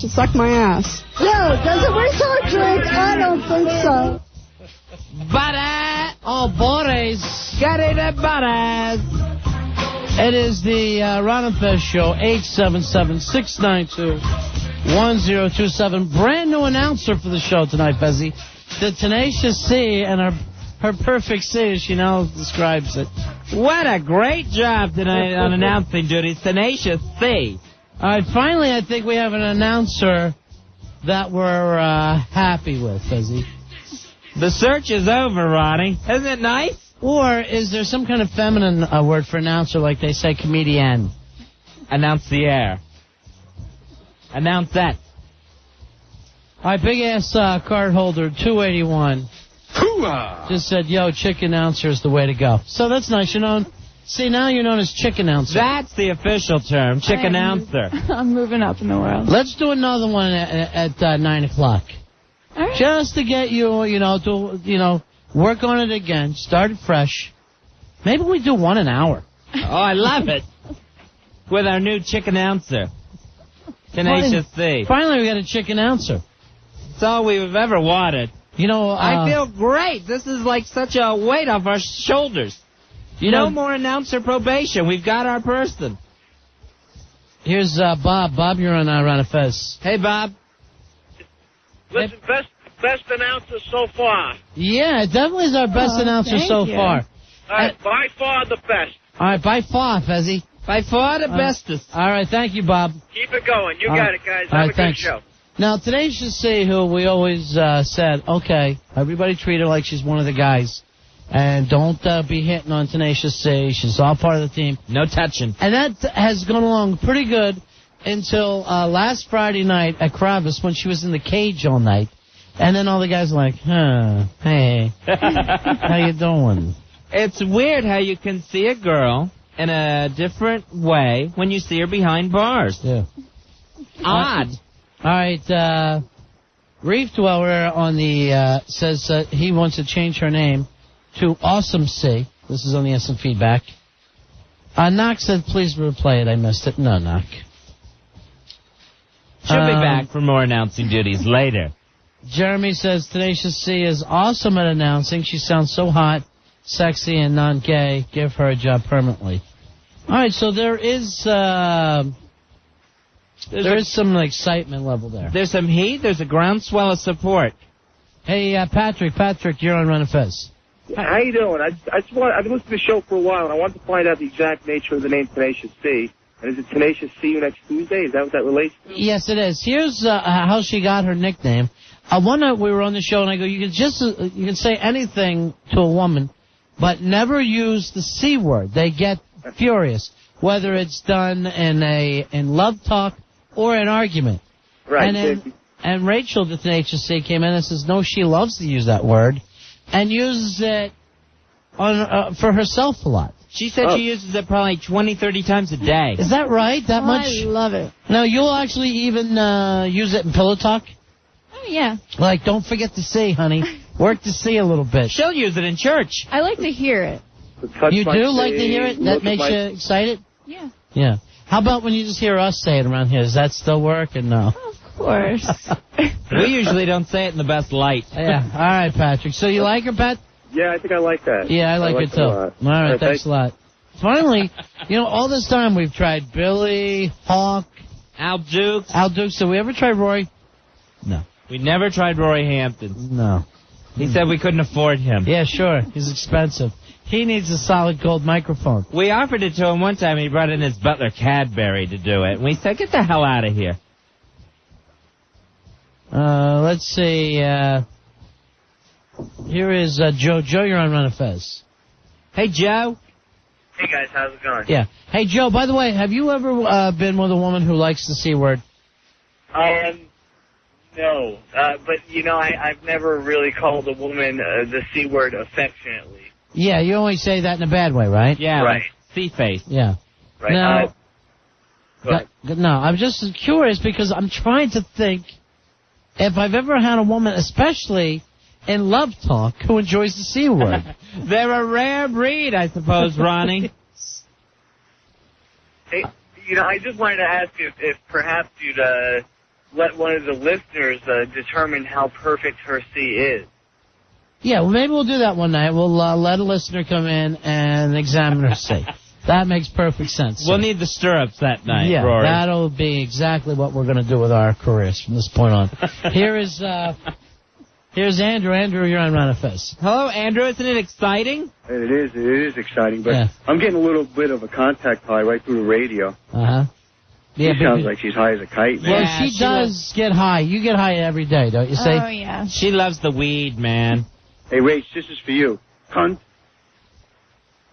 to suck my ass. Yo, does it resort drink? I don't think so. Butter! Oh, Boris! Get it at Butters! It is the Ron and Fez Show, 877-692-1027. Brand new announcer for the show tonight, Fezzy. The Tenacious C and her perfect C, as she now describes it. What a great job tonight on announcing duties, Tenacious C. All right, finally, I think we have an announcer that we're happy with, Fezzy. The search is over, Ronnie. Isn't it nice? Or is there some kind of feminine word for announcer, like they say comedian? Announce the air. Announce that. All right, big-ass card holder, 281. Hoo-ah! Just said, yo, chick announcer is the way to go. So that's nice. You're known. See, now you're known as chick announcer. That's the official term, chick announcer. I'm moving up in the world. Let's do another one at 9 o'clock. All right. Just to get you, to work on it again. Start it fresh. Maybe we do one an hour. Oh, I love it. With our new chick announcer, Tenacious C. Finally, we got a chick announcer. It's all we've ever wanted. I feel great. This is like such a weight off our shoulders. No more announcer probation. We've got our person. Here's Bob. Bob, you're on Ron and Fez. Hey, Bob. Listen, best announcer so far. Yeah, it definitely is our best announcer so far. All right, by far the best. All right, by far, Fezzy. By far the bestest. All right, thank you, Bob. Keep it going. You got it, guys. Have a good show. Now, Tenacious C, who we always said, okay, everybody treat her like she's one of the guys. And don't be hitting on Tenacious C. She's all part of the team. No touching. And that has gone along pretty good until last Friday night at Kravis when she was in the cage all night. And then all the guys were like, hey, how you doing? It's weird how you can see a girl in a different way when you see her behind bars. Yeah. Odd. All right, Reef Dweller on the says he wants to change her name to Awesome C. This is on the instant feedback. Knock said, please replay it. I missed it. No, Knock. She'll be back for more announcing duties later. Jeremy says, Tenacious C is awesome at announcing. She sounds so hot, sexy, and non-gay. Give her a job permanently. All right, so there is some excitement level there. There's some heat. There's a groundswell of support. Hey, Patrick. Patrick, you're on Run and Fez. How you doing? I've been listening to the show for a while, and I wanted to find out the exact nature of the name Tenacious C. And is it Tenacious See You next Tuesday? Is that what that relates to? Yes, it is. Here's how she got her nickname. One night we were on the show, and I go, you can say anything to a woman, but never use the C word. They get furious, whether it's done in love talk or an argument. Right. And Rachel, the Tenacious C, came in and says, no, she loves to use that word, and uses it for herself a lot. She said she uses it probably 20, 30 times a day. Is that right? That much? I love it. Now, you'll actually even use it in pillow talk? Oh, yeah. Like, don't forget to say, honey. Work to see a little bit. She'll use it in church. I like to hear it. You do like to hear it? That makes you excited? Yeah. Yeah. How about when you just hear us say it around here? Does that still work or no? Of course. We usually don't say it in the best light. Yeah. All right, Patrick. So you like her, Pat? Yeah, I think I like that. Yeah, I like it too. All right, thanks a lot. Finally, all this time we've tried Billy, Hawk, Al Dukes. Did we ever try Roy? No. We never tried Roy Hampton. No. He said we couldn't afford him. Yeah, sure. He's expensive. He needs a solid gold microphone. We offered it to him one time. He brought in his butler Cadbury to do it. And we said, get the hell out of here. Let's see. Here is Joe. Joe, you're on Run of Fez. Hey, Joe. Hey, guys. How's it going? Yeah. Hey, Joe, by the way, have you ever been with a woman who likes the C word? No. But, I've never really called a woman the C word affectionately. Yeah, you only say that in a bad way, right? Yeah, right. C-face. Yeah. Right. Now, Go ahead. no, I'm just curious because I'm trying to think if I've ever had a woman, especially in love talk, who enjoys the C word. They're a rare breed, I suppose, Ronnie. Hey, I just wanted to ask if perhaps you'd let one of the listeners determine how perfect her C is. Yeah, well, maybe we'll do that one night. We'll let a listener come in and examine her C. That makes perfect sense. We'll need the stirrups that night, yeah, Rory. that'll be exactly what we're going to do with our careers from this point on. Here's Andrew. Andrew, you're on Ron and Fez. Hello, Andrew. Isn't it exciting? It is exciting, but I'm getting a little bit of a contact high right through the radio. Uh-huh. Yeah, she sounds like she's high as a kite, man. Well, she does get high. You get high every day, don't you, say? Oh, yeah. She loves the weed, man. Hey, Rach, this is for you. Cunt.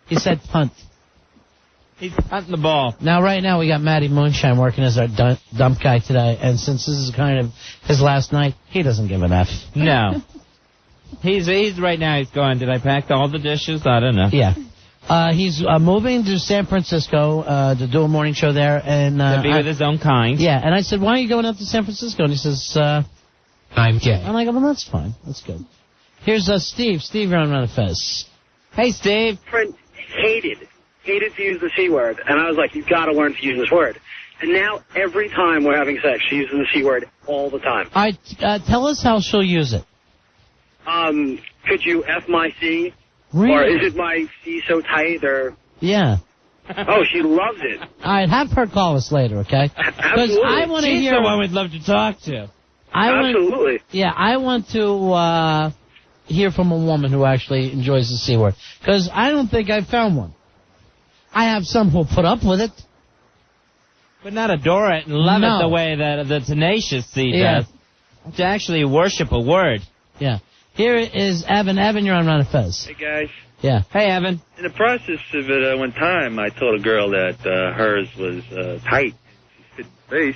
He said punt. He's punting the ball. Now, right now, we got Matty Moonshine working as our dump guy today, and since this is kind of his last night, he doesn't give an F. No. He's right now, he's going, did I pack all the dishes? I don't know. Yeah. He's moving to San Francisco to do a morning show there. And to be with his own kind. Yeah, and I said, why are you going up to San Francisco? And he says, I'm gay. I'm like, well, that's fine. That's good. Here's Steve. Steve, you're on Ron and Fez. Hey, Steve. Friend hated to use the C word, and I was like, you've got to learn to use this word. And now, every time we're having sex, she uses the C word all the time. All right, tell us how she'll use it. Could you F my C? Really? Or is it my C so tight, or... Yeah. Oh, she loves it. All right, have her call us later, okay? Absolutely. I want to hear... She's the one we'd love to talk to. Absolutely. I want to hear from a woman who actually enjoys the C word. Because I don't think I've found one. I have some who'll put up with it. But not adore it and love it the way that the Tenacious C does. To actually worship a word. Yeah. Here is Evan. Evan, you're on Ron and Fez. Hey, guys. Yeah. Hey, Evan. In the process of it, one time I told a girl that hers was tight. She fit the face.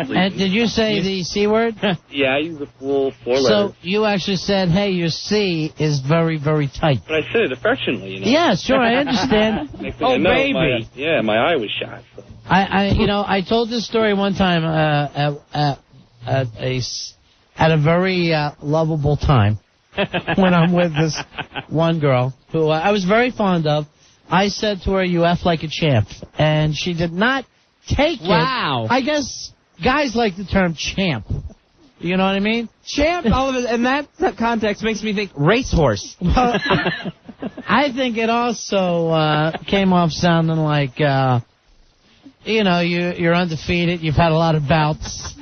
And did you say the C word? Yeah, I used the full 4 letters. So you actually said, hey, your C is very, very tight. But I said it affectionately, you know. Yeah, sure, I understand. Oh, baby. My eye was shot. So. I told this story one time at a very lovable time when I'm with this one girl who I was very fond of. I said to her, you F like a champ. And she did not take it. Wow. I guess guys like the term champ. You know what I mean? Champ, all of it, in that context, makes me think racehorse. Well, I think it also came off sounding like, you're undefeated. You've had a lot of bouts.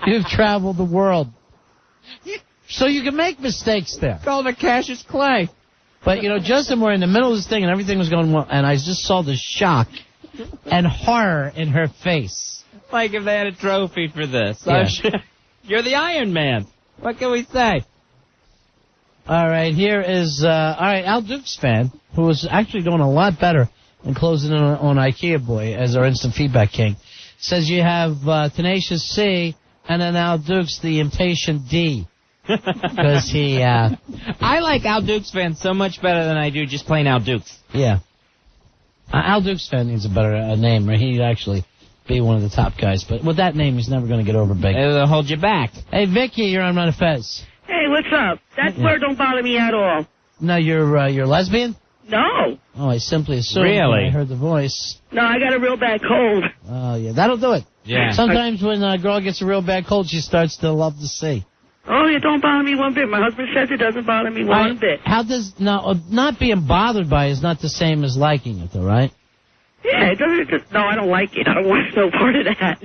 You've traveled the world. So you can make mistakes there. Called a Cassius Clay. But, Justin, we're in the middle of this thing, and everything was going well, and I just saw the shock and horror in her face. Like if they had a trophy for this. Yeah. You're the Iron Man. What can we say? All right, here is, Al Dukes fan, who was actually doing a lot better and closing in on IKEA Boy as our instant feedback king. Says you have Tenacious C and then Al Dukes, the impatient D. Because he... I like Al Dukes fan so much better than I do just plain Al Dukes. Yeah. Al Dukes fan needs a better name, or he'd actually be one of the top guys. But with that name, he's never going to get over big. It'll hold you back. Hey, Vicky, you're on Ron and Fez. Hey, what's up? That word don't bother me at all. No, you're lesbian? No. Oh, I simply assumed Really? when I heard the voice. No, I got a real bad cold. Oh, yeah, that'll do it. Yeah. Sometimes when a girl gets a real bad cold, she starts to love the sea. Oh, it don't bother me one bit. My husband says it doesn't bother me one bit. How does... not being bothered by is not the same as liking it, though, right? Yeah, it doesn't... No, I don't like it. I don't want no part of that.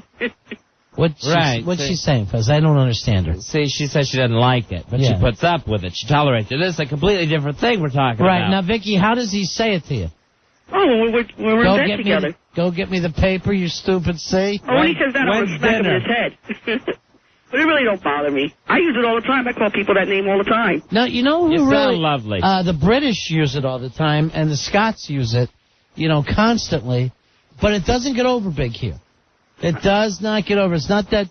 What's she saying, Fez? I don't understand her. See, she says she doesn't like it, but she puts up with it. She tolerates it. This is a completely different thing we're talking about. Right. Now, Vicky, how does he say it to you? Oh, when we're in bed together. Go get me the paper, you stupid C. Oh, when he says that, I'm going to smack him in his head. But it really don't bother me. I use it all the time. I call people that name all the time. Now, you know who really... sound lovely. The British use it all the time, and the Scots use it, constantly. But it doesn't get over big here. It does not get over. It's not that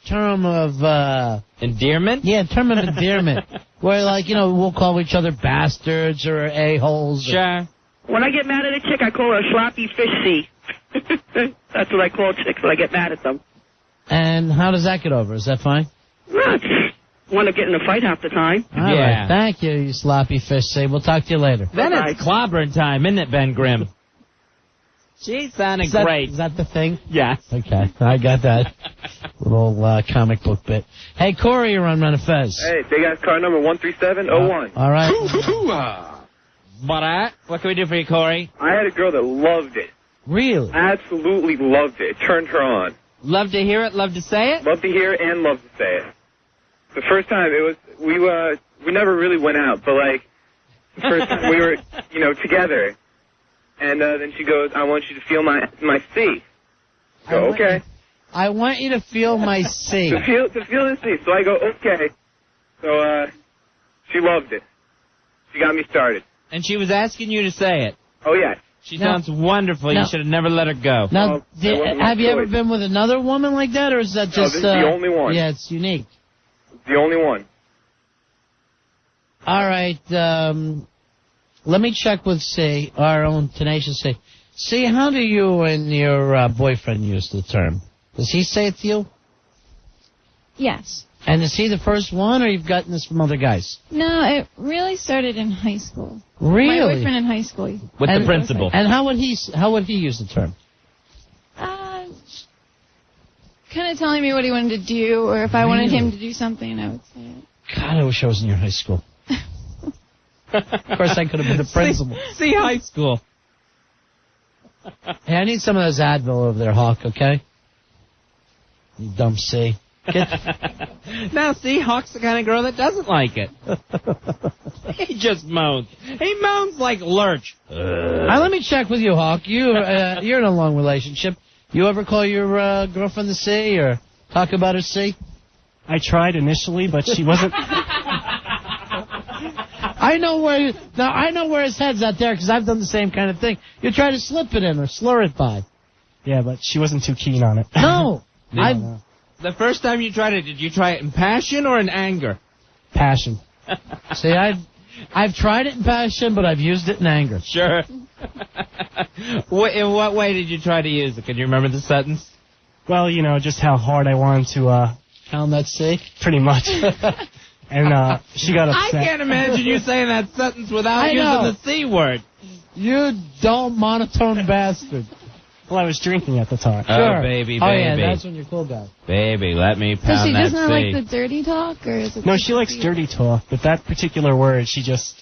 term of... endearment? Yeah, term of endearment. Where, we'll call each other bastards or a-holes. Sure. When I get mad at a chick, I call her a sloppy fish C. That's what I call chicks when I get mad at them. And how does that get over? Is that fine? Want to get in a fight half the time. All right. Thank you, you sloppy fish C. We'll talk to you later. Then it's clobbering time, isn't it, Ben Grimm? She sounded great. Is that the thing? Yes. Okay, I got that little comic book bit. Hey, Corey, you're on Run of Fez. Hey, big ass car number 13701. All right. What can we do for you, Corey? I had a girl that loved it. Really? Absolutely loved it. It turned her on. Love to hear it, love to say it? Love to hear it and love to say it. The first time we never really went out, but like the first time we were, together. And then she goes, I want you to feel my C. So, okay. I want you to feel my C. to feel the C. So I go, okay. So she loved it. She got me started. And she was asking you to say it. Oh, yes. She sounds wonderful. You should have never let her go. Now, have you ever been with another woman like that, or is that just... No, this is the only one. Yeah, it's unique. The only one. All right, let me check with C, our own Tenacious C. C, how do you and your boyfriend use the term? Does he say it to you? Yes. And is he the first one, or you've gotten this from other guys? No, it really started in high school. Really? My boyfriend in high school. With the principal. And how would he use the term? Kind of telling me what he wanted to do, or if I wanted him to do something, I would say it. God, I wish I was in your high school. Of course, I could have been the principal. See high school. Hey, I need some of those Advil over there, Hawk, okay? You dumb C. Now, see, Hawk's the kind of girl that doesn't like it. He just moans. He moans like Lurch. Let me check with you, Hawk. You're in a long relationship. You ever call your girlfriend the C or talk about her C? I tried initially, but she wasn't... I know where his head's at there because I've done the same kind of thing. You try to slip it in or slur it by. Yeah, but she wasn't too keen on it. No. The first time you tried it, did you try it in passion or in anger? Passion. See, I've tried it in passion, but I've used it in anger. Sure. In what way did you try to use it? Can you remember the sentence? Well, just how hard I wanted to... Pound that C? Pretty much. And she got upset. I can't imagine you saying that sentence without using the C word. You dumb, monotone bastard. Well, I was drinking at the time. Sure. Oh, baby. Oh, yeah, that's when you're cool guy. Baby, let me pound So she that doesn't C. like the dirty talk, or is it... No, she likes dirty talk, but that particular word, she just...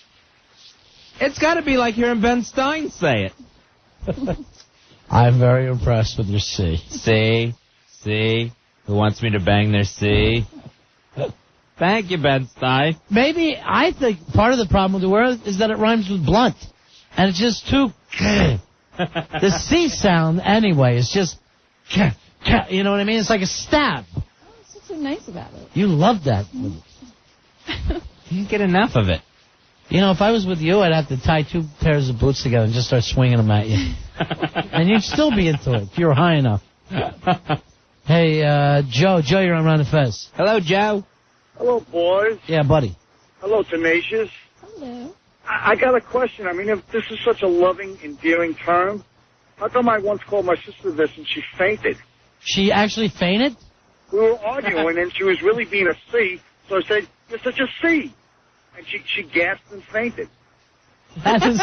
It's got to be like hearing Ben Stein say it. I'm very impressed with your C. C. Who wants me to bang their C? Thank you, Ben Stein. Maybe I think part of the problem with the word is that it rhymes with blunt. And it's just too... The C sound, anyway, is just... You know what I mean? It's like a stab. Oh, what's so nice about it? You love that. You can't get enough of it. If I was with you, I'd have to tie 2 pairs of boots together and just start swinging them at you. And you'd still be into it if you were high enough. Hey, Joe. Joe, you're on Run of Fez. Hello, Joe. Hello, boys. Yeah, buddy. Hello, Tenacious. Hello. I got a question. I mean, if this is such a loving, endearing term, how come I once called my sister this and she fainted? She actually fainted? We were arguing and she was really being a C, so I said, "You're such a C." And she gasped and fainted. That is...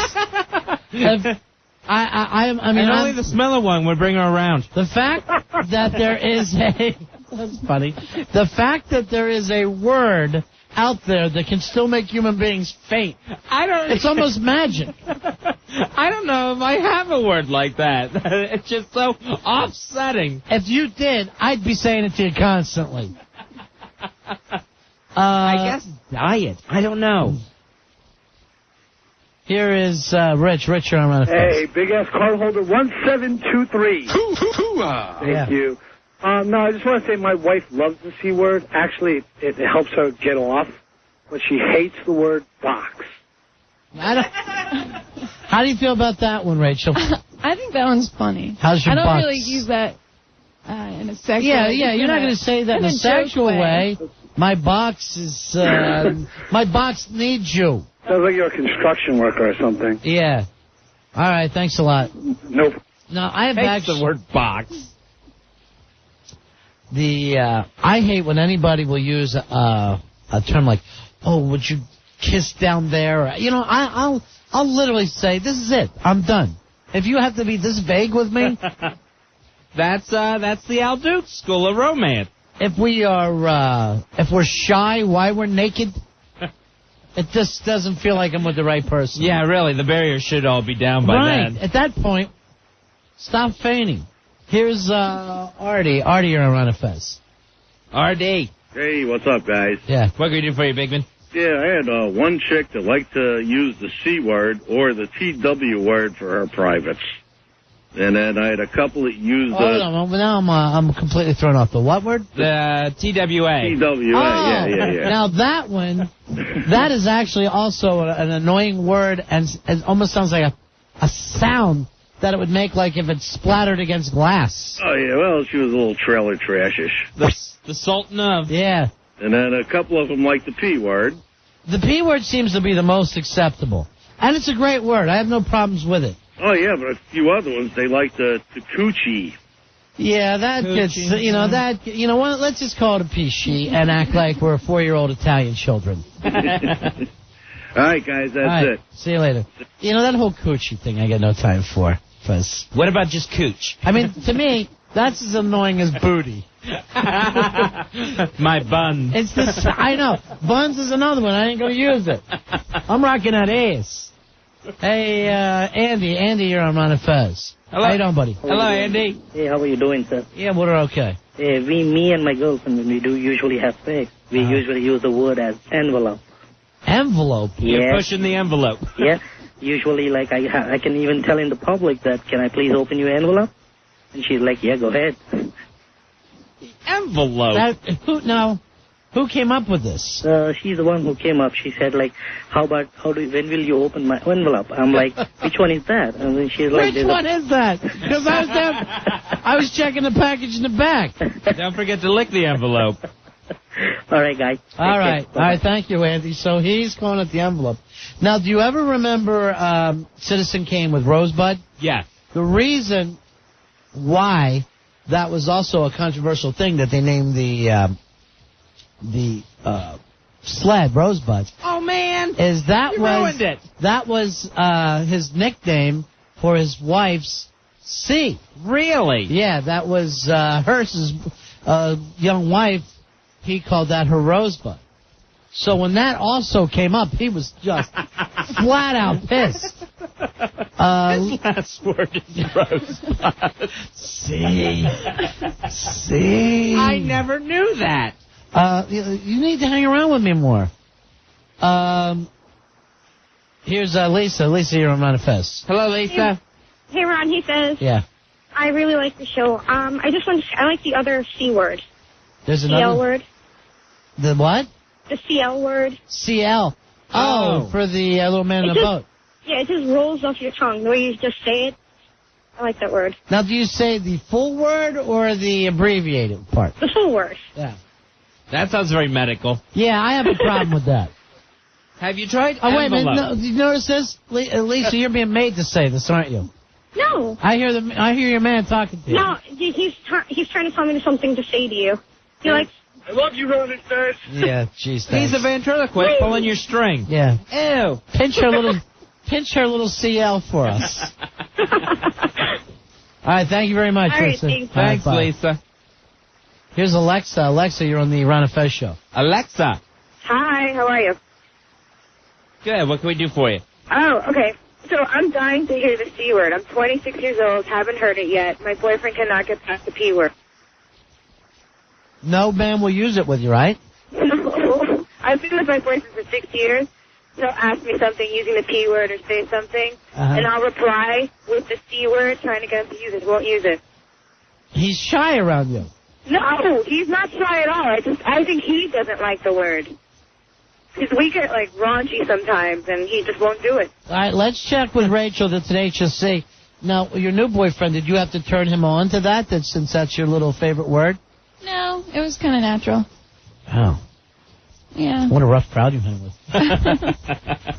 I mean, only the smell of one would bring her around. The fact that there is a... That's funny. The fact that there is a word out there that can still make human beings faint. It's almost magic. I don't know if I have a word like that. It's just so offsetting. If you did, I'd be saying it to you constantly. I guess diet. I don't know. Here is Rich. Rich, you're on Run of Fez. Hey, big-ass card holder 1723. Thank you. No, I just want to say my wife loves the C word. Actually, it helps her get off, but she hates the word box. How do you feel about that one, Rachel? I think that one's funny. How's your box? box? I don't really use that in a sexual way. Yeah, you're not going to say that in a sexual way. My box is, my box needs you. Sounds like you're a construction worker or something. Yeah. All right, thanks a lot. Nope. No, I have the word box. I hate when anybody will use a term like, "Oh, would you kiss down there?" Or, I'll literally say, "This is it. I'm done." If you have to be this vague with me, that's the Al Duke School of Romance. if we're shy, why we're naked, it just doesn't feel like I'm with the right person. Yeah, really, the barrier should all be down by Right. then. At that point, stop feigning. Here's Artie. Artie, you're on Fez. RD. Hey, what's up, guys? Yeah. What can we do for you, Bigman? Yeah, I had one chick that liked to use the C word or the TW word for her privates. And then I had a couple that used Hold on, now I'm completely thrown off. The what word? The TWA. TWA, yeah. Now that one, that is actually also an annoying word, and it almost sounds like a sound that it would make like if it splattered against glass. Oh, yeah, well, she was a little trailer trashish. The Sultan of. Yeah. And then a couple of them liked the P word. The P word seems to be the most acceptable. And it's a great word. I have no problems with it. Oh, yeah, but a few other ones, they liked the coochie. Yeah, that gets, what, let's just call it a P-she and act like we're 4-year-old Italian children. All right, guys, that's it. See you later. That whole coochie thing I got no time for. Fez. What about just cooch? I mean, to me, that's as annoying as booty. My bun. It's this. I know. Buns is another one. I ain't going to use it. I'm rocking that ass. Hey, Andy. Andy, you're on Ron Fez. Hello. How you doing, buddy? Hello, Andy. Hey, how are you doing, sir? Yeah, we're okay. Hey, me and my girlfriend, when we do usually have sex, we usually use the word as envelope. Envelope? You're pushing the envelope. Yeah. Usually, like, I can even tell in the public that, can I please open your envelope? And she's like, yeah, go ahead. Envelope? Who came up with this? She's the one who came up. She said, like, when will you open my envelope? I'm like, which one is that? And then she's like, which one is that? Because I was checking the package in the back. Don't forget to lick the envelope. All right, guys. All right. Thank you, Andy. So he's calling it the envelope. Now, do you ever remember Citizen Kane with Rosebud? Yeah. The reason why that was also a controversial thing that they named the sled Rosebud. Oh, man. Is that you ruined it. That was his nickname for his wife's C. Really? Yeah, that was hers young wife. He called that her Rosebud. So when that also came up, he was just flat out pissed. His last word is Rosebud. See. I never knew that. You need to hang around with me more. Here's Lisa. Lisa, you're on Ron Fez. Hello, Lisa. Hey, Ron, he says. Yeah. I really like the show. I like the other C word. There's CL another word. The what? The CL word. CL. Oh, for the little man in the boat. Yeah, it just rolls off your tongue. The way you just say it. I like that word. Now, do you say the full word or the abbreviated part? The full word. Yeah. That sounds very medical. Yeah, I have a problem with that. Have you tried Oh, wait a envelope? minute. No, did you notice this? Lisa, you're being made to say this, aren't you? No. I hear your man talking to you. No, he's trying to tell me something to say to you. He likes... I love you, Ron and Fez. Yeah, jeez. He's a ventriloquist pulling your string. Yeah. Ew. Pinch her little CL for us. All right, thank you very much, All right, Lisa. thanks. Thanks, Bye. Lisa. Here's Alexa. Alexa, you're on the Ron and Fez show. Alexa. Hi, how are you? Good. What can we do for you? Oh, okay. So I'm dying to hear the C word. I'm 26 years old, haven't heard it yet. My boyfriend cannot get past the P word. No man will use it with you, right? No. I've been with my boyfriend for 6 years. He'll ask me something using the P word or say something, and I'll reply with the C word, trying to get him to use it. He won't use it. He's shy around you. No, he's not shy at all. I think he doesn't like the word. Because we get, like, raunchy sometimes, and he just won't do it. All right, let's check with Rachel, the Tenacious C. Now, your new boyfriend, did you have to turn him on to that since that's your little favorite word? No, it was kind of natural. Oh. Yeah. What a rough crowd you hang with. All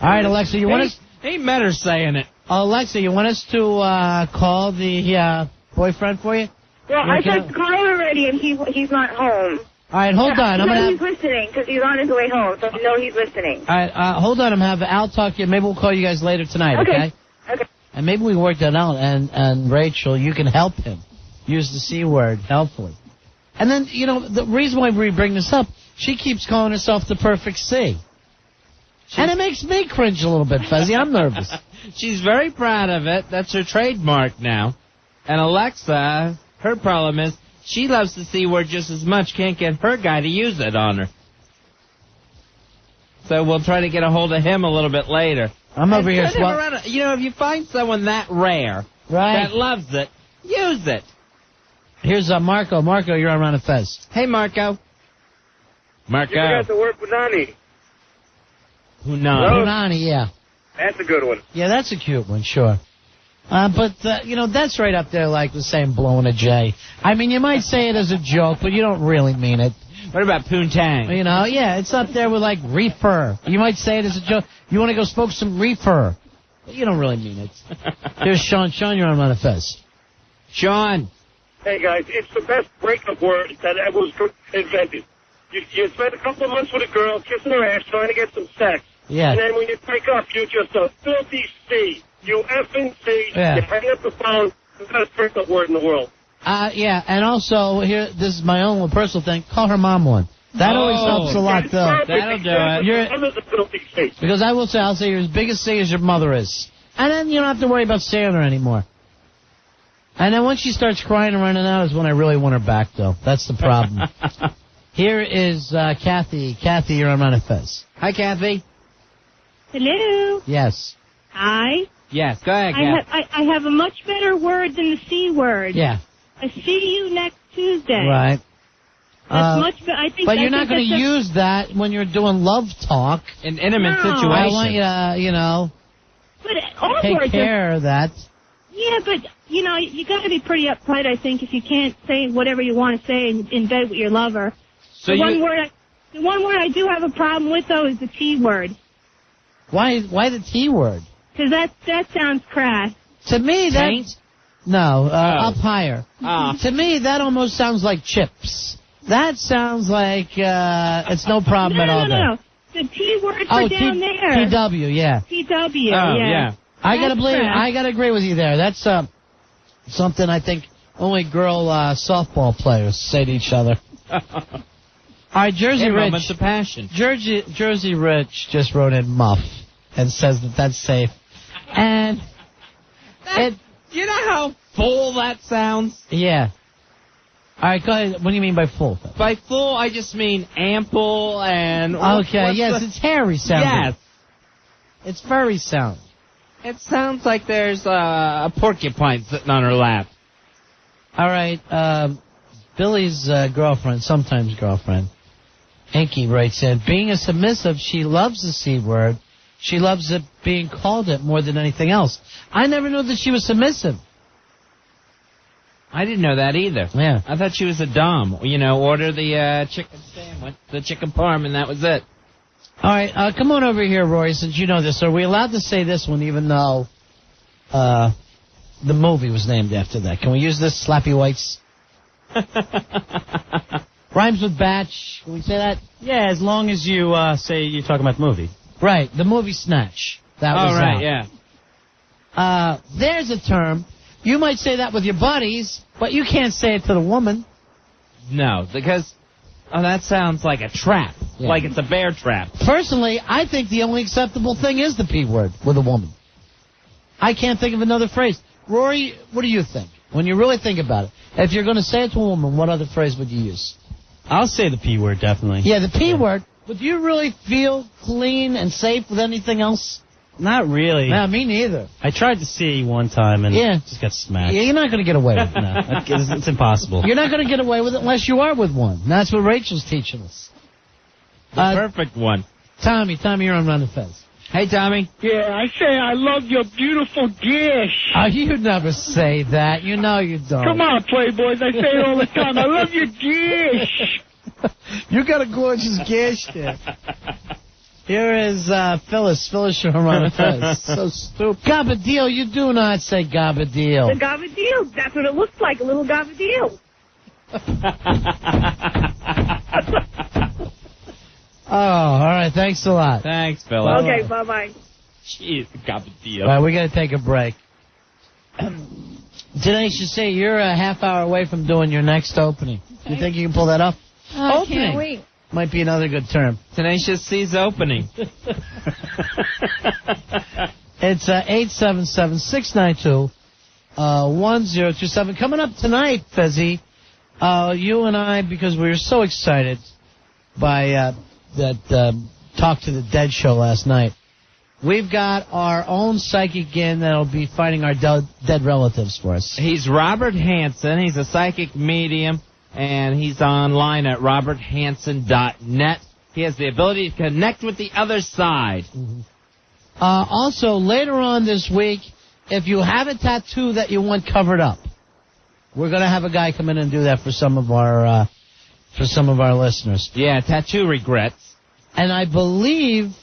right, Alexa, you want us... Ain't better saying it. Alexa, you want us to call the boyfriend for you? Well, I tried to call him already, and he's not home. All right, hold on. I know he's listening, because he's on his way home, so I know he's listening. All right, hold on. I'm going to have Al talk to you. Maybe we'll call you guys later tonight, okay? Okay. And maybe we work that out, and Rachel, you can help him use the C word helpfully. And then, the reason why we bring this up, she keeps calling herself the perfect C. And it makes me cringe a little bit, Fezzy. I'm nervous. She's very proud of it. That's her trademark now. And Alexa, her problem is she loves the C word just as much, can't get her guy to use it on her. So we'll try to get a hold of him a little bit later. I'm over here. If you find someone that rare, that loves it, use it. Here's Marco. Marco, you're on Ron and Fez. Hey, Marco. Marco. You forgot the word punani. Punani, yeah. That's a good one. Yeah, that's a cute one, sure. But that's right up there like the same blowing a J. I mean, you might say it as a joke, but you don't really mean it. What about poontang? Yeah, it's up there with like reefer. You might say it as a joke. You want to go smoke some reefer. But you don't really mean it. Here's Sean. Sean, you're on Ron and Fez. Sean. Hey, guys, it's the best breakup word that ever was invented. You spend a couple of months with a girl, kissing her ass, trying to get some sex. Yeah. And then when you break up, you're just a filthy C. You effing C. Yeah. You hang up the phone. It's the best breakup word in the world. Yeah, and also, this is my own personal thing, call her mom one. That always helps a lot, though. That'll do it. Because I'll say you're as big a C as your mother is. And then you don't have to worry about seeing her anymore. And then once she starts crying and running out is when I really want her back, though. That's the problem. Here is Kathy. Kathy, you're on Ron and Fez. Hi, Kathy. Hello. Yes. Hi. Yes, go ahead, Kathy. I have a much better word than the C word. Yeah. I see you next Tuesday. Right. That's much better. But you're not going to use that when you're doing love talk. In intimate situations. I want you to, but take care of that. Yeah, but, you got to be pretty uptight, I think, if you can't say whatever you want to say in bed with your lover. So the one word I do have a problem with, though, is the T word. Why the T word? Because that sounds crass. To me, up higher. To me, that almost sounds like chips. That sounds like it's no problem at all. No. The T word for down there. TW, yeah. TW, yeah. I gotta agree with you there. That's something I think only girl softball players say to each other. All right, Jersey Rich. Moments of passion. Jersey Rich just wrote in muff and says that's safe. And you know how full that sounds? Yeah. All right, go ahead. What do you mean by full? By full, I just mean ample and... Okay, yes, it's hairy sounding. Yes. It's furry sound. It sounds like there's a porcupine sitting on her lap. All right, Billy's girlfriend, sometimes girlfriend, Inky writes in, being a submissive, she loves the C word. She loves it being called it more than anything else. I never knew that she was submissive. I didn't know that either. Yeah. I thought she was a dom. Order the chicken sandwich, the chicken parm, and that was it. All right, come on over here, Roy, since you know this. Are we allowed to say this one even though the movie was named after that? Can we use this, Slappy Whites? Rhymes with batch. Can we say that? Yeah, as long as you say you're talking about the movie. Right, the movie Snatch. That was right, out. yeah. There's a term. You might say that with your buddies, but you can't say it to the woman. No, because that sounds like a trap. Yeah. Like it's a bear trap. Personally, I think the only acceptable thing is the P word with a woman. I can't think of another phrase. Rory, what do you think? When you really think about it, if you're going to say it to a woman, what other phrase would you use? I'll say the P word, definitely. Yeah, the P word. But do you really feel clean and safe with anything else? Not really. No, me neither. I tried to see one time and just got smacked. Yeah, you're not going to get away with it. No, it's impossible. You're not going to get away with it unless you are with one. That's what Rachel's teaching us. The perfect one. Tommy, you're on Ron and Fez. Hey, Tommy. Yeah, I say I love your beautiful gish. You never say that. You know you don't. Come on, Playboys. I say it all the time. I love your gish. You got a gorgeous gish there. Here is Phyllis. Phyllis, you're on Ron and Fez. So stupid. Gabadeel. You do not say gabadeel. The gabadeel. That's what it looks like, a little gabadeel. Oh, all right. Thanks a lot. Thanks, Phyllis. Okay, bye-bye. Jeez, gabadeel. All right, we got to take a break. Tenacious C, you're a half hour away from doing your next opening. You think you can pull that off? I can't wait. Might be another good term. Tenacious C's opening. It's 877-692-1027. Coming up tonight, Fezzy, you and I, because we were so excited by that Talk to the Dead show last night, we've got our own psychic in that'll be finding our dead relatives for us. He's Robert Hanson. He's a psychic medium, and he's online at roberthanson.net. He has the ability to connect with the other side. Mm-hmm. Also, later on this week, if you have a tattoo that you want covered up, we're going to have a guy come in and do that for some of our listeners. Yeah, tattoo regrets. And I believe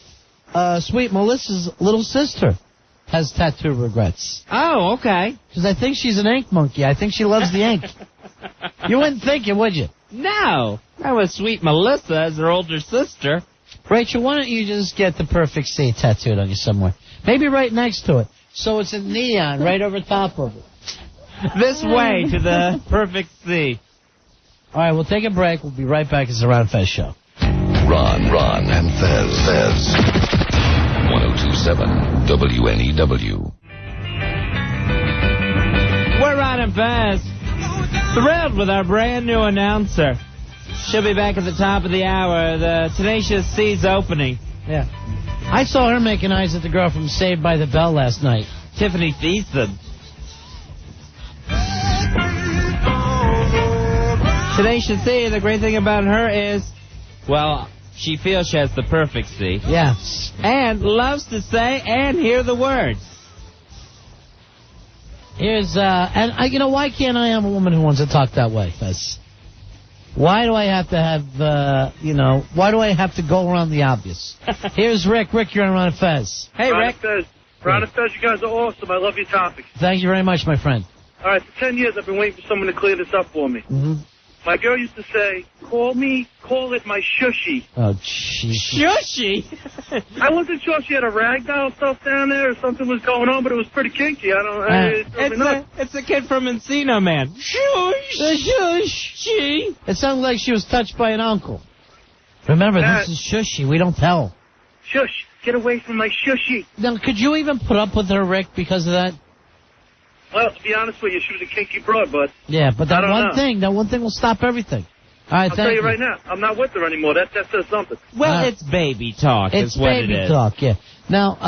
Sweet Melissa's little sister has tattoo regrets. Oh, okay. Because I think she's an ink monkey. I think she loves the ink. You wouldn't think it, would you? No. That was Sweet Melissa as her older sister. Rachel, why don't you just get the perfect C tattooed on you somewhere? Maybe right next to it. So it's a neon right over top of it. This way to the perfect C. All right, we'll take a break. We'll be right back. It's the Ron and Fez Show. Ron and Fez. 102.7 WNEW. We're Ron and Fez. Thrilled with our brand new announcer. She'll be back at the top of the hour. The Tenacious C's opening. Yeah. I saw her making eyes at the girl from Saved by the Bell last night. Tiffany Thiessen. Tenacious C, the great thing about her is, well, she feels she has the perfect C. Yes. And loves to say and hear the words. Here's, why can't I have a woman who wants to talk that way, Fez? Why do I have to have, why do I have to go around the obvious? Here's Rick. Rick, you're on Ron and Fez. Hey, Rick. Ron and Fez, you guys are awesome. I love your topics. Thank you very much, my friend. All right, for 10 years I've been waiting for someone to clear this up for me. Mm-hmm. My girl used to say, call it my shushy. Oh, jeez. Shushy? I wasn't sure if she had a ragdoll stuff down there or something was going on, but it was pretty kinky. It's a kid from Encino Man. Shushy. It sounded like she was touched by an uncle. Remember, this is shushy. We don't tell. Shush. Get away from my shushy. Now, could you even put up with her, Rick, because of that? Well, to be honest with you, she was a kinky broad, but... Yeah, but that one thing will stop everything. All right, I'll tell you right now, I'm not with her anymore. That says something. Well, it's baby talk is what it is. It's baby talk, yeah. Now,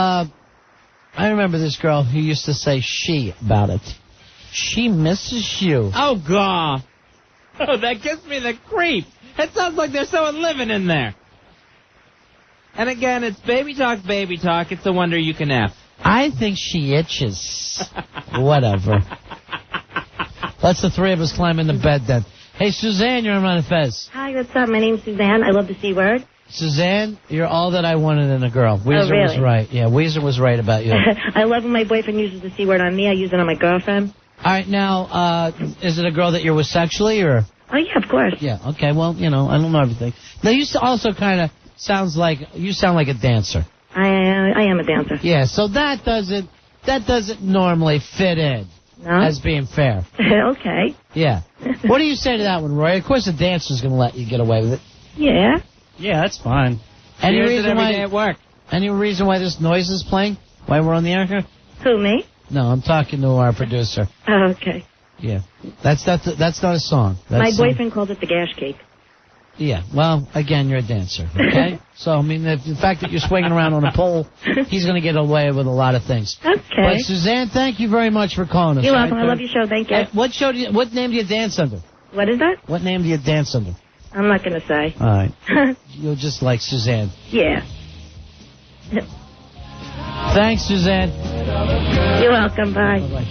I remember this girl who used to say she about it. She misses you. Oh, God. Oh, that gives me the creep. It sounds like there's someone living in there. And again, it's baby talk, baby talk. It's a wonder you can have. I think she itches. Whatever. Let's the three of us climb into bed then. Hey, Suzanne, you're on Ron and Fez. Hi, what's up? My name's Suzanne. I love the C word. Suzanne, you're all that I wanted in a girl. Weezer was right. Yeah, Weezer was right about you. I love when my boyfriend uses the C word on me. I use it on my girlfriend. All right, now, is it a girl that you're with sexually, or? Oh, yeah, of course. Yeah, okay, well, I don't know everything. Now, you also kind of sound like a dancer. I am a dancer. Yeah, so that doesn't normally fit in as being fair. Okay. Yeah. What do you say to that one, Roy? Of course, a dancer's going to let you get away with it. Yeah. Yeah, that's fine. Any reason every why day at work? Any reason why this noise is playing? Why we're on the air here? Who, me? No, I'm talking to our producer. Oh, okay. Yeah. That's not a song. My boyfriend calls it the gash cake. Yeah, well, again, you're a dancer, okay? So, I mean, the fact that you're swinging around on a pole, he's going to get away with a lot of things. Okay. But, Suzanne, thank you very much for calling us. You're welcome. I love your show. Thank you. What name do you dance under? What is that? What name do you dance under? I'm not going to say. All right. You'll just like Suzanne. Yeah. Thanks, Suzanne. You're welcome. Bye. Bye-bye.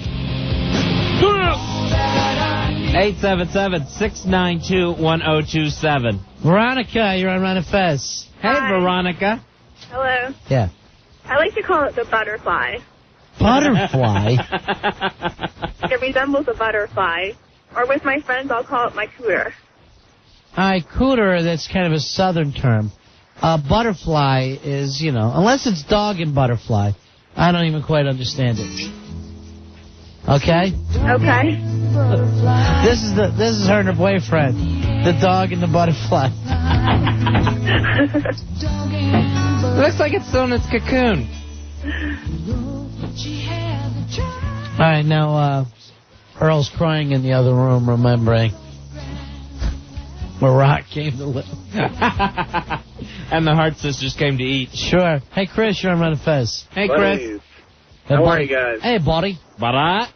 877-692-1027. Veronica, you're on Ron and Fez. Hey, Hi. Veronica. Hello. Yeah. I like to call it the butterfly. Butterfly? It resembles a butterfly. Or with my friends, I'll call it my cooter. All right, cooter, that's kind of a southern term. Butterfly is, unless it's dog and butterfly, I don't even quite understand it. Okay? Okay. This is her and her boyfriend. The dog and the butterfly. Looks like it's still in its cocoon. All right, now Earl's crying in the other room, remembering where Rock came to live. And the Hart sisters came to eat. Sure. Hey, Chris, you're on Run Fez. Hey, Chris. How are you guys? Hey, buddy. Bara.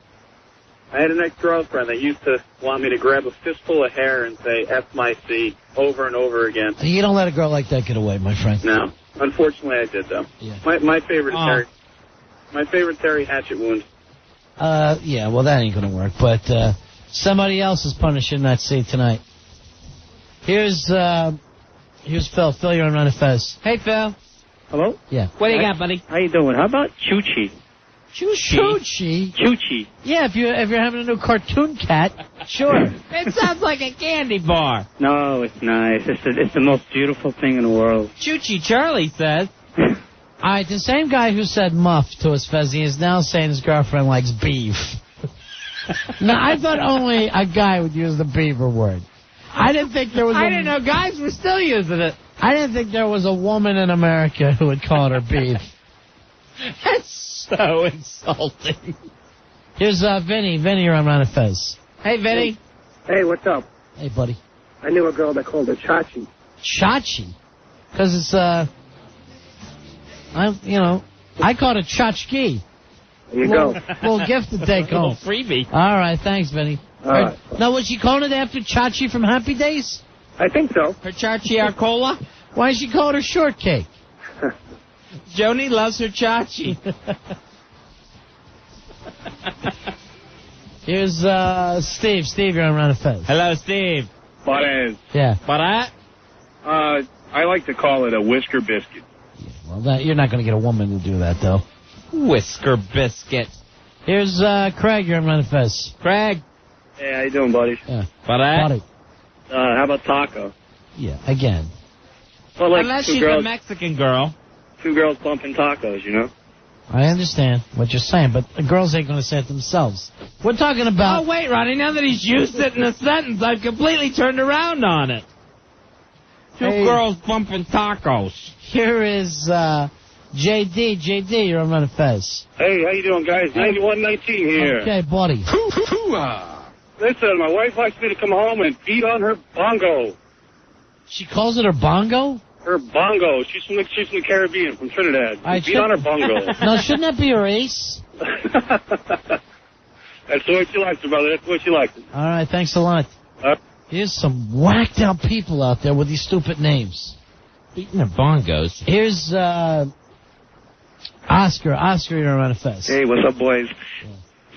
I had an ex-girlfriend that used to want me to grab a fistful of hair and say F my C over and over again. You don't let a girl like that get away, my friend. No. Unfortunately, I did, though. Yeah. My favorite is Terry Hatchet wound. Yeah, well, that ain't gonna work, but somebody else is punishing that C tonight. Here's Phil. Phil, you're on Run Fez. Hey, Phil. Hello? Yeah. What do you got, buddy? How you doing? How about Choochie? Choochie? Choochie. Yeah, if you're having a new cartoon cat, sure. It sounds like a candy bar. No, it's nice. It's the most beautiful thing in the world. Choochie Charlie says. All right, the same guy who said muff to his Fezzy is now saying his girlfriend likes beef. Now, I thought only a guy would use the beaver word. I didn't think there was I didn't know guys were still using it. I didn't think there was a woman in America who would call her beef. That's so insulting. Here's Vinny. Vinny, you're on Run Fez. Hey, Vinny. Hey, what's up? Hey, buddy. I knew a girl that called her Chachi. Chachi? Because it's, I called it tchotchke. There you go. Little gift to take home. Freebie. All right, thanks, Vinny. All right. Now, was she calling it after Chachi from Happy Days? I think so. Her Chachi Arcola? Why did she call it her shortcake? Joni loves her Chachi. Here's Steve. Steve, you're on Run Fez. Hello, Steve. But Yeah. I like to call it a whisker biscuit. Well, you're not going to get a woman to do that, though. Whisker biscuit. Here's Craig, you're on Run Fez. Craig. Hey, how you doing, buddy? Yeah. Buddy. How about taco? Yeah, again. Well, like Unless she's a Mexican girl. Two girls bumping tacos, you know? I understand what you're saying, but the girls ain't going to say it themselves. We're talking about... Oh, wait, Ronnie, now that he's used it in a sentence, I've completely turned around on it. Two girls bumping tacos. Here is JD. JD, you're on Run Fez. Hey, how you doing, guys? 9119 here. Okay, buddy. Listen, my wife likes me to come home and beat on her bongo. She calls it her bongo? Her bongo. She's from the Caribbean, from Trinidad. Right, beat on her bongo. No, shouldn't that be her ace? That's the way she likes it, brother. That's the way she likes it. All right, thanks a lot. Here's some whacked out people out there with these stupid names. Beating their bongos. Here's Oscar. Oscar, you're on Run Fez. Hey, what's up, boys?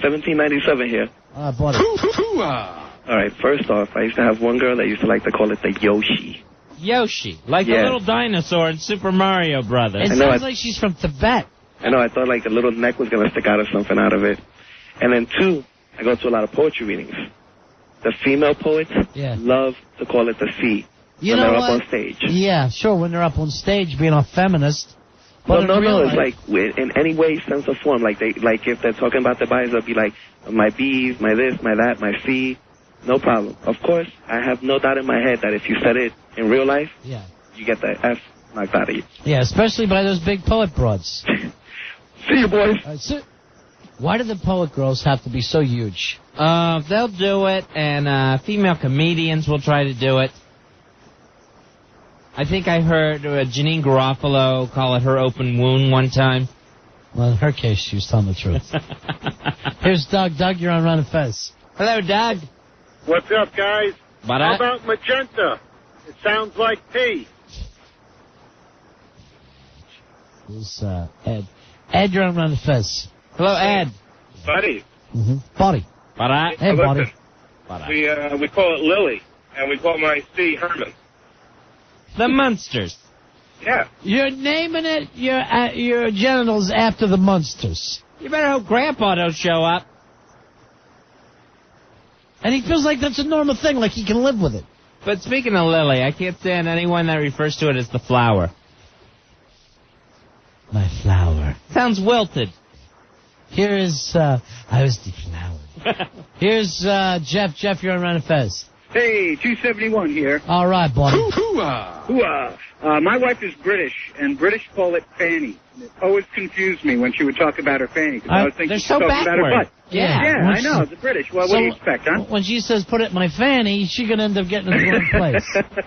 1797 here. Buddy. All right, first off, I used to have one girl that used to like to call it the Yoshi. Yoshi, like the little dinosaur in Super Mario Brothers. It sounds like she's from Tibet. I know, I thought like the little neck was going to stick out or something out of it. And then two, I go to a lot of poetry readings. The female poets love to call it the C when they're up on stage. Yeah, sure, when they're up on stage being a feminist. But well, no, it's like in any way, sense, or form. Like if they're talking about their bodies, they'll be like, my B's, my this, my that, my C. No problem. Of course, I have no doubt in my head that if you said it in real life, you get the F knocked out of you. Yeah, especially by those big poet broads. See you, boys. Why do the poet girls have to be so huge? They'll do it, and female comedians will try to do it. I think I heard Janine Garofalo call it her open wound one time. Well, in her case, she was telling the truth. Here's Doug. Doug, you're on Run Fez. Hello, Doug. What's up, guys? How about magenta? It sounds like P. Here's Ed. Ed, you're on Run Fez. Hello, Ed. Buddy. Buddy. Hey, buddy. We call it Lily, and we call my C Herman. The Munsters. Yeah. You're naming it your genitals after the Munsters. You better hope Grandpa don't show up. And he feels like that's a normal thing, like he can live with it. But speaking of Lily, I can't stand anyone that refers to it as the flower. My flower. Sounds wilted. Here is, I was deflowered. Here's Jeff. Jeff, you're on Ron and Fez. Hey, 271 here. All right, buddy. Hoo-ah. My wife is British, and British call it fanny. It always confused me when she would talk about her fanny, because I was thinking she was talking about her butt. Yeah, I know. It's British. Well, what do you expect, huh? When she says put it in my fanny, she's going to end up getting it in the wrong place.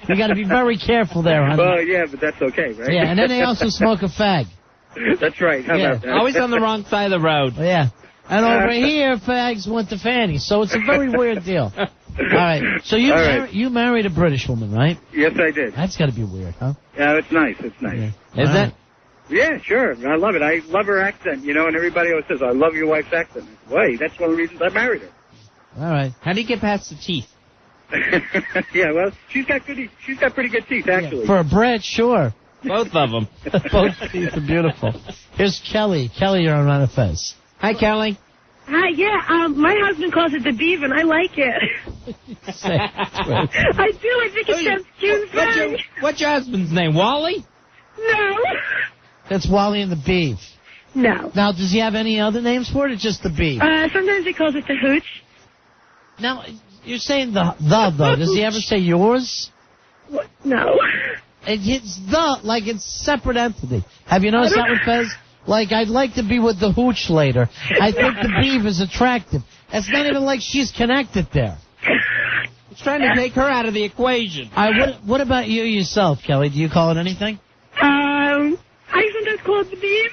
You got to be very careful there, honey. Well, yeah, but that's okay, right? Yeah, and then they also smoke a fag. That's right. How about that? Always on the wrong side of the road. Yeah. And over here, fags went to fanny, so it's a very weird deal. All right. So you married a British woman, right? Yes, I did. That's got to be weird, huh? Yeah, it's nice. It's nice. Yeah. Is that? Yeah, sure. I love it. I love her accent, you know, and everybody always says, I love your wife's accent. Wait, that's one of the reasons I married her. All right. How do you get past the teeth? Yeah, well, she's got pretty good teeth, actually. Yeah, for a Brit, sure. Both of them. Both teeth are beautiful. Here's Kelly. Kelly, you're on Ron and Fez. Hi, Kelly. Hi, yeah, my husband calls it the beaver, and I like it. I do. I think it sounds cute. What's your husband's name, Wally? No. That's Wally and the Beef. No. Now, does he have any other names for it, or just the Beef? Sometimes he calls it the hooch. Now, you're saying the though. Does he ever say yours? What? No. It's the, like it's separate entity. Have you noticed that with Fez? Like, I'd like to be with the hooch later. I think the Beef is attractive. It's not even like she's connected there. It's trying to take her out of the equation. What about you yourself, Kelly? Do you call it anything? I sometimes call it the Beef.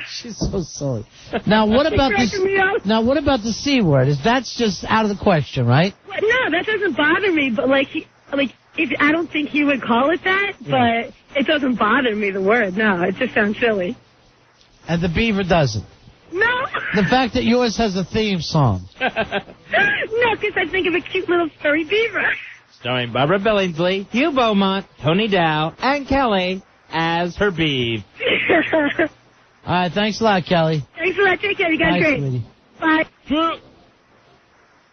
She's so silly. Now, what about the C word? That's just out of the question, right? No, that doesn't bother me. But I don't think he would call it that. Yeah. But it doesn't bother me. The word, no, it just sounds silly. And the Beaver doesn't. No. The fact that yours has a theme song. No, because I think of a cute little furry beaver. Starring Barbara Billingsley, Hugh Beaumont, Tony Dow, and Kelly as her beef. All right, thanks a lot, Kelly. Thanks a lot. Take care. You guys great. Sweetie. Bye.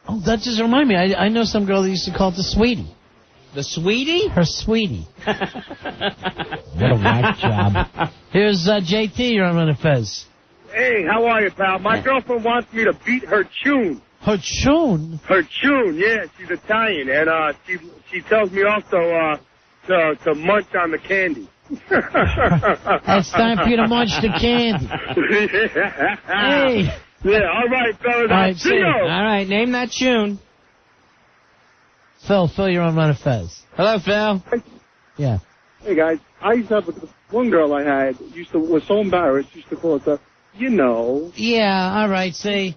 Oh, that just reminded me. I know some girl that used to call it the Sweetie. The Sweetie? Her Sweetie. What a whack job. Here's JT, you're on Ron and Fez. Hey, how are you, pal? My girlfriend wants me to beat her tune. Her tune? Her tune, yeah. She's Italian, and she tells me also to munch on the candy. It's time for you to munch the candy. Hey. Yeah, all right, fellas. All right, see you. All right, name that tune. Phil, you're on Ron and Fez. Hello, Phil. Yeah. Hey, guys. I used to have one girl I had was so embarrassed, used to call it the, you know. Yeah, all right, see.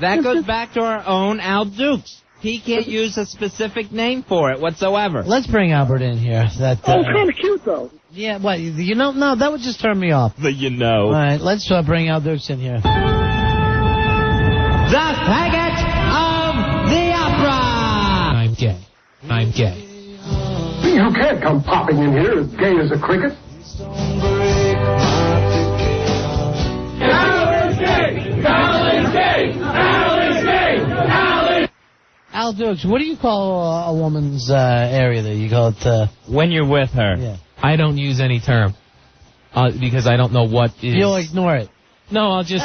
That goes back to our own Al Dukes. He can't use a specific name for it whatsoever. Let's bring Albert in here. Kind of cute, though. Yeah, what, you know, no, that would just turn me off. The you know. All right, let's bring Al Dukes in here. The faggot of the opera. I'm gay. You can't come popping in here as gay as a cricket. Al Dukes, what do you call a woman's area there? You call it... when you're with her. Yeah. I don't use any term because I don't know what is... You'll ignore it. No, I'll just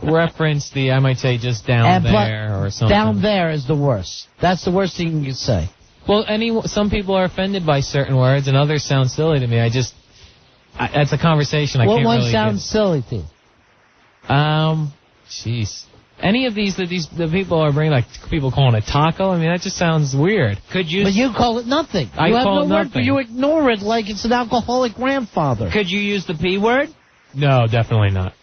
reference I might say just down there or something. Down there is the worst. That's the worst thing you can say. Well, some people are offended by certain words and others sound silly to me. That's a conversation I can't really What one sounds silly to you? Jeez. Any of these that the people are bringing, like people calling it taco, I mean, that just sounds weird. But you call it nothing. You have no word, but you ignore it like it's an alcoholic grandfather. Could you use the P word? No, definitely not.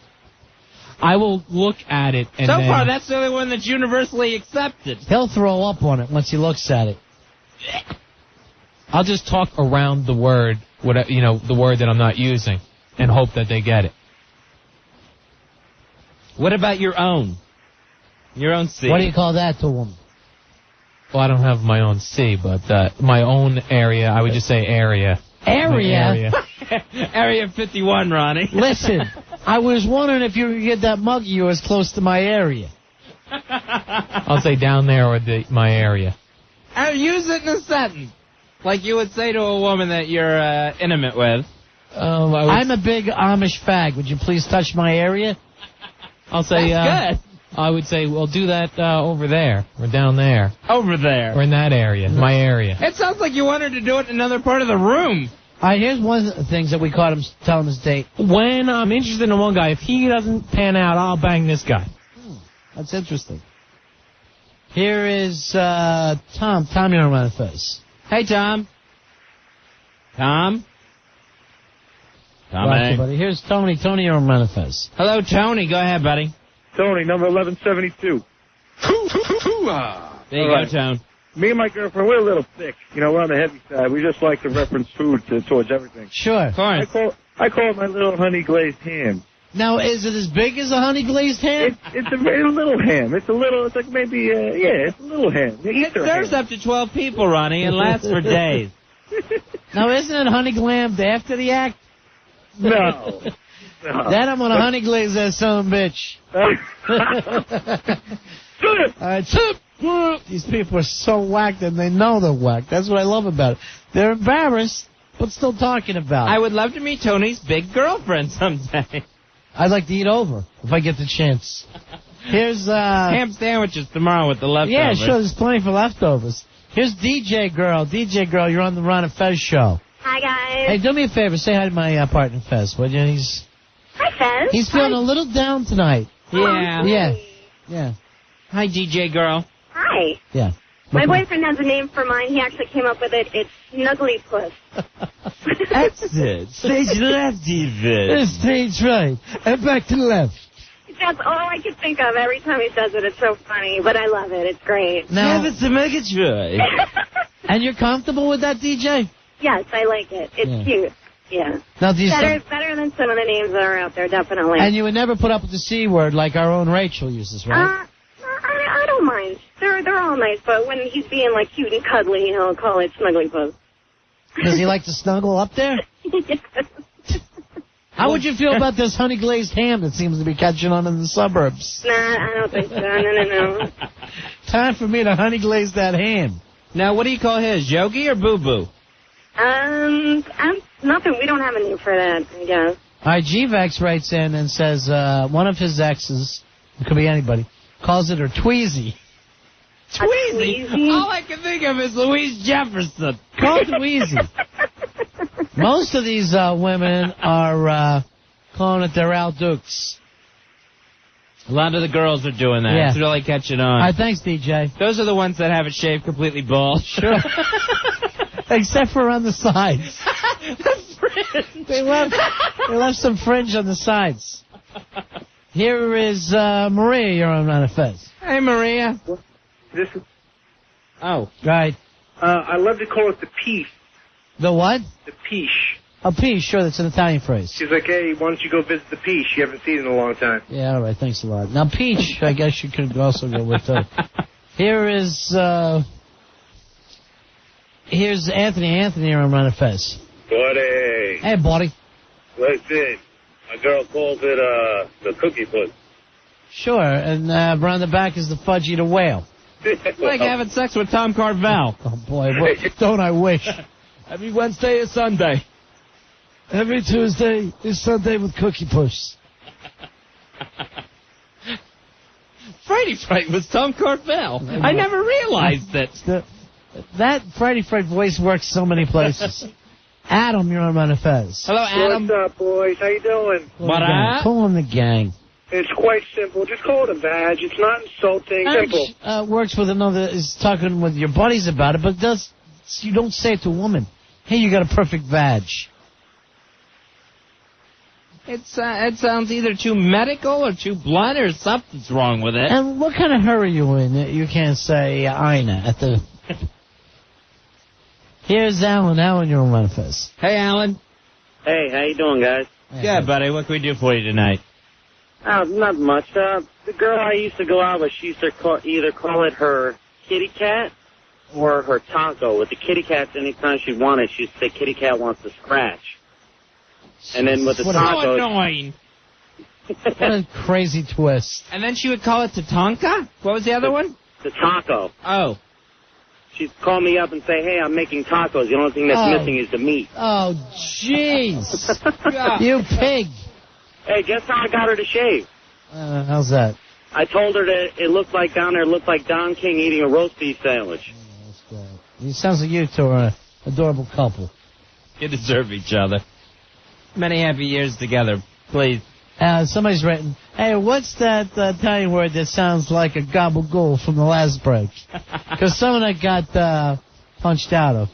I will look at it and so far, that's the only one that's universally accepted. He'll throw up on it once he looks at it. I'll just talk around the word, the word that I'm not using, and hope that they get it. What about your own? Your own C. What do you call that to a woman? Well, I don't have my own C, but my own area, I would just say area. Area? Area 51, Ronnie. Listen, I was wondering if you could get that mug of yours close to my area. I'll say down there or my area. And use it in a sentence. Like you would say to a woman that you're intimate with. I'm a big Amish fag. Would you please touch my area? I'll say, That's good. I would say, well, do that over there, or down there. Over there. Or in that area, my area. It sounds like you want her to do it in another part of the room. All right, here's one of the things that we caught him telling his date. When I'm interested in one guy, if he doesn't pan out, I'll bang this guy. That's interesting. Here is Tom. Tom, you're on Fez. Hey, Tom. Tom? Tommy. Buddy. Here's Tony. Tony, you're on Fez. Hello, Tony. Go ahead, buddy. Tony, number 1172. There you go, Tone. Me and my girlfriend, we're a little thick. You know, we're on the heavy side. We just like to reference food towards everything. Sure. Of course. I call it my little honey glazed ham. Now, is it as big as a honey glazed ham? It's a very little ham. It's like maybe, it's a little ham. It serves up to 12 people, Ronnie, and lasts for days. Now, isn't it honey glammed after the act? No. Then I'm gonna honey glaze that son of a bitch. All right, these people are so whacked and they know they're whacked. That's what I love about it. They're embarrassed, but still talking about it. I would love to meet Tony's big girlfriend someday. I'd like to eat over if I get the chance. Here's ham sandwiches tomorrow with the leftovers. Yeah, sure. There's plenty for leftovers. Here's DJ Girl. DJ Girl, you're on the Ron and Fez show. Hi, guys. Hey, do me a favor. Say hi to my partner, Fez, would you? Hi, Fez. He's feeling a little down tonight. Yeah. Yeah. Hi, DJ Girl. Hi. Yeah. My boyfriend has a name for mine. He actually came up with it. It's Snuggly Puss. That's it. Stage left, David. Stage right. And back to the left. That's all I can think of every time he says it. It's so funny, but I love it. It's great. Now, it's a mega joy. And you're comfortable with that, DJ? Yes, I like it. It's cute. Yeah. Now, do you better than some of the names that are out there, definitely. And you would never put up with the C word like our own Rachel uses, right? I don't mind. They're all nice, but when he's being like cute and cuddly, I'll call it Snuggly Puss. Does he like to snuggle up there? Yes. How would you feel about this honey glazed ham that seems to be catching on in the suburbs? Nah, I don't think so. No. Time for me to honey glaze that ham. Now, what do you call his? Yogi or Boo Boo? Nothing. We don't have a name for that, I guess. All right, G-Vex writes in and says one of his exes, it could be anybody, calls it her Tweezy. Tweezy? All I can think of is Louise Jefferson. Call it Tweezy. Most of these women are calling it their Al Dukes. A lot of the girls are doing that. Yeah. It's really catching on. All right, thanks, DJ. Those are the ones that have it shaved completely bald. Sure. Except for on the sides. They left some fringe on the sides. Here is Maria. You're on Fez. Hey, Maria. This is... Oh. Right. I love to call it the piche. The what? The piche. A piche, sure, that's an Italian phrase. She's like, hey, why don't you go visit the piche? You haven't seen it in a long time. Yeah, all right, thanks a lot. Now, peach, I guess you could also go with Here is, here's Anthony. Anthony, you're on Fez. Buddy. Hey, buddy. Listen, my girl calls it, the cookie puss. Sure, and around the back is the fudgy the whale. Like having sex with Tom Carvel. Oh, boy, don't I wish. Every Wednesday is Sunday. Every Tuesday is Sunday with Cookie Puss. Friday Fright was Tom Carvel. I never realized it. That Friday Fright voice works so many places. Adam, you're on Fez. Hello, Adam. What's up, boys? How you doing? What up? Call him the gang. It's quite simple. Just call it a badge. It's not insulting. Simple. Works with another, is talking with your buddies about it, but you don't say it to a woman. Hey, you got a perfect vag. It sounds either too medical or too blunt or something's wrong with it. And what kind of hurry are you in that you can't say Ina at the... Here's Alan. Alan, you're on Fez. Hey, Alan. Hey, how you doing, guys? Yeah, buddy. What can we do for you tonight? Not much. The girl I used to go out with, she used to either call it her kitty cat or her taco. With the kitty cats, anytime she wanted, she'd say kitty cat wants to scratch. And then with the taco... So annoying. What a crazy twist. And then she would call it Tatanka? What was the other one? The taco. Oh. She'd call me up and say, hey, I'm making tacos. The only thing that's missing is the meat. Oh, jeez. You pig. Hey, guess how I got her to shave? How's that? I told her that it looked like down there, looked like Don King eating a roast beef sandwich. That's great. It sounds like you two are an adorable couple. You deserve each other. Many happy years together, please. Somebody's written, hey, what's that Italian word that sounds like a gabagool from the last break? Because someone that got punched out of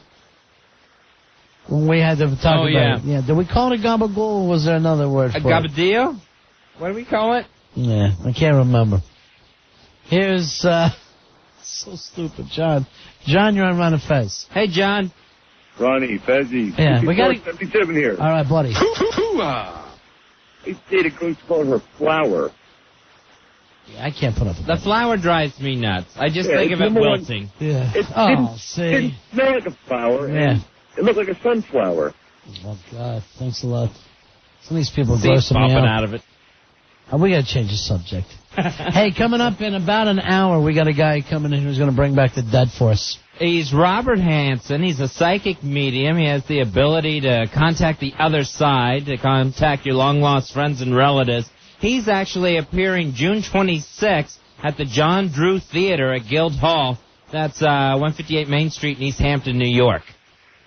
when we had to talk about it. Yeah, did we call it a gabagool, or was there another word for it? A gabadillo? What do we call it? Yeah, I can't remember. Here's, so stupid, John. John, you're on Ron and Fez. Hey, John. Ronnie, Fezzy. Yeah, we got 77 here. All right, buddy. I dated a girl called her Flower. Yeah, I can't put up with The that. flower drives me nuts. I just think of it wilting. Yeah. It didn't smell like a flower. Yeah. And it looked like a sunflower. Oh, God. Thanks a lot. Some of these people are See, grossing me popping out. out of it. We got to change the subject. Hey, coming up in about an hour, we got a guy coming in who's going to bring back the dead for us. He's Robert Hanson. He's a psychic medium. He has the ability to contact the other side, to contact your long-lost friends and relatives. He's actually appearing June 26th at the John Drew Theater at Guild Hall. That's 158 Main Street in East Hampton, New York.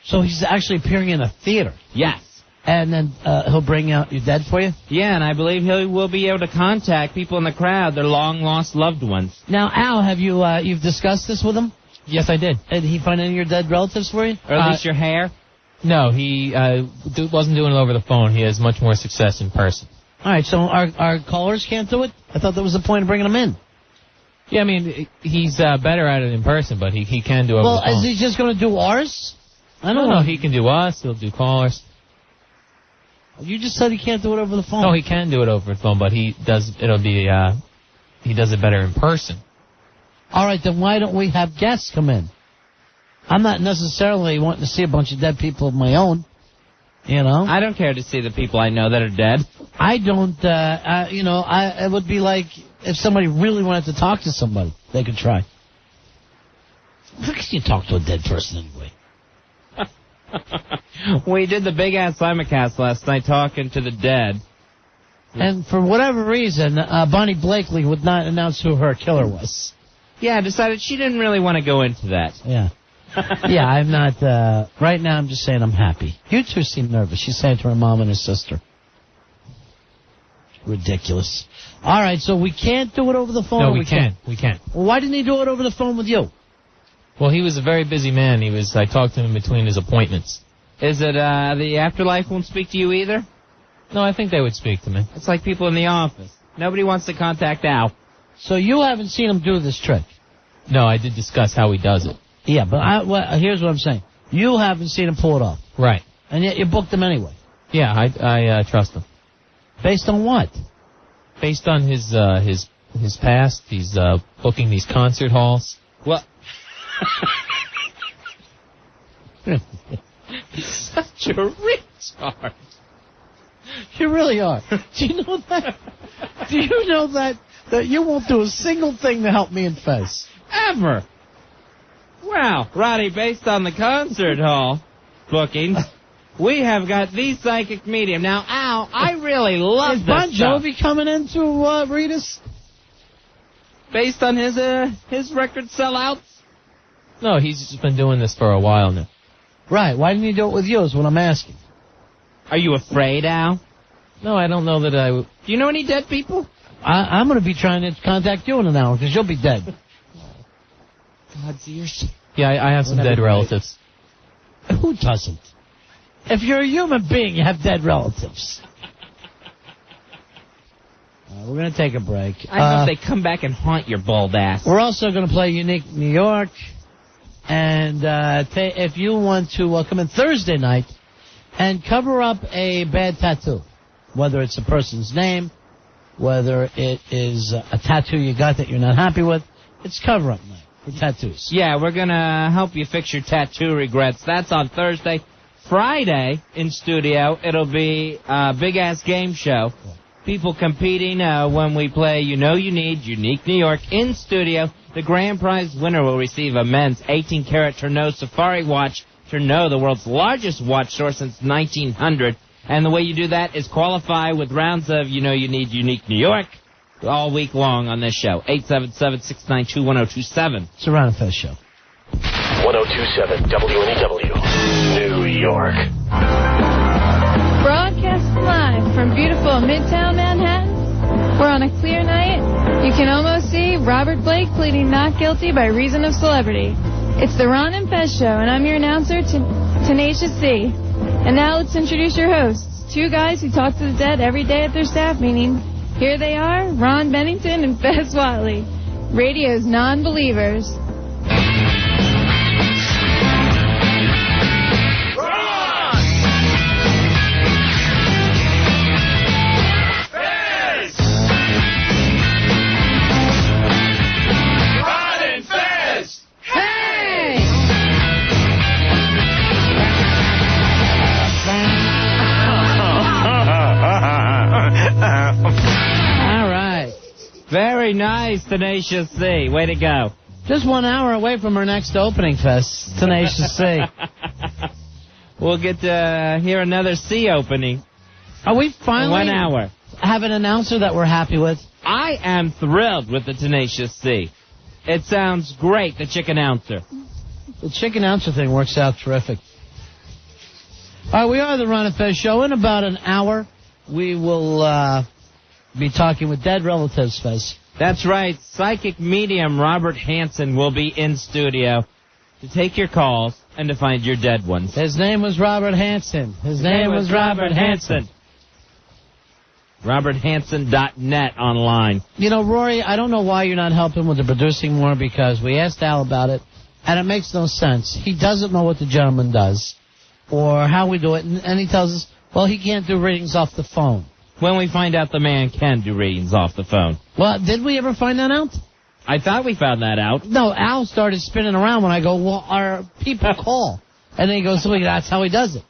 So he's actually appearing in a theater? Yes. And then he'll bring out your dead for you? Yeah, and I believe he will be able to contact people in the crowd, their long-lost loved ones. Now, Al, have you you've discussed this with him? Yes, I did. Did he find any of your dead relatives for you? Or at least your hair? No, he wasn't doing it over the phone. He has much more success in person. All right, so our callers can't do it? I thought that was the point of bringing them in. Yeah, I mean, he's better at it in person, but he can do it over the phone. Well, is he just going to do ours? I don't know. He can do us. He'll do callers. You just said he can't do it over the phone. No, he can do it over the phone, but he does it better in person. All right, then why don't we have guests come in? I'm not necessarily wanting to see a bunch of dead people of my own, you know. I don't care to see the people I know that are dead. I don't, it would be like if somebody really wanted to talk to somebody, they could try. How can you talk to a dead person anyway? We did the big-ass simulcast last night talking to the dead. And for whatever reason, Bonnie Blakely would not announce who her killer was. Yeah, I decided she didn't really want to go into that. Yeah. Yeah, I'm not, right now I'm just saying I'm happy. You two seem nervous. She's saying to her mom and her sister. Ridiculous. All right, so we can't do it over the phone? No, we can't. We can't. Well, why didn't he do it over the phone with you? Well, he was a very busy man. I talked to him in between his appointments. Is it the afterlife won't speak to you either? No, I think they would speak to me. It's like people in the office. Nobody wants to contact Al. So you haven't seen him do this trick? No, I did discuss how he does it. Yeah, but here's what I'm saying. You haven't seen him pull it off. Right. And yet you booked him anyway. Yeah, I trust him. Based on what? Based on his past. He's booking these concert halls. Well, he's such a retard. You really are. Do you know that? Do you know that you won't do a single thing to help me and Fez? Ever. Wow, Roddy, based on the concert hall bookings, we have got the psychic medium. Now, Al, I really love this Bon stuff. Jovi coming in to read us? Based on his record sellouts? No, he's just been doing this for a while now. Right. Why didn't he do it with you is what I'm asking. Are you afraid, Al? No, I don't know that I would. Do you know any dead people? I'm going to be trying to contact you in an hour because you'll be dead. God's ears. Yeah, I have some dead relatives. Who doesn't? If you're a human being, you have dead relatives. We're going to take a break. I hope they come back and haunt your bald ass. We're also going to play Unique New York. And if you want to come in Thursday night and cover up a bad tattoo, whether it's a person's name, whether it is a tattoo you got that you're not happy with, it's cover-up night for tattoos. Yeah, we're going to help you fix your tattoo regrets. That's on Thursday. Friday, in studio, it'll be a big-ass game show. People competing when we play You Know You Need, Unique New York, in studio. The grand prize winner will receive a men's 18-karat Tourneau Safari watch. Tourneau, the world's largest watch store since 1900. And the way you do that is qualify with rounds of You Know You Need, Unique New York, all week long on this show. 877-692-1027. It's a Ron and Fez show. 1027 WNEW, New York. Broadcast live from beautiful Midtown Manhattan. We're on a clear night. You can almost see Robert Blake pleading not guilty by reason of celebrity. It's the Ron and Fez show, and I'm your announcer, Tenacious C. And now let's introduce your hosts. Two guys who talk to the dead every day at their staff meeting. Here they are, Ron Bennington and Fez Whatley, radio's non-believers. Very nice, Tenacious C. Way to go. Just 1 hour away from our next opening, Fest. Tenacious C. We'll get to hear another C opening. Are we finally 1 hour. Have an announcer that we're happy with? I am thrilled with the Tenacious C. It sounds great, the chick announcer. The chick announcer thing works out terrific. All right, we are the Ron and Fez show. In about an hour, we will be talking with dead relatives, Fez. That's right. Psychic medium Robert Hanson will be in studio to take your calls and to find your dead ones. His name was Robert Hanson. His name was Robert Hanson. RobertHanson.net online. You know, Rory, I don't know why you're not helping with the producing more, because we asked Al about it, and it makes no sense. He doesn't know what the gentleman does or how we do it, and he tells us, well, he can't do readings off the phone. When we find out the man can do readings off the phone. Well, did we ever find that out? I thought we found that out. No, Al started spinning around when I go, well, our people call. And then he goes, well, that's how he does it.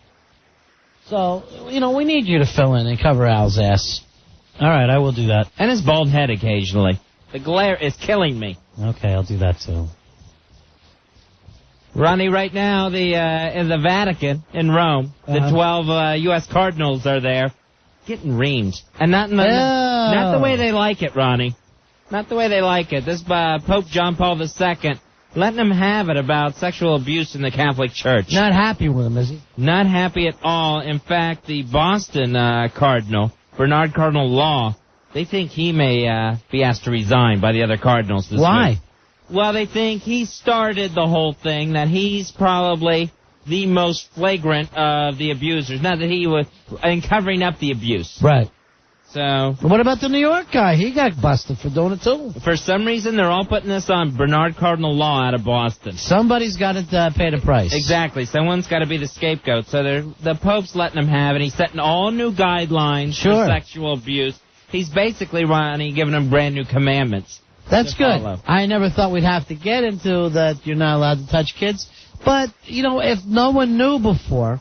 So, you know, we need you to fill in and cover Al's ass. All right, I will do that. And his bald head occasionally. The glare is killing me. Okay, I'll do that too. Ronnie, right now, in the Vatican, in Rome, the 12 U.S. Cardinals are there. Getting reamed. And not the way they like it, Ronnie. Not the way they like it. This Pope John Paul II letting them have it about sexual abuse in the Catholic Church. Not happy with him, is he? Not happy at all. In fact, the Boston Cardinal, Bernard Cardinal Law, they think he may be asked to resign by the other Cardinals this week. Why? Well, they think he started the whole thing, that he's probably the most flagrant of the abusers. Not that he was in covering up the abuse. Right. So. What about the New York guy? He got busted for doing it too. For some reason, they're all putting this on Bernard Cardinal Law out of Boston. Somebody's got to pay the price. Exactly. Someone's got to be the scapegoat. So the Pope's letting him have it. He's setting all new guidelines for sexual abuse. He's basically, Ronnie, giving them brand new commandments. That's good. Follow. I never thought we'd have to get into that you're not allowed to touch kids. But, you know, if no one knew before,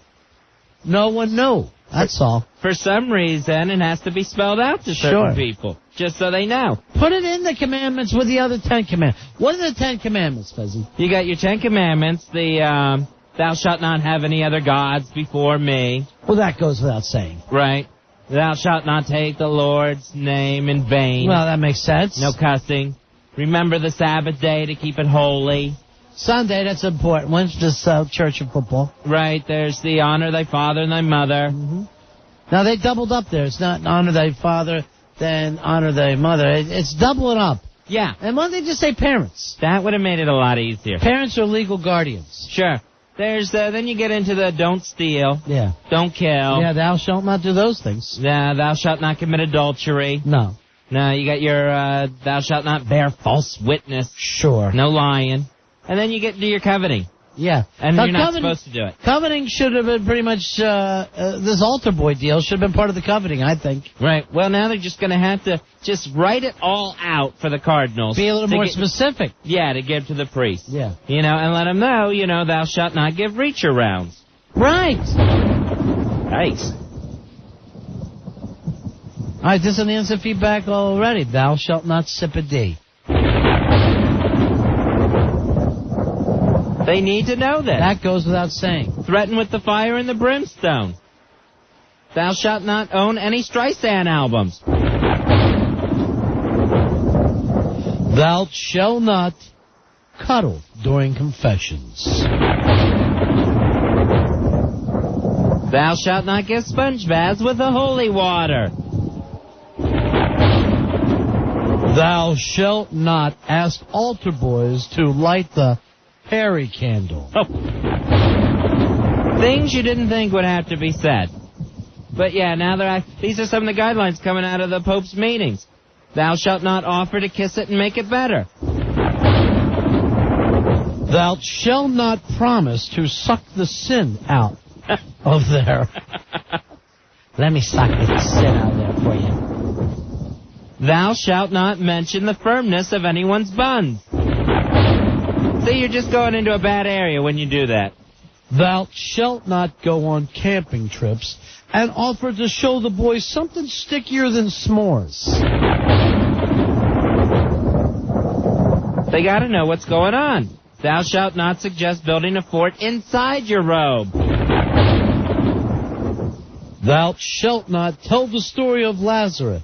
no one knew. That's all. For some reason, it has to be spelled out to certain people, just so they know. Put it in the commandments with the other 10 commandments. What are the 10 commandments, Fezzy? You got your 10 commandments, the thou shalt not have any other gods before me. Well, that goes without saying. Right. Thou shalt not take the Lord's name in vain. Well, that makes sense. No cussing. Remember the Sabbath day to keep it holy. Sunday, that's important. When's this church and football? Right, there's the honor thy father and thy mother. Mm-hmm. Now, they doubled up there. It's not honor thy father, then honor thy mother. It's doubling up. Yeah. And why don't they just say parents? That would have made it a lot easier. Parents are legal guardians. Sure. There's then you get into the don't steal. Yeah. Don't kill. Yeah, thou shalt not do those things. Yeah, thou shalt not commit adultery. No. No, you got your thou shalt not bear false witness. Sure. No lying. And then you get to your coveting. Yeah. And you're not supposed to do it. Coveting should have been pretty much, this altar boy deal should have been part of the coveting, I think. Right. Well, now they're just going to have to just write it all out for the Cardinals. Be a little more specific. Yeah, to give to the priest. Yeah. You know, and let them know, you know, thou shalt not give reacher rounds. Right. Nice. All right, this is an answer feedback already. Thou shalt not sip a D. They need to know that. That goes without saying. Threaten with the fire and the brimstone. Thou shalt not own any Streisand albums. Thou shalt not cuddle during confessions. Thou shalt not give sponge baths with the holy water. Thou shalt not ask altar boys to light the Harry candle. Things you didn't think would have to be said. But yeah, now these are some of the guidelines coming out of the Pope's meetings. Thou shalt not offer to kiss it and make it better. Thou shalt not promise to suck the sin out of there. Let me suck the sin out there for you. Thou shalt not mention the firmness of anyone's buns. See, you're just going into a bad area when you do that. Thou shalt not go on camping trips and offer to show the boys something stickier than s'mores. They gotta know what's going on. Thou shalt not suggest building a fort inside your robe. Thou shalt not tell the story of Lazarus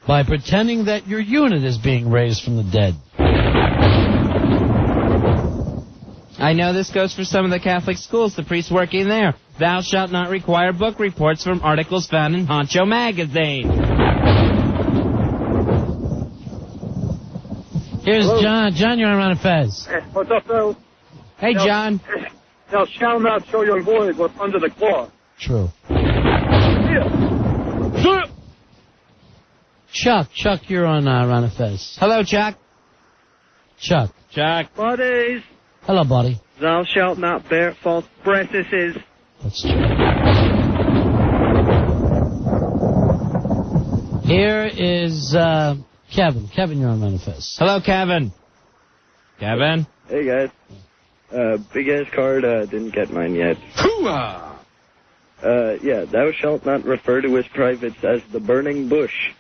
by pretending that your unit is being raised from the dead. I know this goes for some of the Catholic schools, the priests working there. Thou shalt not require book reports from articles found in Honcho magazine. Here's Hello. John. John, you're on Ron and Fez. What's up, Phil? Hey, John. Thou shalt not show your boys what's under the cloth. True. Chuck, you're on Ron and Fez. Hello, Chuck. Chuck. Buddies. Hello, buddy. Thou shalt not bear false breastises. That's true. Here is Kevin. Kevin, you're on Ron and Fez. Hello, Kevin. Kevin. Hey, guys. Big ass card, didn't get mine yet. Hooah! Yeah, thou shalt not refer to his privates as the burning bush.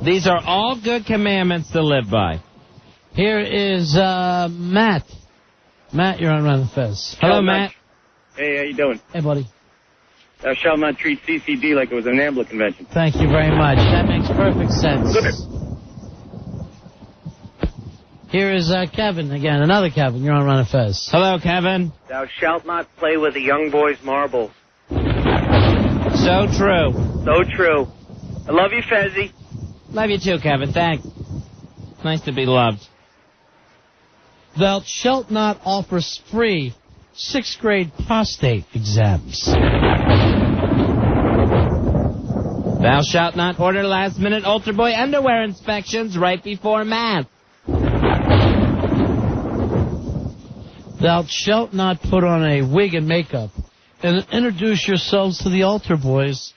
These are all good commandments to live by. Here is Matt. Matt, you're on Ron and Fez. Hello, Matt. Hey, how you doing? Hey, buddy. Thou shalt not treat CCD like it was an AMBLA convention. Thank you very much. That makes perfect sense. Here is Kevin again. Another Kevin. You're on Ron and Fez. Hello, Kevin. Thou shalt not play with a young boy's marbles. So true. So true. I love you, Fezzy. Love you too, Kevin. Thanks. Nice to be loved. Thou shalt not offer free 6th grade prostate exams. Thou shalt not order last-minute altar boy underwear inspections right before Mass. Thou shalt not put on a wig and makeup and introduce yourselves to the altar boys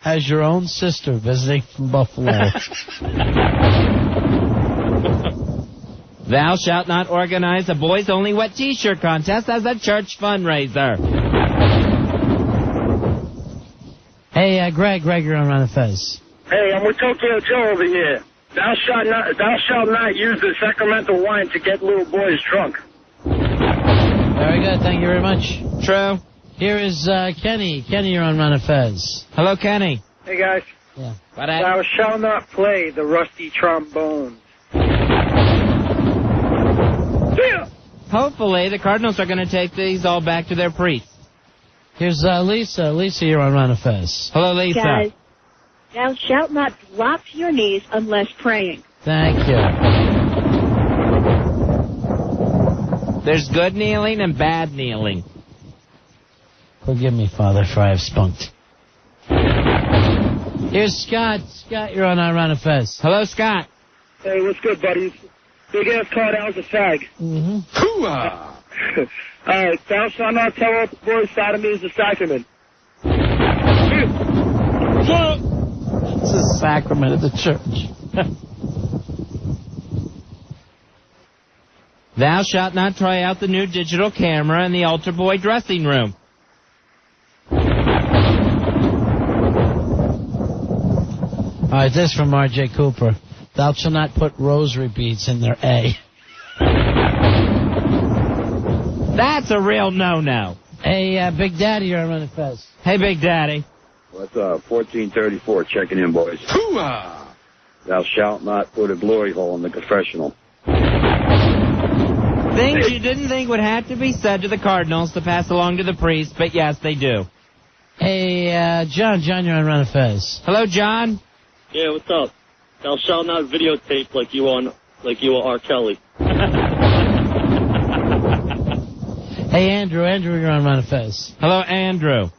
as your own sister visiting from Buffalo. Thou shalt not organize a boys-only wet T-shirt contest as a church fundraiser. Hey, Greg, you're on Ron and Fez. Hey, I'm with Tokyo Joe over here. Thou shalt not use the sacramental wine to get little boys drunk. Very good. Thank you very much. True. Here is Kenny. Kenny, you're on Ron and Fez. Hello, Kenny. Hey, guys. Yeah. Thou shalt not play the rusty trombone. Hopefully, the Cardinals are going to take these all back to their priests. Here's Lisa. Lisa, you're on Ron and Fez. Hello, Lisa. Guys, thou shalt not drop to your knees unless praying. Thank you. There's good kneeling and bad kneeling. Forgive me, Father, for I have spunked. Here's Scott. Scott, you're on Ron and Fez. Hello, Scott. Hey, what's good, buddies? Big ass card, I was a fag. Mm-hmm. Hooah! Alright, thou shalt not tell all the boys sodomy is a sacrament. It's a sacrament of the church. Thou shalt not try out the new digital camera in the altar boy dressing room. All right, this from R.J. Cooper. Thou shalt not put rosary beads in their A. That's a real no-no. Hey, Big Daddy, you're on Ron and Fez. Hey, Big Daddy. What's up? 1434, checking in, boys. Hooah! Thou shalt not put a glory hole in the confessional. Things you didn't think would have to be said to the Cardinals to pass along to the priest, but yes, they do. Hey, John, you're on Ron and Fez. Hello, John. Yeah, what's up? Thou shalt not videotape like you are R. Kelly. Hey, Andrew, you're on Ron and Fez. Hello, Andrew.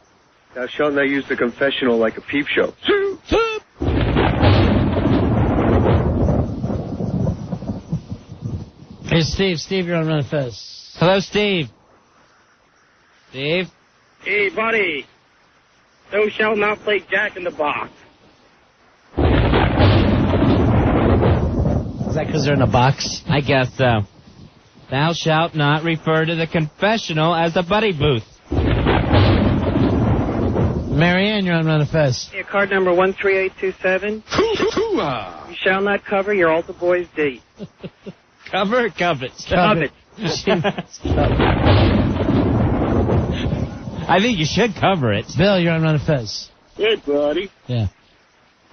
Thou shalt not use the confessional like a peep show. Hey, Steve, you're on Ron and Fez. Hello, Steve. Steve? Hey, buddy. Thou shalt not play Jack in the Box. Is that because they're in a box? I guess so. Thou shalt not refer to the confessional as a buddy booth. Marianne, you're on Ron and Fez. Yeah, card number 13827. You shall not cover your altar boy's date. Cover or covet? Covet. I think you should cover it. Bill, you're on Ron and Fez. Hey, buddy. Yeah.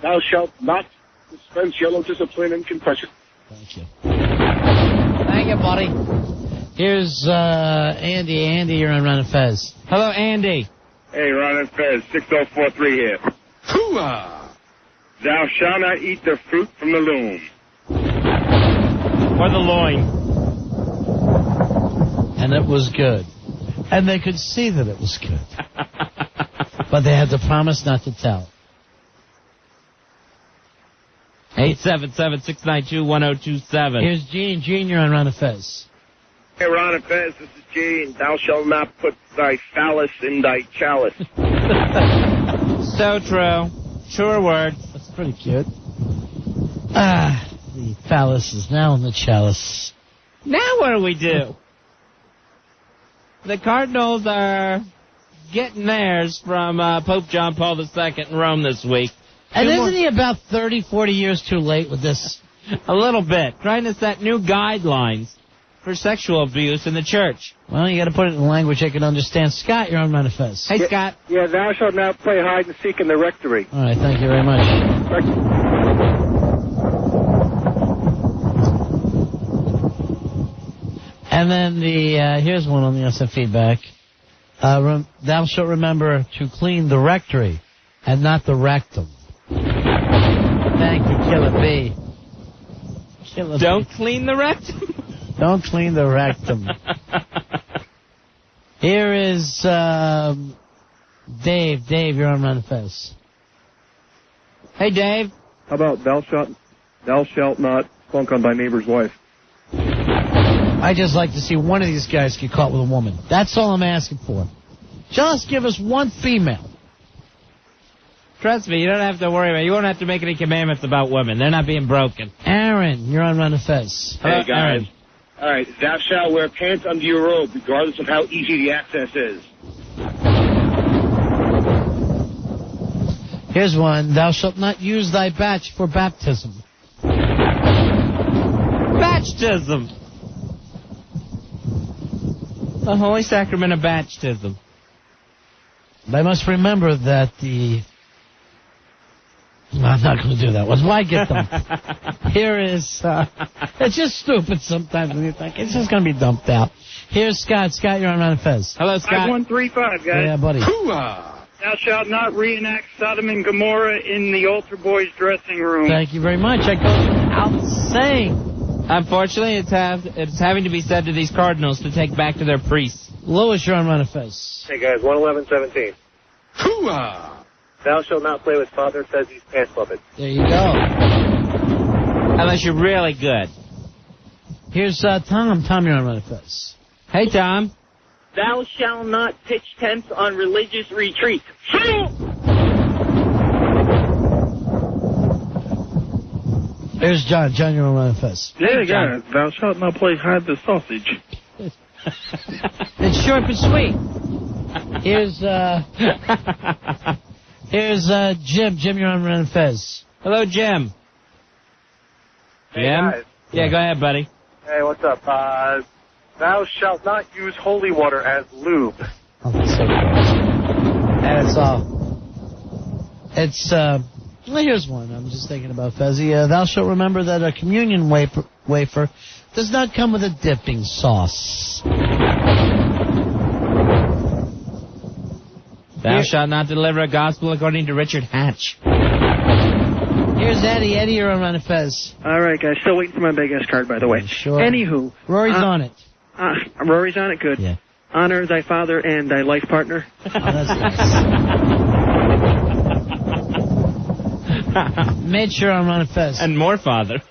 Thou shalt not dispense yellow discipline in confession. Thank you. Thank you, buddy. Here's Andy. Andy, you're on Ron and Fez. Hello, Andy. Hey, Ron and Fez, 6043 here. Hoo-ah! Thou shalt not eat the fruit from the loom. Or the loin. And it was good. And they could see that it was good. But they had to promise not to tell. 877-692-1027. Here's Gene. Gene, you're on Ron and Fez. Hey, Ron and Fez, this is Gene. Thou shalt not put thy phallus in thy chalice. So true. Sure words. That's pretty cute. The phallus is now in the chalice. Now what do we do? The Cardinals are getting theirs from Pope John Paul II in Rome this week. And isn't he about 30, 40 years too late with this? A little bit. Trying to set new guidelines for sexual abuse in the church. Well, you got to put it in language they can understand. Scott, you're on Manifest. Hey, Scott. Yeah, thou shalt not play hide and seek in the rectory. All right, thank you very much. And then here's one on the SF feedback. Thou shalt remember to clean the rectory and not the rectum. Thank you, Killer B. Don't clean the rectum? Don't clean the rectum. Here is Dave. Dave, you're on Manifest. Hey, Dave. How about thou shalt not funk on thy neighbor's wife? I just like to see one of these guys get caught with a woman. That's all I'm asking for. Just give us one female. Trust me, you don't have to worry about it. You won't have to make any commandments about women. They're not being broken. Aaron, you're on Manifest. Hey, guys. Aaron. All right, thou shalt wear pants under your robe, regardless of how easy the access is. Here's one. Thou shalt not use thy batch for baptism. Baptism. The Holy Sacrament of Baptism. I must remember that I'm not going to do that one. Why get them? Here is... it's just stupid sometimes when you think it's just going to be dumped out. Here's Scott. Scott, you're on Ron and Fez. Hello, Scott. 5135, guys. Yeah, buddy. Thou shalt not reenact Sodom and Gomorrah in the altar boy's dressing room. Thank you very much. That goes without saying. Unfortunately, it's having to be said to these Cardinals to take back to their priests. Lewis, you're on Ron and Fez. Hey, guys, 11117. Thou shalt not play with Father Fezzi's pants puppet. There you go. Unless you're really good. Here's Tom. Tom, you're on Ron and Fez. Hey, Tom. Thou shalt not pitch tents on religious retreats. Here's John. John, you're on Ron and Fez. Yeah, guys, thou shalt not play hide the sausage. It's short but sweet. Here's Jim. Jim, you're on Ron and Fez. Hello, Jim. Hey, Jim? guys. Yeah, go ahead, buddy. Hey, what's up? Thou shalt not use holy water as lube. Oh, that's so gross. And it's Well, here's one. I'm just thinking about Fezzy. Thou shalt remember that a communion wafer does not come with a dipping sauce. Thou shalt not deliver a gospel according to Richard Hatch. Here's Eddie. Eddie, you're on Run and Fez. All right, guys. Still waiting for my big ass card, by the way. Sure. Anywho. Rory's on it. Rory's on it? Good. Yeah. Honor thy father and thy life partner. Oh, that's nice. Mitch, you're on Run and Fez. And more father.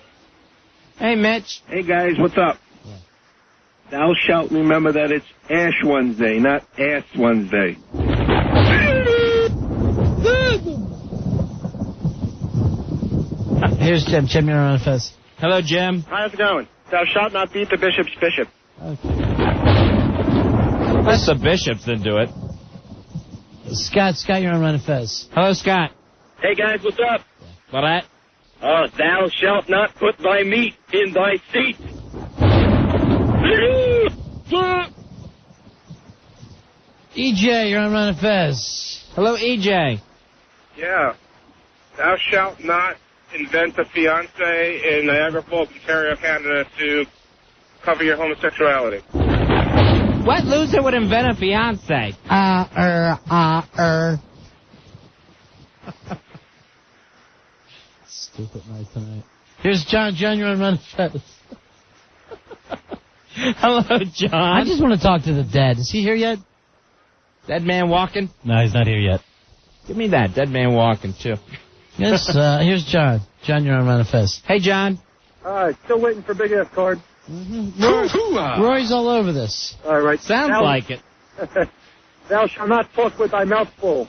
Hey, Mitch. Hey, guys, what's up? Yeah. Thou shalt remember that it's Ash Wednesday, not Ass Wednesday. Here's Jim. Jim, you're on Fez. Hello, Jim. How's it going? Thou shalt not beat the bishop's bishop. Okay. Unless the bishops didn't do it. Scott, you're on Run and Fez. Hello, Scott. Hey, guys, what's up? What that? Thou shalt not put thy meat in thy seat. EJ, you're on Run and Fez. Hello, EJ. Yeah. Thou shalt not invent a fiancé in Niagara Falls, Ontario, Canada to cover your homosexuality. What loser would invent a fiancé? Stupid night tonight. Here's John. John, you're on Run and Fez. Hello, John. I just want to talk to the dead. Is he here yet? Dead man walking? No, he's not here yet. Give me that. Dead man walking, too. Yes, here's John. John, you're on Run and Fez. Hey, John. All right, still waiting for big ass card. Roy's all over this. All right. Sounds like it. Thou shalt not talk with thy mouth full.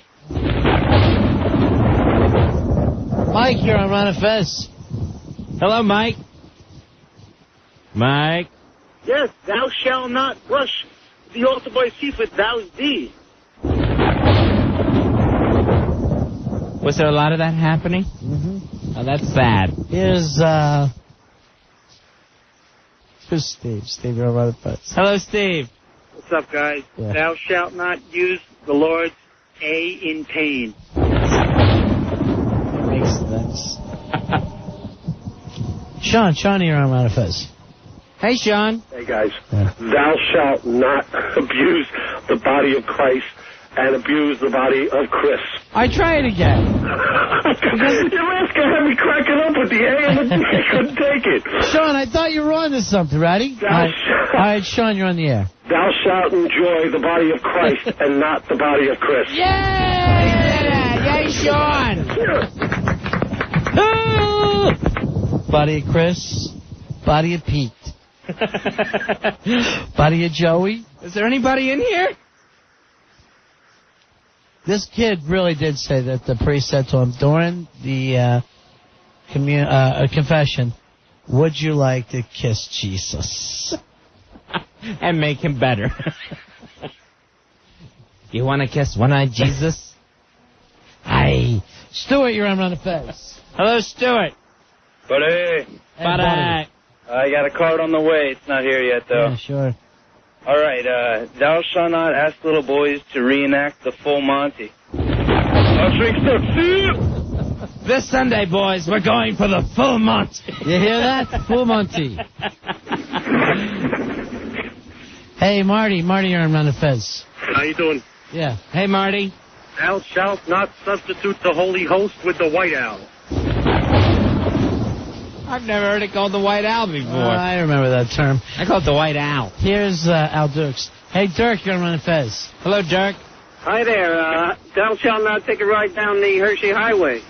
Mike, you're on Run and Fez. Hello, Mike. Mike. Yes, thou shalt not brush the altar boy's teeth with thou's D. Was there a lot of that happening? Mm-hmm. Oh, that's sad. Here's Steve. Steve, you're on Run and Fez. Hello, Steve. What's up, guys? Yeah. Thou shalt not use the Lord's A in pain. Makes sense. Sean, you're on Run and Fez. Hey, Sean. Hey, guys. Yeah. Thou shalt not abuse the body of Christ and abuse the body of Chris. I try it again. Your last guy had me cracking up with the A and the B. I couldn't take it. Sean, I thought you were on to something. Ready? All right, Sean, you're on the air. Thou shalt enjoy the body of Christ and not the body of Chris. Yay, Sean. Body of Chris. Body of Pete. Body of Joey. Is there anybody in here? This kid really did say that the priest said to him during the confession, would you like to kiss Jesus? And make him better. You want to kiss one-eyed Jesus? Hi. Stuart, you're on Run and Fez. Hello, Stuart. Buddy. Buddy. I got a card on the way. It's not here yet, though. Yeah, sure. All right, thou shalt not ask little boys to reenact the full Monty. This Sunday, boys, we're going for the full Monty. You hear that? Full Monty. Hey, Marty, you're on Run and Fez. How you doing? Yeah. Hey, Marty. Thou shalt not substitute the Holy Host with the White Owl. I've never heard it called the White Owl before. I remember that term. I call it the White Owl. Here's Al Dukes. Hey, Dirk, you're on Run and Fez. Hello, Dirk. Hi there. Thou shalt not take a ride down the Hershey Highway.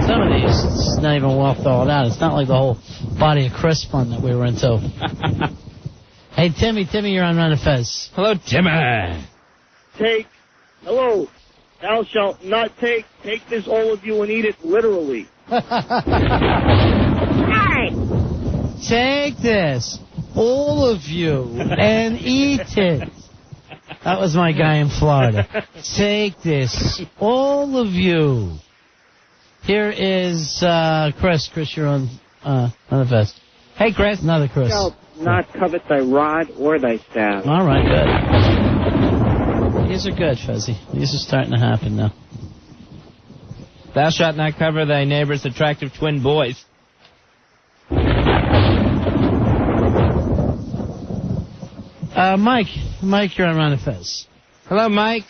Some of these, it's not even well thought out. It's not like the whole body of Chris fun that we were into. Hey, Timmy, you're on Run and Fez. Hello, Timmy. Hello. Thou shalt not take this, all of you, and eat it literally. Take this, all of you, and eat it. That was my guy in Florida. Take this, all of you. Here is Chris. Chris, you're on the Fez. Hey, Chris. Another Chris. Shalt not covet thy rod or thy staff. All right, good. These are good, Fezzy. These are starting to happen now. Thou shalt not cover thy neighbor's attractive twin boys. Mike, you're on Ron and Fez. Hello, Mike.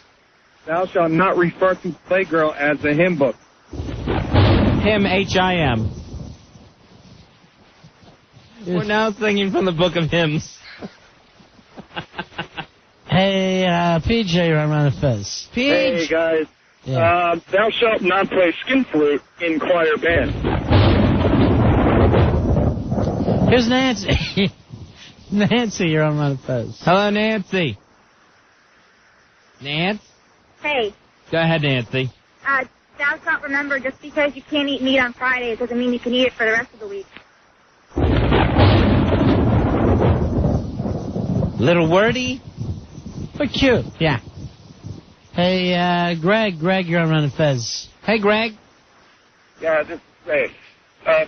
Thou shalt not refer to Playgirl as a hymn book. Him, H-I-M. We're now singing from the book of hymns. Hey, PJ, you're on Ron and Fez. Hey, guys. Yeah. Thou shalt not play skin flute in choir band. Here's Nancy. Nancy, you're on Ron and Fez. Hello, Nancy. Nance? Hey, Go ahead, Nancy. thou shalt remember just because you can't eat meat on Fridays doesn't mean you can eat it for the rest of the week. Little wordy? But cute. Yeah. Hey, Greg, you're on Ron and Fez. Hey, Greg. Yeah, this is Greg.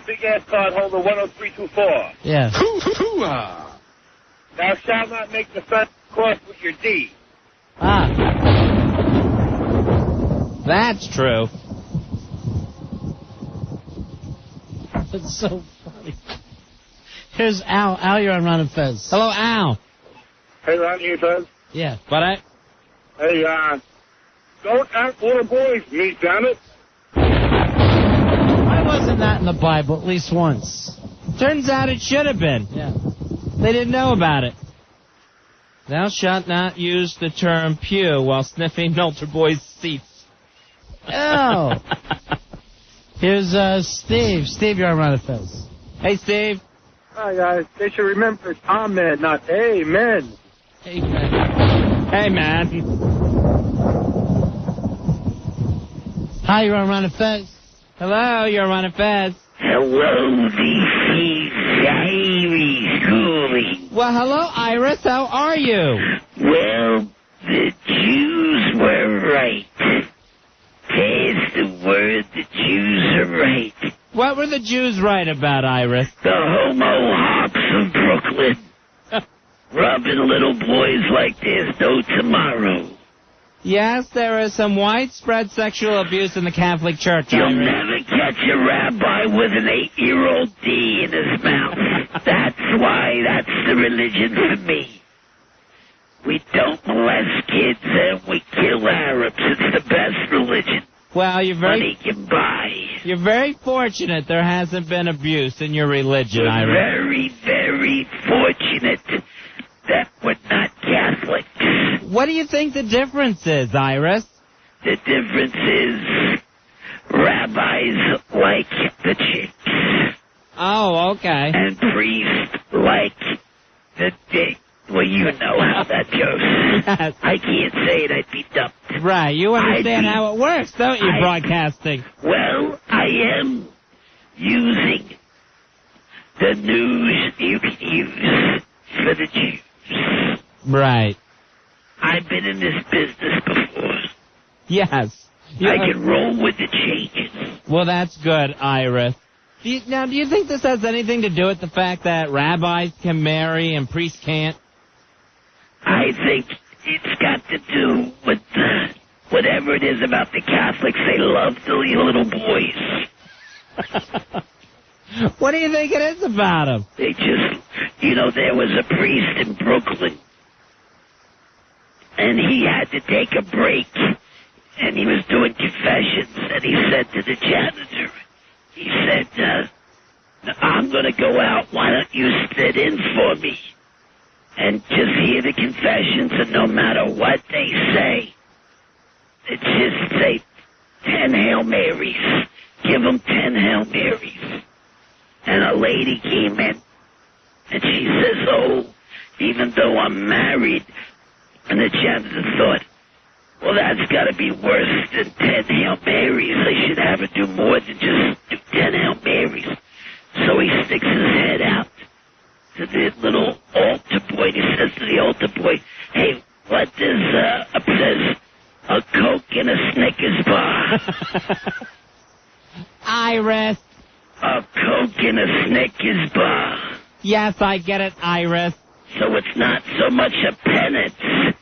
Big ass card holder 10324. Yeah. Thou shalt not make the sun cross with your D. That's true. That's so funny. Here's Al. Al, you're on Ron and Fez. Hello, Al. Hey, Ron, you Fez? Yeah. But Hey, don't act little boys, me, damn it. Why wasn't that in the Bible at least once? Turns out it should have been. Yeah. They didn't know about it. Thou shalt not use the term pew while sniffing altar boys' seats. Oh. Here's Steve. Steve, you're on Ron and Fez. Hey, Steve. Hi, guys. They should remember it's amen, not amen. Amen. Hey, man. Hi, you're on Ron and Fez. Hello, you're on a Fez. Hello, this is Iris calling. Well, hello, Iris. How are you? Well, the Jews were right. Pass the word, the Jews are right. What were the Jews right about, Iris? The homo hops of Brooklyn. Robbing little boys like there's no tomorrow. Yes, there is some widespread sexual abuse in the Catholic Church, You'll Iris. never catch a rabbi with an 8-year-old D in his mouth. That's why that's the religion for me. We don't molest kids and we kill Arabs. It's the best religion. Well, Money can buy. You're very fortunate there hasn't been abuse in your religion, We're Iris. very, very fortunate that we're not Catholics. What do you think the difference is, Iris? The difference is rabbis like the chicks. Oh, okay. And priests like the dick. Well, you know how that goes. Yes. I can't say it, I'd be dumb. Right, you understand how it works, don't you, broadcasting? Well, I am using the news you can use for the Jews. Right. I've been in this business before. Yes. I can roll with the changes. Well, that's good, Iris. Do you think this has anything to do with the fact that rabbis can marry and priests can't? I think it's got to do with whatever it is about the Catholics. They love the little boys. What do you think it is about them? They just, there was a priest in Brooklyn, and he had to take a break, and he was doing confessions, and he said to the janitor, he said, I'm going to go out, why don't you sit in for me? And just hear the confessions, and no matter what they say, it's just say 10 Hail Marys. Give them 10 Hail Marys. And a lady came in, and she says, oh, even though I'm married, and the janitor thought, well, that's got to be worse than 10 Hail Marys. I should have her do more than just do 10 Hail Marys. So he sticks his head out to the little altar boy. He says to the altar boy, hey, what does, says, a Coke and a Snickers bar? Iris. A Coke and a Snickers bar. Yes, I get it, Iris. So it's not so much a penance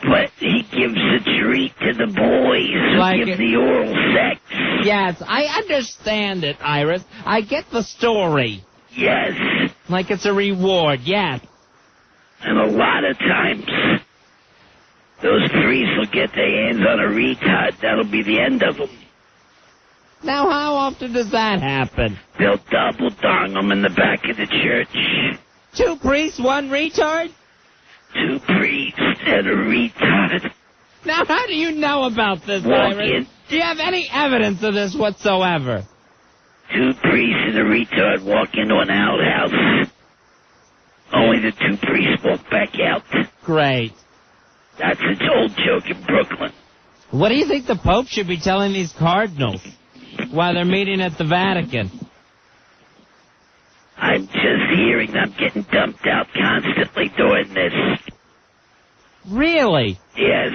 But he gives a treat to the boys who give the oral sex. Yes, I understand it, Iris. I get the story. Yes. Like it's a reward, yes. And a lot of times, those priests will get their hands on a retard. That'll be the end of them. Now, how often does that happen? They'll double dong them in the back of the church. 2 priests, 1 retard? 2 priests and a retard. Now, how do you know about this, Iris? Do you have any evidence of this whatsoever? 2 priests and a retard walk into an outhouse. Only the 2 priests walk back out. Great. That's its old joke in Brooklyn. What do you think the Pope should be telling these cardinals while they're meeting at the Vatican? I'm just hearing I'm getting dumped out constantly doing this. Really? Yes.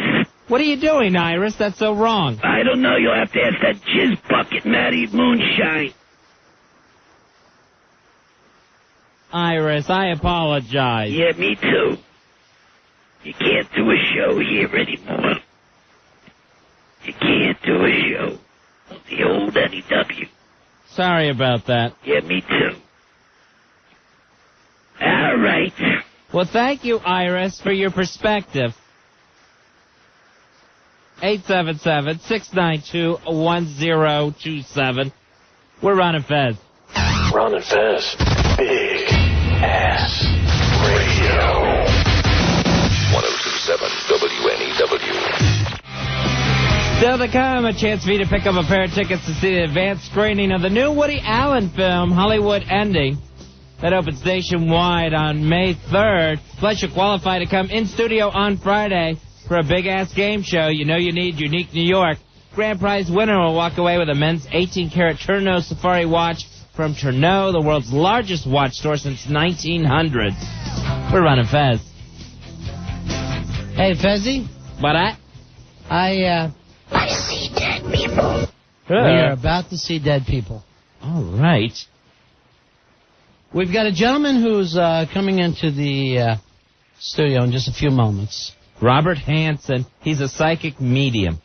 What are you doing, Iris? That's so wrong. I don't know. You'll have to ask that jizz bucket Matty Moonshine. Iris, I apologize. Yeah, me too. You can't do a show here anymore. You can't do a show on the old NEW. Sorry about that. Yeah, me too. All right. Well, thank you, Iris, for your perspective. 877-692-1027. We're Ron and Fez. Ron and Fez. Big Ass Radio. 1027 WNEW. Still to come, a chance for you to pick up a pair of tickets to see the advanced screening of the new Woody Allen film, Hollywood Ending. That opens nationwide on May 3rd. Plus, you qualify to come in studio on Friday for a big-ass game show. You know you need Unique New York. Grand prize winner will walk away with a men's 18-karat Tourneau Safari watch from Tourneau, the world's largest watch store since 1900. We're running Fez. Hey, Fezzy? What? I see dead people. We are about to see dead people. All right. We've got a gentleman who's coming into the studio in just a few moments. Robert Hanson. He's a psychic medium.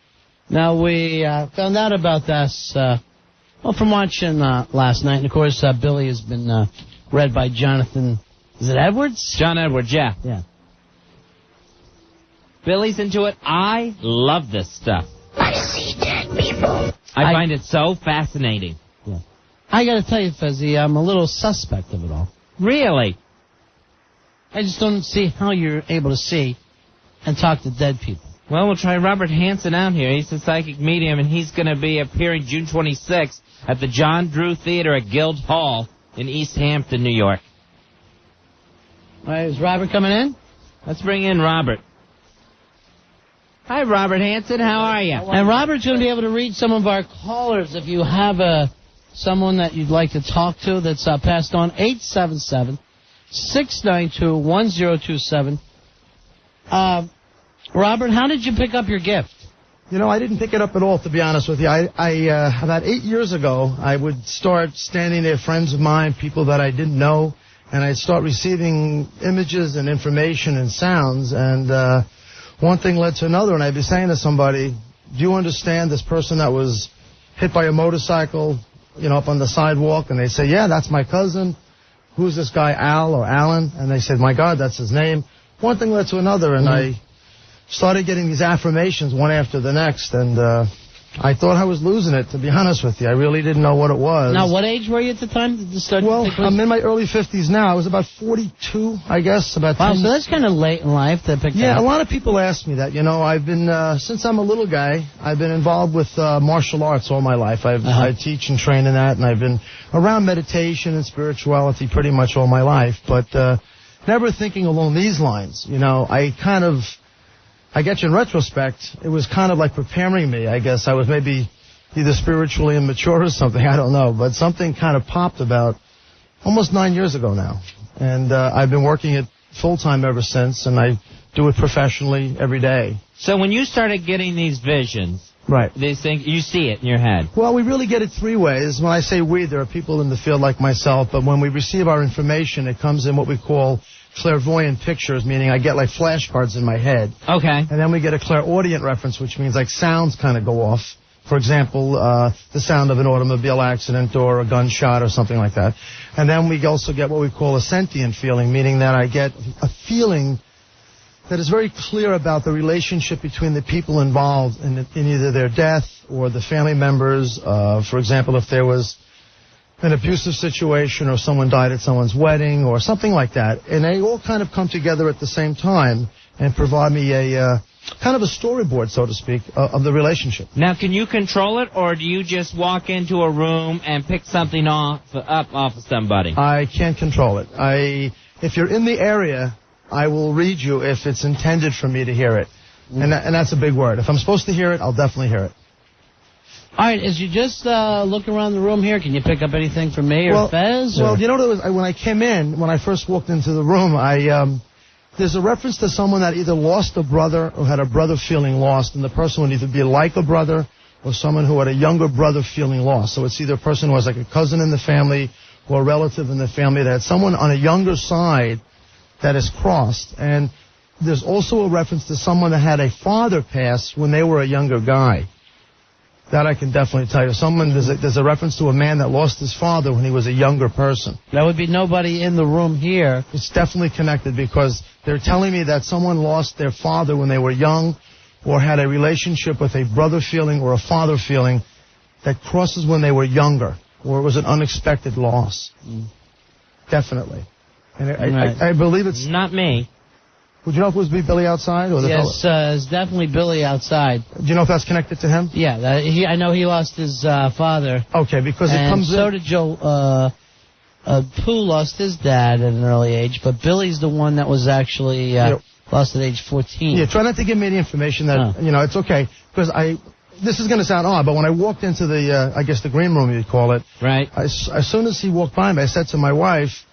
Now, we found out about this from watching last night. And, of course, Billy has been read by Jonathan. Is it Edwards? John Edwards, yeah. Yeah. Billy's into it. I love this stuff. I see dead people. I find it so fascinating. Yeah. I got to tell you, Fezzy, I'm a little suspect of it all. Really? I just don't see how you're able to see and talk to dead people. Well, we'll try Robert Hanson out here. He's a psychic medium, and he's going to be appearing June 26th at the John Drew Theater at Guild Hall in East Hampton, New York. All right, is Robert coming in? Let's bring in Robert. Hi, Robert Hanson. How are you? And Robert's going to be able to read some of our callers. If you have someone that you'd like to talk to that's passed on, 877-692-1027. Robert, how did you pick up your gift? You know, I didn't pick it up at all, to be honest with you. I about 8 years ago, I would start standing there, friends of mine, people that I didn't know, and I'd start receiving images and information and sounds, and one thing led to another, and I'd be saying to somebody, do you understand this person that was hit by a motorcycle, up on the sidewalk? And they say, yeah, that's my cousin. Who's this guy, Al or Alan? And they said, my God, that's his name. One thing led to another, and I started getting these affirmations one after the next, and I thought I was losing it, to be honest with you. I really didn't know what it was. Now, what age were you at the time? Did you start I'm in my early 50s now. I was about 42, I guess. Wow, so that's kind of late in life to pick that up. Yeah, a lot of people ask me that. I've been, since I'm a little guy, I've been involved with martial arts all my life. I teach and train in that, and I've been around meditation and spirituality pretty much all my life, but never thinking along these lines. I guess in retrospect, it was kind of like preparing me. I guess I was maybe either spiritually immature or something. I don't know. But something kind of popped about almost 9 years ago now. And I've been working it full-time ever since, and I do it professionally every day. So when you started getting these visions, Right. These things, you see it in your head. Well, we really get it three ways. When I say we, there are people in the field like myself, but when we receive our information, it comes in what we call clairvoyant pictures, meaning I get like flashcards in my head. Okay. And then we get a clairaudient reference, which means like sounds kind of go off. For example, the sound of an automobile accident or a gunshot or something like that. And then we also get what we call a sentient feeling, meaning that I get a feeling that is very clear about the relationship between the people involved in either their death or the family members. For example, if there was an abusive situation or someone died at someone's wedding or something like that. And they all kind of come together at the same time and provide me a kind of a storyboard, so to speak, of the relationship. Now, can you control it, or do you just walk into a room and pick something off of somebody? I can't control it. If you're in the area, I will read you if it's intended for me to hear it. And that's a big word. If I'm supposed to hear it, I'll definitely hear it. All right, as you just look around the room here, can you pick up anything from me or Fez? Well, you know what it was? When I came in, when I first walked into the room, there's a reference to someone that either lost a brother or had a brother feeling lost, and the person would either be like a brother or someone who had a younger brother feeling lost. So it's either a person who has like a cousin in the family or a relative in the family that had someone on a younger side that is crossed. And there's also a reference to someone that had a father pass when they were a younger guy. That I can definitely tell you. There's a reference to a man that lost his father when he was a younger person. That would be nobody in the room here. It's definitely connected because they're telling me that someone lost their father when they were young or had a relationship with a brother feeling or a father feeling that crosses when they were younger, or it was an unexpected loss. Definitely. And I believe it's... Not me. Would you know if it was Billy outside? Or the Yes, it's definitely Billy outside. Do you know if that's connected to him? Yeah, I know he lost his father. Okay, because it comes in... so did Joe... Pooh lost his dad at an early age, but Billy's the one that was actually lost at age 14. Yeah, try not to give me any information that, it's okay. Because this is going to sound odd, but when I walked into the, I guess the green room you'd call it. Right. As soon as he walked by me, I said to my wife,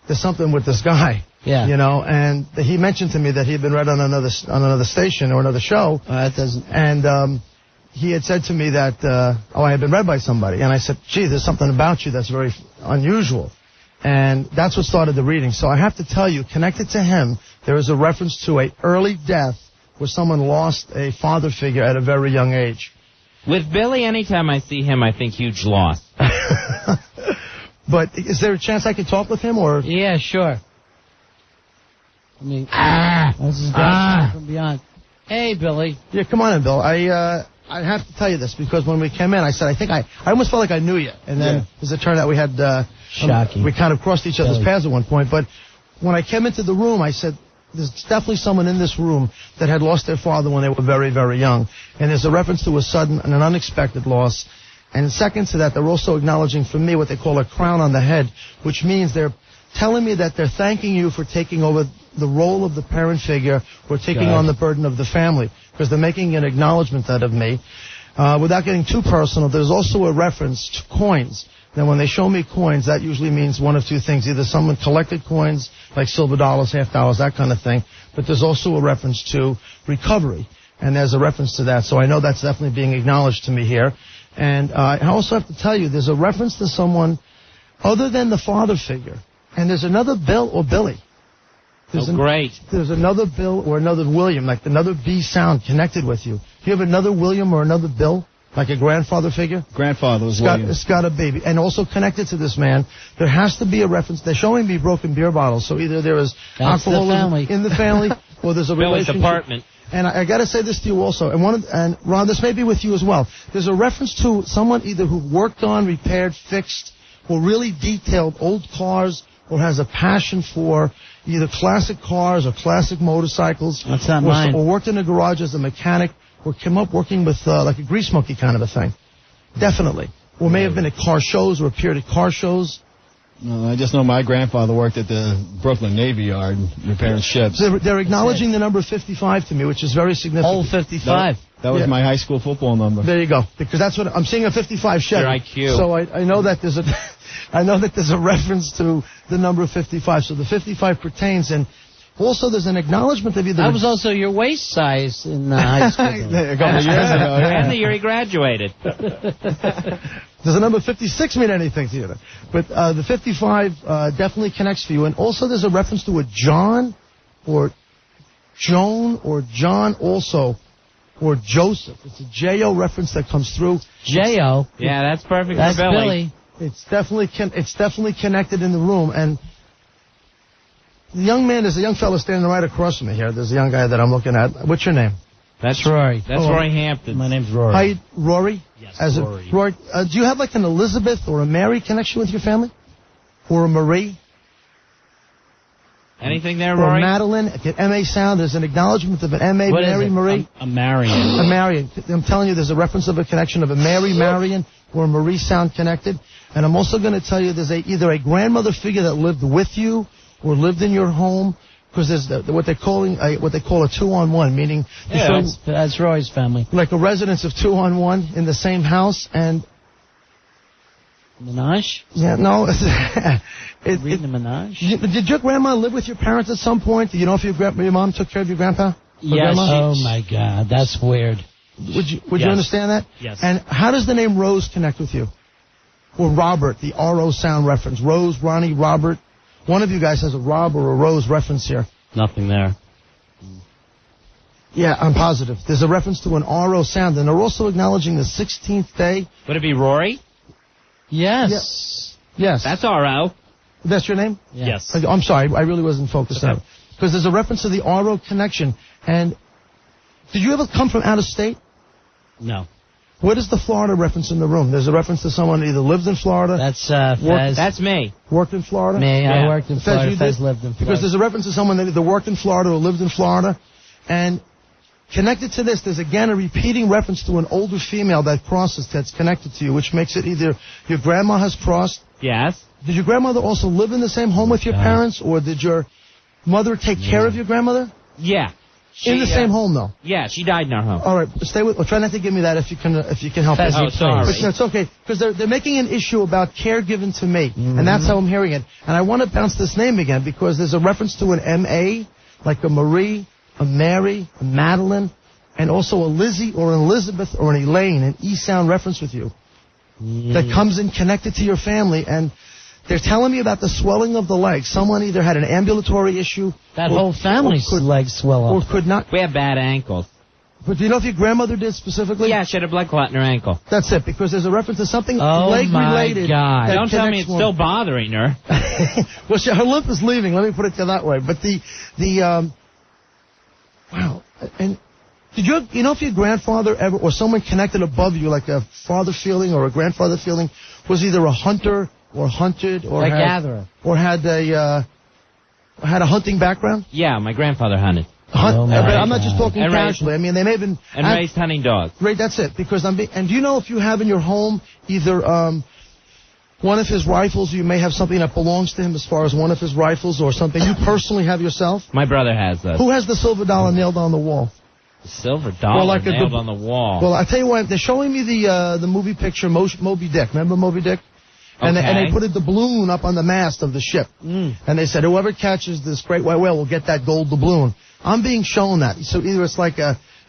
there's something with this guy. Yeah. And he mentioned to me that he had been read on another station or another show. That doesn't... And he had said to me that, I had been read by somebody. And I said, gee, there's something about you that's very unusual. And that's what started the reading. So I have to tell you, connected to him, there is a reference to a early death where someone lost a father figure at a very young age. With Billy, anytime I see him, I think huge loss. But is there a chance I can talk with him, or? Yeah, sure. I mean, this is from beyond. Hey, Billy. Yeah, come on in, Bill. I have to tell you this because when we came in, I said, I almost felt like I knew you. And then, as it turned out, we had, shocking. We kind of crossed each other's paths at one point. But when I came into the room, I said, there's definitely someone in this room that had lost their father when they were very, very young. And there's a reference to a sudden and an unexpected loss. And second to that, they're also acknowledging for me what they call a crown on the head, which means they're telling me that they're thanking you for taking over the role of the parent figure or taking on the burden of the family, because they're making an acknowledgement out of me. Without getting too personal, there's also a reference to coins. Now, when they show me coins, that usually means one of two things. Either someone collected coins, like silver dollars, half dollars, that kind of thing, but there's also a reference to recovery, and there's a reference to that. So I know that's definitely being acknowledged to me here. And I also have to tell you, there's a reference to someone other than the father figure. And there's another Bill or Billy. Great. There's another Bill or another William, like another B sound connected with you. Do you have another William or another Bill, like a grandfather figure? Grandfather was William. It's got a baby. And also connected to this man, there has to be a reference. They're showing me broken beer bottles. So either there is alcoholism in the family or there's a relationship. Billy's apartment. And I got to say this to you also, and Ron, this may be with you as well. There's a reference to someone either who worked on, repaired, fixed, or really detailed old cars, or has a passion for either classic cars or classic motorcycles. That's not mine. Or worked in a garage as a mechanic, or came up working with like a grease monkey kind of a thing. Definitely. Or may have been at car shows or appeared at car shows. No, I just know my grandfather worked at the Brooklyn Navy Yard repairing ships. They're acknowledging the number 55 to me, which is very significant. Old 55. That was my high school football number. There you go. Because that's what I'm seeing, a 55 Chevy. Your IQ. So I know that there's a I know that there's a reference to the number 55. So the 55 pertains, and Also, there's an acknowledgement of either... That was also your waist size in high school. A couple of years ago, yeah. And the year he graduated. Does the number 56 mean anything to you? But the 55 definitely connects for you. And also there's a reference to a John or Joan or John also, or Joseph. It's a J-O reference that comes through. J-O? Yeah, that's perfect That's for Billy. It's definitely connected in the room. And the young man, there's a young fellow standing right across from me here. There's a young guy that I'm looking at. What's your name? That's Rory. That's Rory Hampton. My name's Rory. Hi, Rory? Yes, Rory. Rory, do you have like an Elizabeth or a Mary connection with your family? Or a Marie? Anything there, Or Rory? Madeline? Get M-A sound. There's an acknowledgement of an M-A, What is Mary, it? Marie. A Marion. A Marion. I'm telling you, there's a reference of a connection of a Mary, Marion, or a Marie sound connected. And I'm also going to tell you there's either a grandmother figure that lived with you or lived in your home, because there's what they call a 2-on-1, meaning That's Roy's family. like a residence of 2-on-1 in the same house. And Menage? yeah, no, Reading a menage? Did your grandma live with your parents at some point? Do you know if your mom took care of your grandpa? Yes. Oh my God, that's weird. Would you understand that? Yes. And how does the name Rose connect with you? Or Robert, the R-O sound reference. Rose, Ronnie, Robert. One of you guys has a Rob or a Rose reference here. Nothing there. Yeah, I'm positive. There's a reference to an R-O sound, and they're also acknowledging the 16th day. Would it be Rory? Yes. Yes. That's R-O. That's your name? Yes. I'm sorry, I really wasn't focused on it. Because there's a reference to the R-O connection. And did you ever come from out of state? No. What is the Florida reference in the room? There's a reference to someone who either lived in Florida. That's Fez. That's me. Worked in Florida? Me. Yeah. I worked in Florida. Fez lived in Florida. Because there's a reference to someone that either worked in Florida or lived in Florida. And connected to this, there's again a repeating reference to an older female that crosses, that's connected to you, which makes it either your grandma has crossed. Yes. Did your grandmother also live in the same home with your parents, or did your mother take care of your grandmother? Yeah. In the same home, though. Yeah, she died in our home. All right, stay with. Try not to give me that if you can help. Fez, Oh, sorry. But no, it's okay, because they're making an issue about care given to me, and that's how I'm hearing it. And I want to bounce this name again because there's a reference to an M.A., like a Marie, a Mary, a Madeline, and also a Lizzie or an Elizabeth or an Elaine, an E sound reference with you that comes in connected to your family. And they're telling me about the swelling of the legs. Someone either had an ambulatory issue. That whole family's legs swell Or up. could not. We have bad ankles. But do you know if your grandmother did specifically? Yeah, she had a blood clot in her ankle. That's it, because there's a reference to something Oh, leg-related. my God. that Don't tell me connects it's still bothering her. Well, her limp is leaving. Let me put it that way. But wow. And did you know if your grandfather ever, or someone connected above you, like a father feeling or a grandfather feeling, was either a hunter or hunted or A gatherer. or had a hunting background? Yeah, my grandfather hunted. I'm not just talking And raised- casually. I mean, they may have been And raised hunting dogs. Right, that's it. Because and do you know if you have in your home either one of his rifles, you may have something that belongs to him as far as one of his rifles, or something you personally have yourself? My brother has those. Who has the silver dollar nailed on the wall? The silver dollar nailed on the wall. Well, I tell you what, they're showing me the movie picture Moby Dick. Remember Moby Dick? And they put a doubloon up on the mast of the ship. And they said, whoever catches this great white whale will get that gold doubloon. I'm being shown that. So either it's like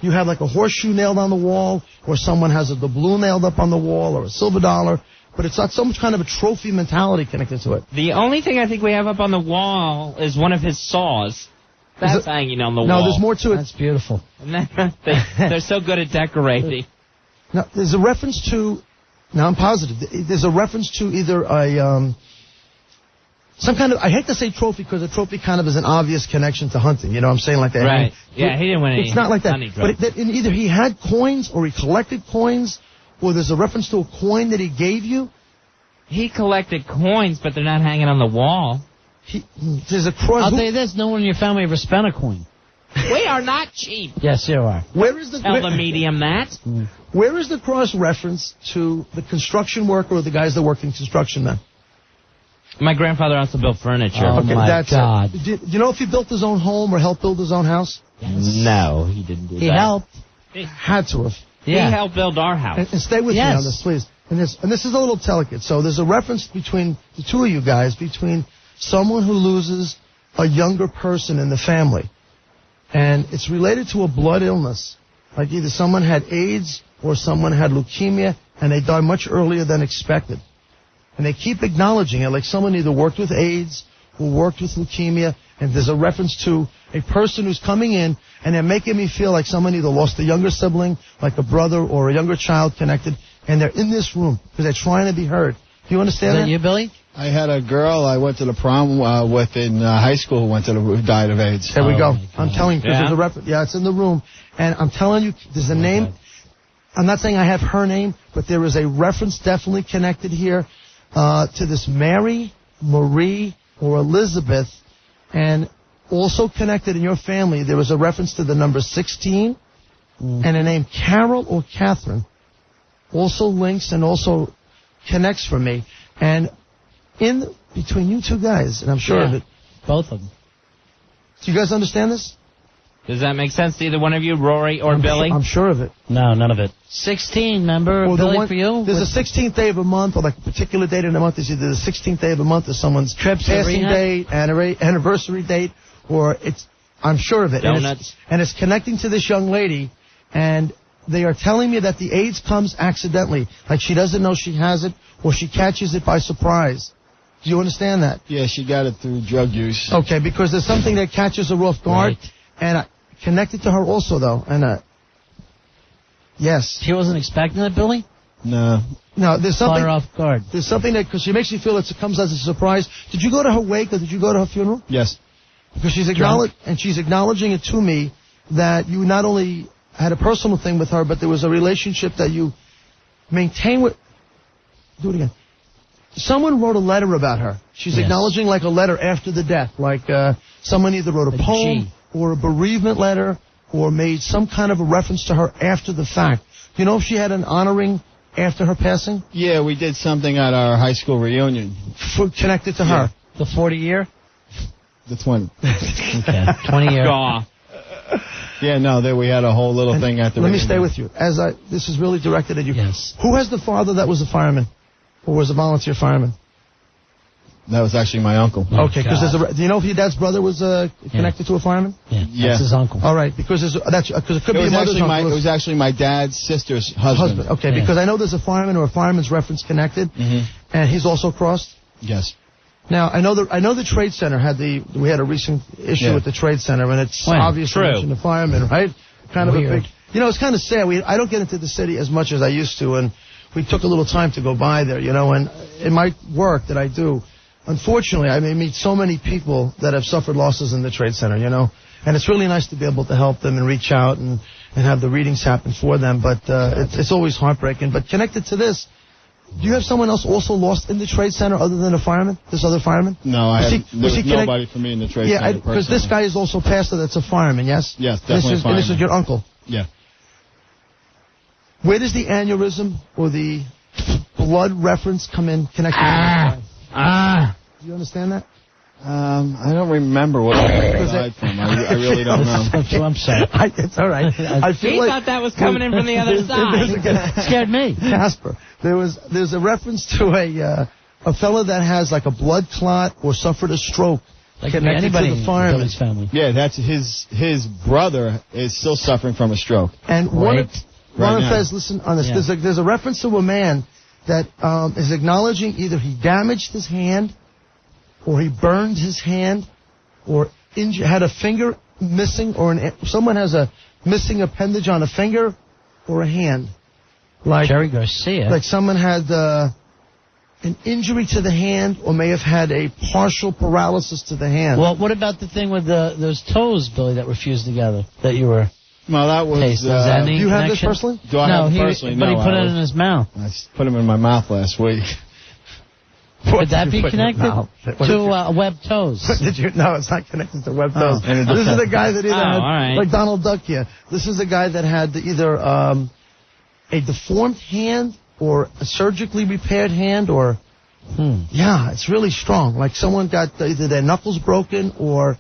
you have like a horseshoe nailed on the wall, or someone has a doubloon nailed up on the wall, or a silver dollar. But it's not some kind of a trophy mentality connected to it. The only thing I think we have up on the wall is one of his saws. That's hanging on the wall. No, there's more to it. That's beautiful. They're so good at decorating. Now, there's a reference to... Now, I'm positive. There's a reference to either some kind of... I hate to say trophy, because a trophy kind of is an obvious connection to hunting. You know what I'm saying? Like that. Right. Yeah, he didn't win any. It's not like that. hunting But trophies. either he had coins, or he collected coins, or there's a reference to a coin that he gave you. He collected coins, but they're not hanging on the wall. There's a cross... I'll tell you this, no one in your family ever spent a coin. We are not cheap. Yes, you are. Where is the... Tell the medium that. Where is the cross reference to the construction worker or the guys that work in construction then? My grandfather also built furniture. Oh, Okay, my that's God. Do you know if he built his own home or helped build his own house? No, he didn't do that. He helped. Had to have. Yeah. He helped build our house. And stay with me on this, please. And this is a little delicate. So there's a reference between the two of you guys, between someone who loses a younger person in the family. And it's related to a blood illness. Like either someone had AIDS or someone had leukemia, and they died much earlier than expected. And they keep acknowledging it, like someone either worked with AIDS or worked with leukemia, and there's a reference to a person who's coming in, and they're making me feel like someone either lost a younger sibling, like a brother or a younger child connected, and they're in this room because they're trying to be heard. Do you understand that? Is that you, Billy? I had a girl I went to the prom with in high school who died of AIDS. There we go. I'm telling you, because there's a reference. Yeah, it's in the room. And I'm telling you, there's a name. God. I'm not saying I have her name, but there is a reference definitely connected here to this Mary, Marie, or Elizabeth. And also connected in your family, there was a reference to the number 16 and a name Carol or Catherine. Also links and also connects for me. And in between you two guys, and I'm sure of it. Both of them. Do you guys understand this? Does that make sense to either one of you, Rory or Billy? I'm sure of it. No, none of it. 16, remember, well, Billy, for you? There's a 16th day of a month, or like a particular date in a month. There's either the 16th day of a month or someone's passing date, anniversary date, or it's, I'm sure of it. Donuts. And it's connecting to this young lady, and they are telling me that the AIDS comes accidentally. Like she doesn't know she has it, or she catches it by surprise. Do you understand that? Yeah, she got it through drug use. Okay, because there's something that catches her off guard. Right. And connected to her also, though. And yes. She wasn't expecting it, Billy? No. No, there's something. Caught her off guard. There's something that, because she makes you feel it comes as a surprise. Did you go to her wake or did you go to her funeral? Yes. Because she's acknowledging it to me that you not only had a personal thing with her, but there was a relationship that you maintained with. Do it again. Someone wrote a letter about her. She's acknowledging like a letter after the death, like someone either wrote a poem or a bereavement letter or made some kind of a reference to her after the fact. Do you know if she had an honoring after her passing? Yeah, we did something at our high school reunion. Connected to her. The 40 year? The 20. Okay, 20 year. Yeah, no, we had a whole little thing at the reunion. Let me stay with you. This is really directed at you. Yes. Who has the father that was a fireman? Or was a volunteer fireman? That was actually my uncle. Okay, because do you know if your dad's brother was connected to a fireman? Yeah, that's his uncle. All right, because it could be a mother's uncle. It was actually my dad's sister's husband. Okay, because I know there's a fireman or a fireman's reference connected, and he's also crossed. Yes. Now I know the Trade Center we had a recent issue with the Trade Center, and it's obviously mentioned the fireman, right? Kind Weird. of a big. It's kind of sad. I don't get into the city as much as I used to, and we took a little time to go by there, and in my work that I do, unfortunately, I meet so many people that have suffered losses in the Trade Center, and it's really nice to be able to help them and reach out and have the readings happen for them, but it's always heartbreaking. But connected to this, do you have someone else also lost in the Trade Center other than a fireman, this other fireman? No, there was nobody for me in the Trade Center. Yeah, because this guy is also a pastor that's a fireman, yes? Yes, definitely fireman. And this is your uncle? Yeah. Where does the aneurysm or the blood reference come in connected to Do you understand that? I don't remember what I died from. I really don't know. I'm sorry. It's all right. I feel he thought that was coming in from the other side. Scared me. Casper, there's a reference to a fellow that has like a blood clot or suffered a stroke. Like connected to the fireman. Family. Yeah, that's his brother is still suffering from a stroke. And Ron and Fez, listen on this. Yeah. There's a reference to a man that is acknowledging either he damaged his hand, or he burned his hand, or had a finger missing, or someone has a missing appendage on a finger or a hand. Like Jerry Garcia. Like someone had an injury to the hand, or may have had a partial paralysis to the hand. Well, what about the thing with those toes, Billy, that were fused together that you were... Well, that was... do you have this personally? Do I have it personally? But he put it in his mouth. I put him in my mouth last week. Would that be connected to webbed toes? No, it's not connected to webbed toes. This is the guy that either had, like Donald Duck here, this is the guy that had either a deformed hand or a surgically repaired hand or... Yeah, it's really strong. Like someone got either their knuckles broken or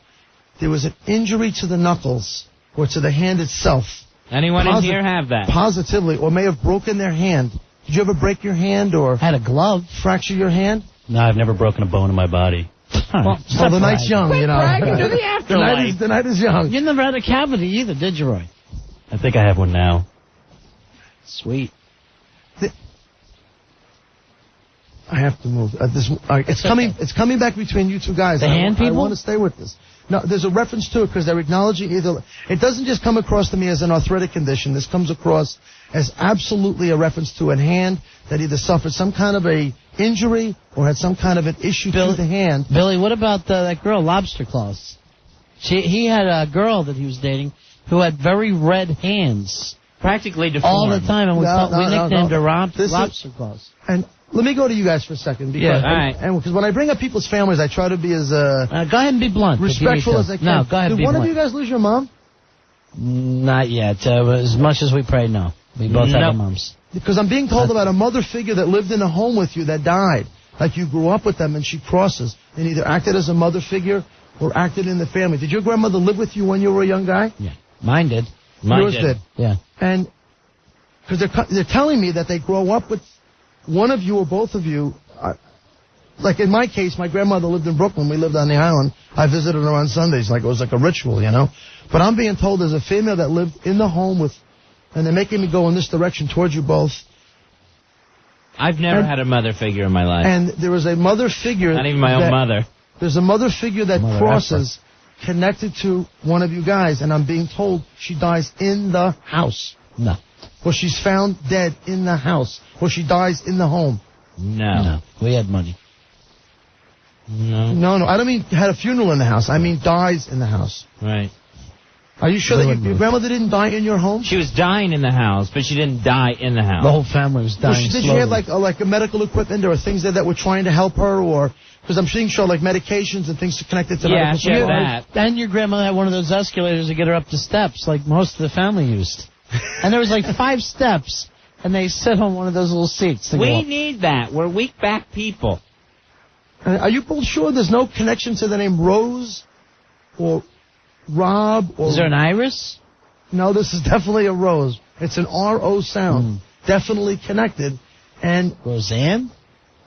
there was an injury to the knuckles or to the hand itself. Anyone in here have that? Positively, or may have broken their hand. Did you ever break your hand or... Had a glove. Fracture your hand? No, I've never broken a bone in my body. Well, the night's young, you know. bragging to the afterlife. The night is young. You never had a cavity either, did you, Roy? I think I have one now. Sweet. I have to move. It's coming. It's coming back between you two guys. The hand people? I want to stay with this. No, there's a reference to it because they're acknowledging either. It doesn't just come across to me as an arthritic condition. This comes across as absolutely a reference to a hand that either suffered some kind of a injury or had some kind of an issue to the hand. Billy, what about that girl, Lobster Claus? He had a girl that he was dating who had very red hands. Practically deformed. All the time, and we nicknamed her Lobster Claus. And let me go to you guys for a second. Because, all right. And because when I bring up people's families, I try to be as go ahead and be blunt. respectful as I can. No, go ahead and be Did one blunt. of you guys lose your mom? Not yet. As much as we pray, no. We both have our moms. Because I'm being told about a mother figure that lived in a home with you that died. Like you grew up with them and she crosses and either acted as a mother figure or acted in the family. Did your grandmother live with you when you were a young guy? Yeah. Mine did. Yours did. Yeah. And because they're telling me that they grow up with one of you or both of you. Like in my case, my grandmother lived in Brooklyn. We lived on the island. I visited her on Sundays. Like it was like a ritual, you know. But I'm being told there's a female that lived in the home with, and they're making me go in this direction towards you both. I've never had a mother figure in my life. And there was a mother figure. Not even my own mother. There's a mother figure that crosses connected to one of you guys, and I'm being told she dies in the house. No. Or she's found dead in the house. Or she dies in the home. No. We had money. No. I don't mean had a funeral in the house. I mean dies in the house. Right. Are you sure that your grandmother didn't die in your home? She was dying in the house, but she didn't die in the house. The whole family was dying Did slowly. she have like a medical equipment or things that were trying to help her, or because I'm seeing like medications and things connected to medical she had that. And your grandmother had one of those escalators to get her up the steps, like most of the family used. And there was like 5 steps, and they sit on one of those little seats. We need that. We're weak back people. Are you both sure there's no connection to the name Rose or Rob? Or is there an Iris? No, this is definitely a Rose. It's an R-O sound. Definitely connected. And Roseanne?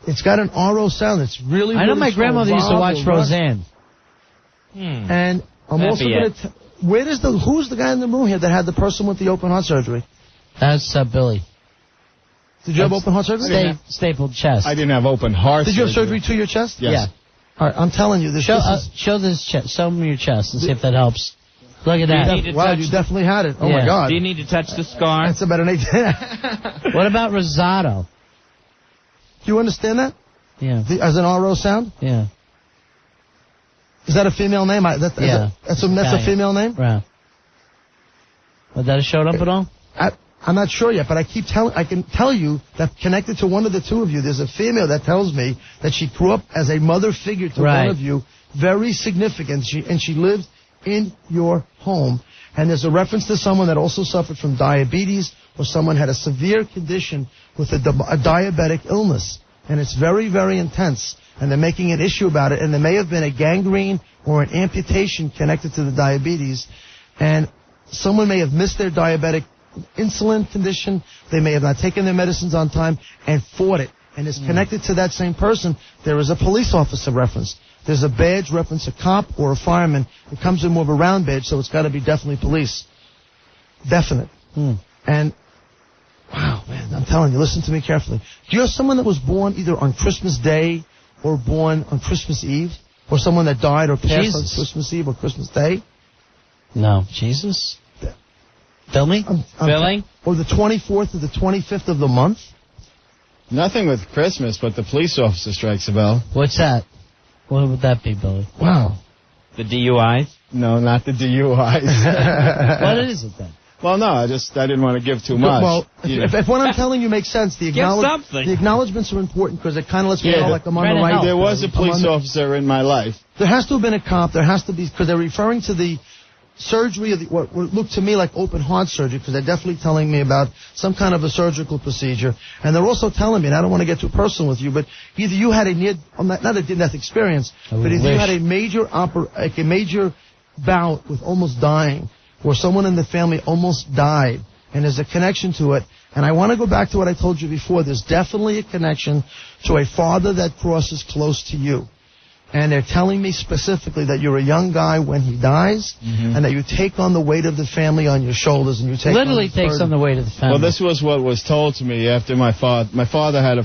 It's got an R-O sound. It's really, I know really my strong. grandmother used to watch Roseanne. And I'm also going to... Who's the guy in the room here that had the person with the open heart surgery? That's Billy. Did you have open heart surgery? Stapled chest. I didn't have open heart Did you have surgery to your chest? Yes. Yeah. All right, I'm telling you, show this chest. Show me your chest and see if that helps. Look at that. Wow, you definitely had it. Oh, my God. Do you need to touch the scar? That's about an 8. What about Rosado? Do you understand that? Yeah. As an R-O sound? Yeah. Is that a female name? That's a female name? Right. Would that have showed up at all? I'm not sure yet, but I can tell you that connected to one of the two of you, there's a female that tells me that she grew up as a mother figure to one of you, very significant, and she lived in your home. And there's a reference to someone that also suffered from diabetes, or someone had a severe condition with a diabetic illness. And it's very, very intense. And they're making an issue about it. And there may have been a gangrene or an amputation connected to the diabetes. And someone may have missed their diabetic insulin condition. They may have not taken their medicines on time and fought it. And it's connected to that same person. There is a police officer reference. There's a badge reference, a cop or a fireman. It comes in more of a round badge, so it's got to be definitely police. Definite. And, wow, man, I'm telling you, listen to me carefully. Do you have someone that was born either on Christmas Day or born on Christmas Eve? Or someone that died or passed on Christmas Eve or Christmas Day? No. Jesus? Billy? Billy? Or the 24th or the 25th of the month? Nothing with Christmas, but the police officer strikes a bell. What's that? What would that be, Billy? Wow. The DUIs? No, not the DUIs. What is it then? Well, no, I didn't want to give too much. Well, if what I'm telling you makes sense, the acknowledgments are important because it kind of lets me know like I'm on the right. There was a police officer in my life. There has to have been a cop. There has to be, because they're referring to the surgery of what looked to me like open heart surgery, because they're definitely telling me about some kind of a surgical procedure. And they're also telling me, and I don't want to get too personal with you, but either you had a not a near-death experience, but either you had a major bout with almost dying, or someone in the family almost died, and there's a connection to it. And I want to go back to what I told you before. There's definitely a connection to a father that crosses close to you. And they're telling me specifically that you're a young guy when he dies, and that you take on the weight of the family on your shoulders, and you take literally takes on the weight of the family. Well, this was what was told to me after my father. My father had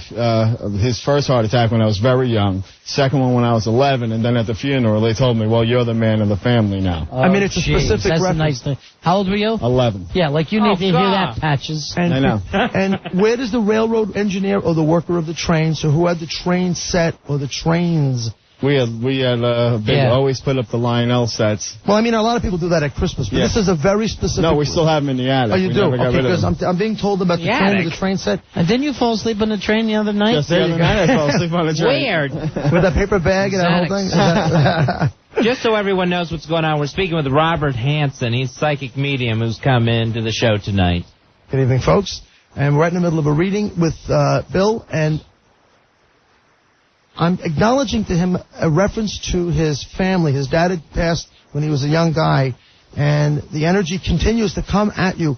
his first heart attack when I was very young, second one when I was 11, and then at the funeral they told me, "Well, you're the man of the family now." Oh, I mean, it's a specific That's reference. a nice thing. How old were you? 11. Yeah, like you need to hear that, Patches. And, I know. And where does the railroad engineer or the worker of the train, so who had the train set or the trains? We had always put up the Lionel sets. Well, I mean, a lot of people do that at Christmas, but this is a very specific... No, we still have them in the attic. Oh, you we do? never got Okay, rid of because them. I'm being told about the train set. And didn't you fall asleep on the train the other night? Just the other night I fell asleep on the train. Weird. With that paper bag and that whole thing? Is that- Just so everyone knows what's going on, we're speaking with Robert Hanson. He's a psychic medium who's come into the show tonight. Good evening, folks. And we're right in the middle of a reading with Bill, and I'm acknowledging to him a reference to his family. His dad had passed when he was a young guy, and the energy continues to come at you.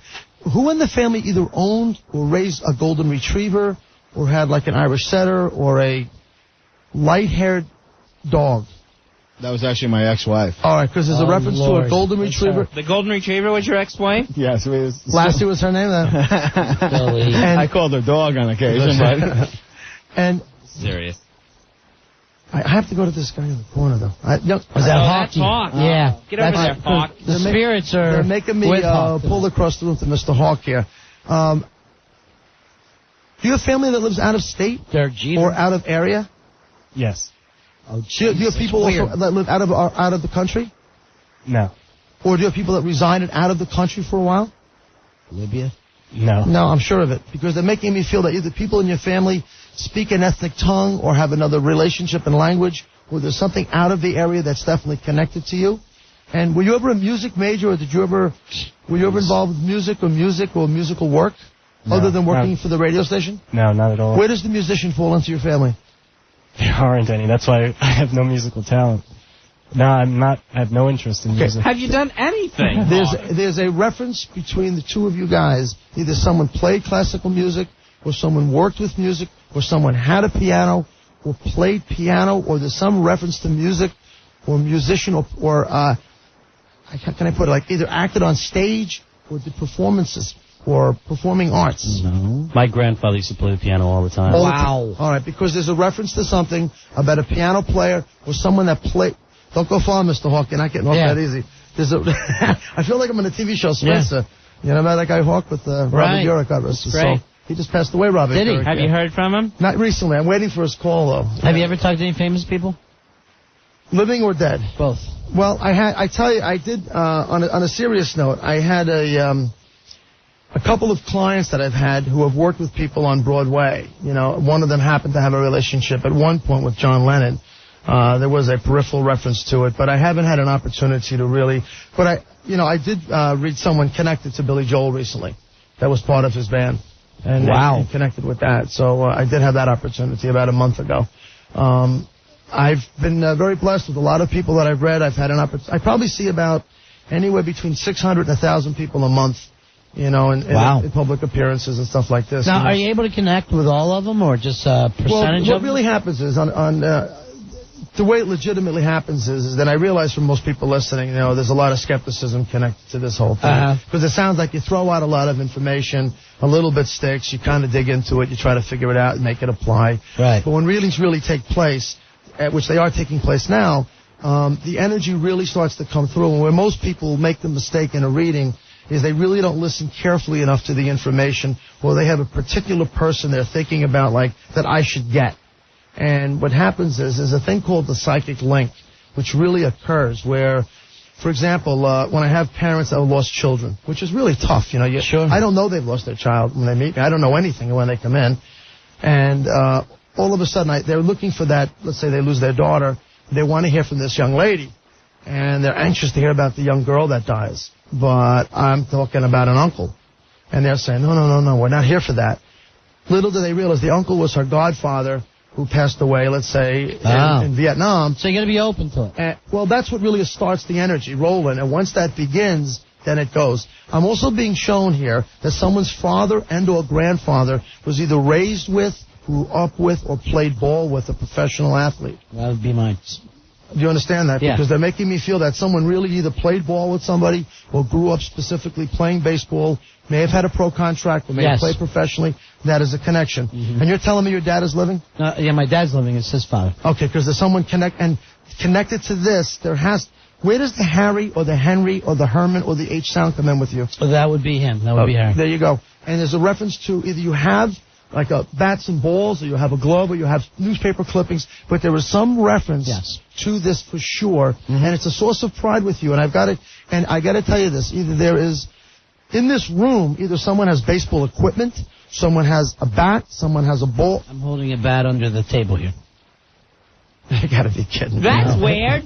Who in the family either owned or raised a golden retriever, or had like an Irish setter, or a light-haired dog? That was actually my ex-wife. All right, because there's a reference to a golden retriever. The golden retriever was your ex-wife? Yes. Lassie was her name then. And I called her dog on occasion. But and serious. I have to go to this guy in the corner, though. Was that that's Hawk. Yeah. Get over there, Hawk. The spirits are They're making me with Hawk. pull across the room to Mr. Hawk here. Do you have family that lives out of state or out of area? Yes. Do you have people also that live out of the country? No. Or do you have people that resided out of the country for a while? Libya? No. No, I'm sure of it. Because they're making me feel that either people in your family speak an ethnic tongue or have another relationship and language, or there's something out of the area that's definitely connected to you. And were you ever a music major, or were you ever involved with music or musical work, other than working for the radio station? No, not at all. Where does the musician fall into your family? There aren't any. That's why I have no musical talent. No, I'm not. I have no interest in music. Have you done anything? There's a reference between the two of you guys. Either someone played classical music, or someone worked with music, or someone had a piano, or played piano, or there's some reference to music, or musician, or how can I put it? Like either acted on stage, or did performances, or performing arts. No. My grandfather used to play the piano all the time. Wow. All right, because there's a reference to something about a piano player or someone that played. Don't go far, Mr. Hawk. You're not getting off that easy. There's I feel like I'm in a TV show, Spencer. You know about that guy Hawk with Robert Urich, God rest his soul. He just passed away, Robert. Did he? Urich, Have you heard from him? Not recently. I'm waiting for his call, though. Have you ever talked to any famous people? Living or dead? Both. Well, I tell you, I did, on a serious note, I had a couple of clients that I've had who have worked with people on Broadway. You know, one of them happened to have a relationship at one point with John Lennon. There was a peripheral reference to it, but I haven't had an opportunity to really. But I did read someone connected to Billy Joel recently. That was part of his band, and and connected with that. So I did have that opportunity about a month ago. I've been very blessed with a lot of people that I've read. I've had an opportunity. I probably see about anywhere between 600 and 1,000 people a month. You know, in public appearances and stuff like this. Now, are you able to connect with all of them, or just a percentage well, of what them? really happens is, the way it legitimately happens is that I realize from most people listening, you know, there's a lot of skepticism connected to this whole thing. Because it sounds like you throw out a lot of information, a little bit sticks, you kind of dig into it, you try to figure it out and make it apply. Right. But when readings really take place, which they are taking place now, the energy really starts to come through. And where most people make the mistake in a reading is they really don't listen carefully enough to the information, or they have a particular person they're thinking about, like, that I should get. And what happens is there's a thing called the psychic link, which really occurs where, for example, when I have parents that have lost children, which is really tough, you know. I don't know they've lost their child when they meet me. I don't know anything when they come in. And all of a sudden, they're looking for that. Let's say they lose their daughter. They want to hear from this young lady. And they're anxious to hear about the young girl that dies. But I'm talking about an uncle. And they're saying, no, we're not here for that. Little do they realize the uncle was her godfather who passed away, let's say, in Vietnam. So you're going to be open to it? Well, that's what really starts the energy rolling. And once that begins, then it goes. I'm also being shown here that someone's father and or grandfather was either raised with, grew up with, or played ball with a professional athlete. That would be my Do you understand that? Yeah. Because they're making me feel that someone really either played ball with somebody or grew up specifically playing baseball, may have had a pro contract, or may have played professionally. That is a connection. And you're telling me your dad is living? Yeah, my dad's living. It's his father. Okay, because there's someone connected to this. Where does the Harry or the Henry or the Herman or the H sound come in with you? Well, that would be him. That would be Harry. There you go. And there's a reference to either you have like a bats and balls, or you have a glove, or you have newspaper clippings, but there is some reference to this for sure, and it's a source of pride with you. And I got to tell you this: either there is in this room, either someone has baseball equipment, someone has a bat, someone has a ball. I'm holding a bat under the table here. You got to be kidding me. That's weird.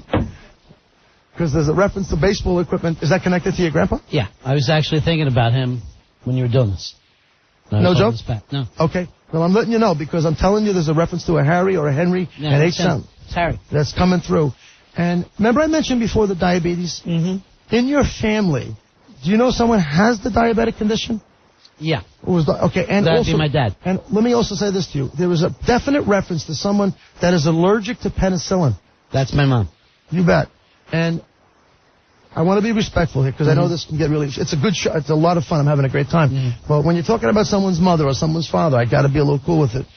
Because there's a reference to baseball equipment. Is that connected to your grandpa? Yeah, I was actually thinking about him when you were doing this. No joke? No. Okay. Well, I'm letting you know because I'm telling you there's a reference to a Harry or a Henry and H sound. It's Harry. That's coming through. And remember I mentioned before the diabetes? In your family, do you know someone has the diabetic condition? Yeah. Okay. And that'd also, be my dad. And let me also say this to you. There is a definite reference to someone that is allergic to penicillin. That's my mom. You bet. And I want to be respectful here because I know this can get really... It's a good show. It's a lot of fun. I'm having a great time. But when you're talking about someone's mother or someone's father, I got to be a little cool with it.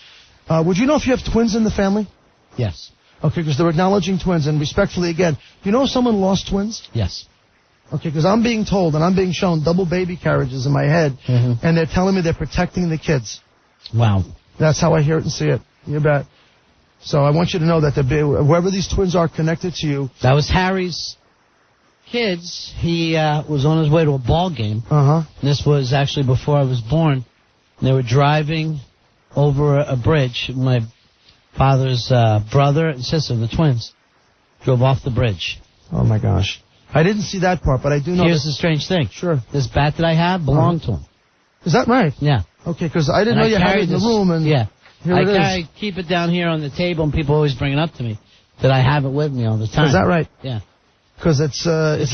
Would you know if you have twins in the family? Yes. Okay, because they're acknowledging twins. And respectfully, again, do you know if someone lost twins? Yes. Okay, because I'm being told and I'm being shown double baby carriages in my head, and they're telling me they're protecting the kids. Wow. That's how I hear it and see it. You bet. So I want you to know that whoever these twins are connected to you... That was Harry's kids. He was on his way to a ball game. This was actually before I was born. They were driving over a bridge. My father's brother and sister, the twins, drove off the bridge. Oh, my gosh. I didn't see that part, but I do know... Here's the strange thing. Sure. This bat that I have belonged to him. Is that right? Yeah. Okay, because I didn't know you had it in the room. And yeah. Here it is. I keep it down here on the table, and people always bring it up to me that I have it with me all the time. Is that right? Yeah. Because it's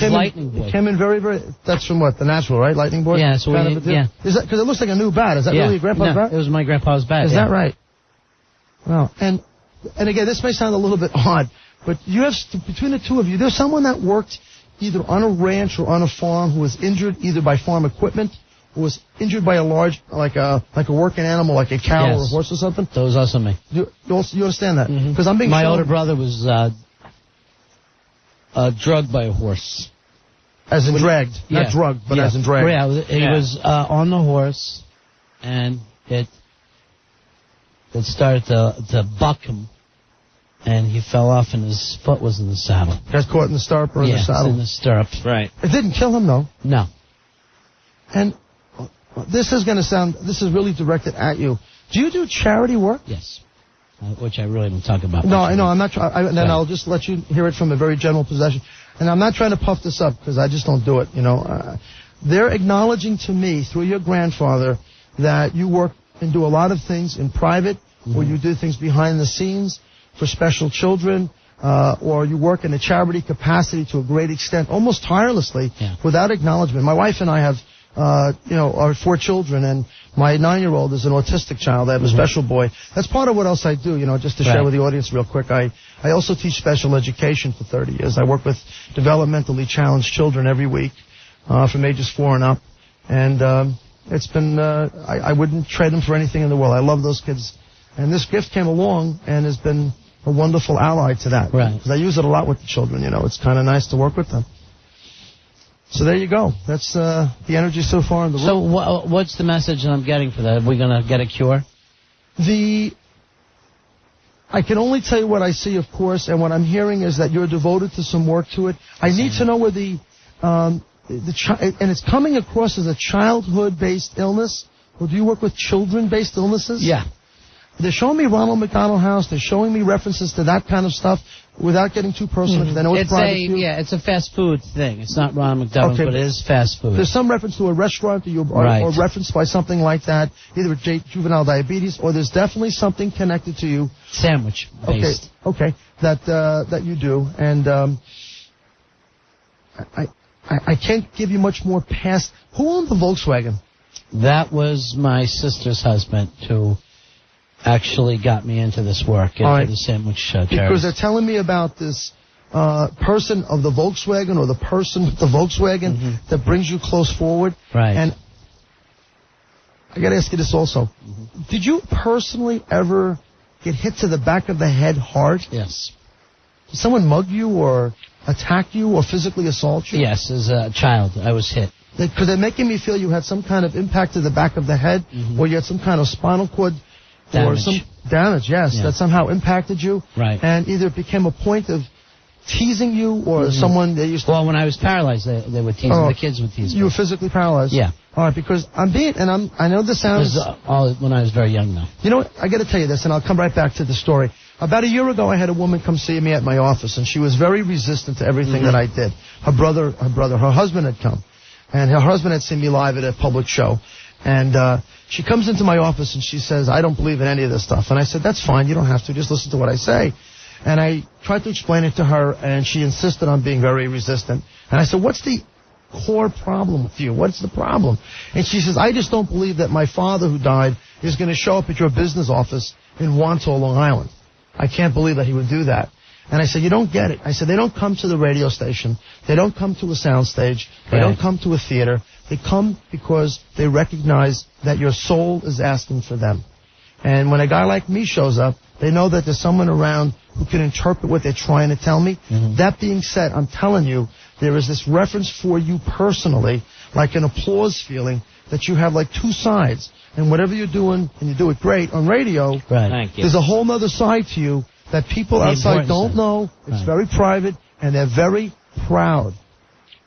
Lightning Boy. It came in very, very... That's from what? The Natural, right? Lightning Boy? Yeah, so yeah. Is that because it looks like a new bat? Is that really your grandpa's bat? It was my grandpa's bat. Is that right? Well, and again, this may sound a little bit odd, but you have between the two of you, there's someone that worked either on a ranch or on a farm who was injured either by farm equipment or was injured by a large, like a working animal, like a cow or a horse or something. That was also me. You understand that? Because I'm being my shown... older brother was drugged by a horse. As in dragged, not drugged, but as in dragged. Yeah, he was on the horse, and it started to buck him, and he fell off, and his foot was in the saddle. Got caught in the stirrup or in the saddle? in the stirrup. Right. It didn't kill him, though. No. And this is really directed at you. Do you do charity work? Yes. Which I really don't talk about. No, I know. I'm not trying. Then I'll just let you hear it from a very general possession. And I'm not trying to puff this up because I just don't do it. They're acknowledging to me through your grandfather that you work and do a lot of things in private, or you do things behind the scenes for special children, or you work in a charity capacity to a great extent, almost tirelessly, without acknowledgement. My wife and I have, our 4 children, and my 9-year-old is an autistic child. I have a special boy. That's part of what else I do, just to share with the audience real quick. I also teach special education for 30 years. I work with developmentally challenged children every week, from ages 4 and up. And it's been, I wouldn't trade them for anything in the world. I love those kids. And this gift came along and has been a wonderful ally to that. Right. Because I use it a lot with the children, It's kind of nice to work with them. So there you go. That's the energy so far in the room. So what's the message that I'm getting for that? Are we going to get a cure? I can only tell you what I see, of course, and what I'm hearing is that you're devoted to some work to it. I need to know where and it's coming across as a childhood-based illness, or do you work with children-based illnesses? Yeah. They're showing me Ronald McDonald House. They're showing me references to that kind of stuff without getting too personal. Because I know it's private. It's a fast food thing. It's not Ronald McDonald, but it is fast food. There's some reference to a restaurant or referenced by something like that, either with juvenile diabetes, or there's definitely something connected to you. Sandwich based. Okay. That you do, and I can't give you much more past. Who owned the Volkswagen? That was my sister's husband who actually got me into this work, into the sandwich charity. Because they're telling me about this person of the Volkswagen or the person with the Volkswagen that brings you close forward. Right. And I got to ask you this also. Did you personally ever get hit to the back of the head hard? Yes. Did someone mug you or attack you or physically assault you? Yes, as a child, I was hit. Because they're making me feel you had some kind of impact to the back of the head, or you had some kind of spinal cord or some damage, that somehow impacted you. Right. And either it became a point of teasing you or someone they used to... Well, when I was paralyzed, they would tease me. The kids would tease me. You were physically paralyzed? Yeah. All right, because I know this sounds... When I was very young, though. You know what? I got to tell you this, and I'll come right back to the story. About a year ago, I had a woman come see me at my office, and she was very resistant to everything that I did. Her husband had come, and her husband had seen me live at a public show. And she comes into my office, and she says, I don't believe in any of this stuff. And I said, that's fine. You don't have to. Just listen to what I say. And I tried to explain it to her, and she insisted on being very resistant. And I said, what's the core problem with you? What's the problem? And she says, I just don't believe that my father who died is going to show up at your business office in Wanto, Long Island. I can't believe that he would do that. And I said, you don't get it. I said, they don't come to the radio station. They don't come to a soundstage. They don't come to a theater. They come because they recognize that your soul is asking for them. And when a guy like me shows up, they know that there's someone around who can interpret what they're trying to tell me. That being said, I'm telling you, there is this reference for you personally, like an applause feeling, that you have like two sides. And whatever you're doing, and you do it great on radio, there's a whole other side to you that people outside don't know. It's very private, and they're very proud.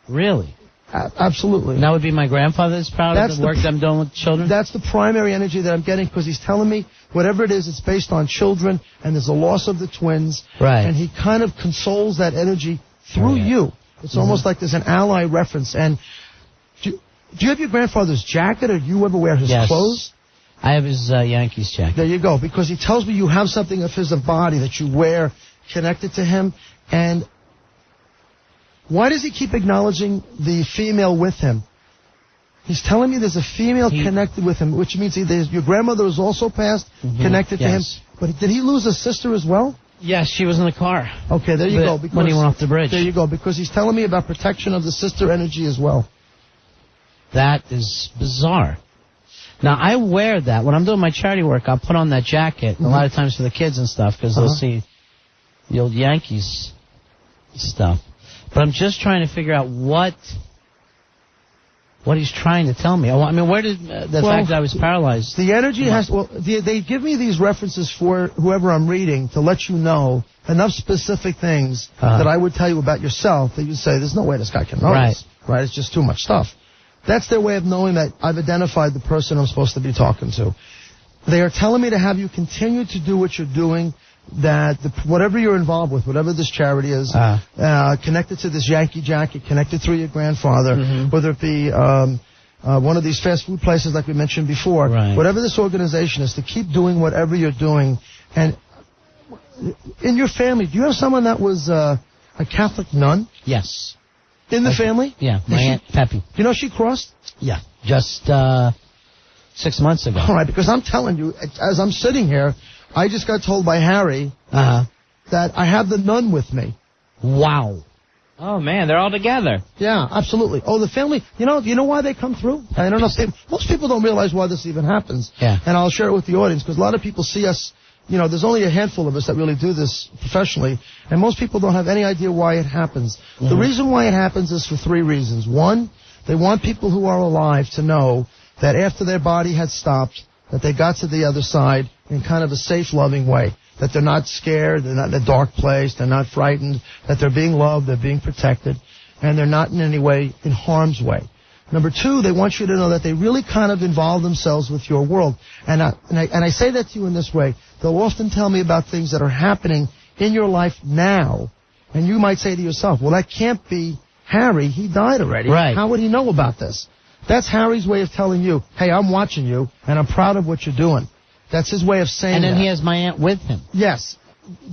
Really? Absolutely. And that would be my grandfather that's proud of the work that I'm doing with children? That's the primary energy that I'm getting, because he's telling me whatever it is, it's based on children, and there's a loss of the twins. Right. And he kind of consoles that energy through you. It's almost like there's an ally reference. And do you have your grandfather's jacket, or do you ever wear his clothes? I have his Yankees jacket. There you go, because he tells me you have something of his body that you wear connected to him. And why does he keep acknowledging the female with him? He's telling me there's a female connected with him, which means your grandmother is also passed, connected to him. But did he lose a sister as well? Yes, she was in the car. Okay, there you go. Because, when he went off the bridge. There you go, because he's telling me about protection of the sister energy as well. That is bizarre. Now, I wear that. When I'm doing my charity work, I'll put on that jacket, a lot of times for the kids and stuff, because they'll see the old Yankees stuff. But I'm just trying to figure out what he's trying to tell me. I mean, where did the fact that I was paralyzed? The energy has... Well, they give me these references for whoever I'm reading to let you know enough specific things that I would tell you about yourself that you say, there's no way this guy can know this. Right? It's just too much stuff. That's their way of knowing that I've identified the person I'm supposed to be talking to. They are telling me to have you continue to do what you're doing, that whatever you're involved with, whatever this charity is, connected to this Yankee jacket, connected through your grandfather, whether it be one of these fast food places like we mentioned before, whatever this organization is, to keep doing whatever you're doing. And in your family, do you have someone that was a Catholic nun? Yes. In the family? Yeah, my Aunt Peppy. Do you know she crossed? Yeah, just 6 months ago. All right, because I'm telling you, as I'm sitting here, I just got told by Harry that I have the nun with me. Wow. Oh, man, they're all together. Yeah, absolutely. Oh, the family, you know why they come through? I don't know. Most people don't realize why this even happens. Yeah. And I'll share it with the audience, because a lot of people see us, there's only a handful of us that really do this professionally, and most people don't have any idea why it happens. The reason why it happens is for three reasons. One, they want people who are alive to know that after their body had stopped, that they got to the other side in kind of a safe, loving way. That they're not scared, they're not in a dark place, they're not frightened, that they're being loved, they're being protected, and they're not in any way in harm's way. Number two, they want you to know that they really kind of involve themselves with your world. And I say that to you in this way. They'll often tell me about things that are happening in your life now, and you might say to yourself, well, that can't be Harry. He died already. Right. How would he know about this? That's Harry's way of telling you, hey, I'm watching you, and I'm proud of what you're doing. That's his way of saying that. And then he has my aunt with him. Yes,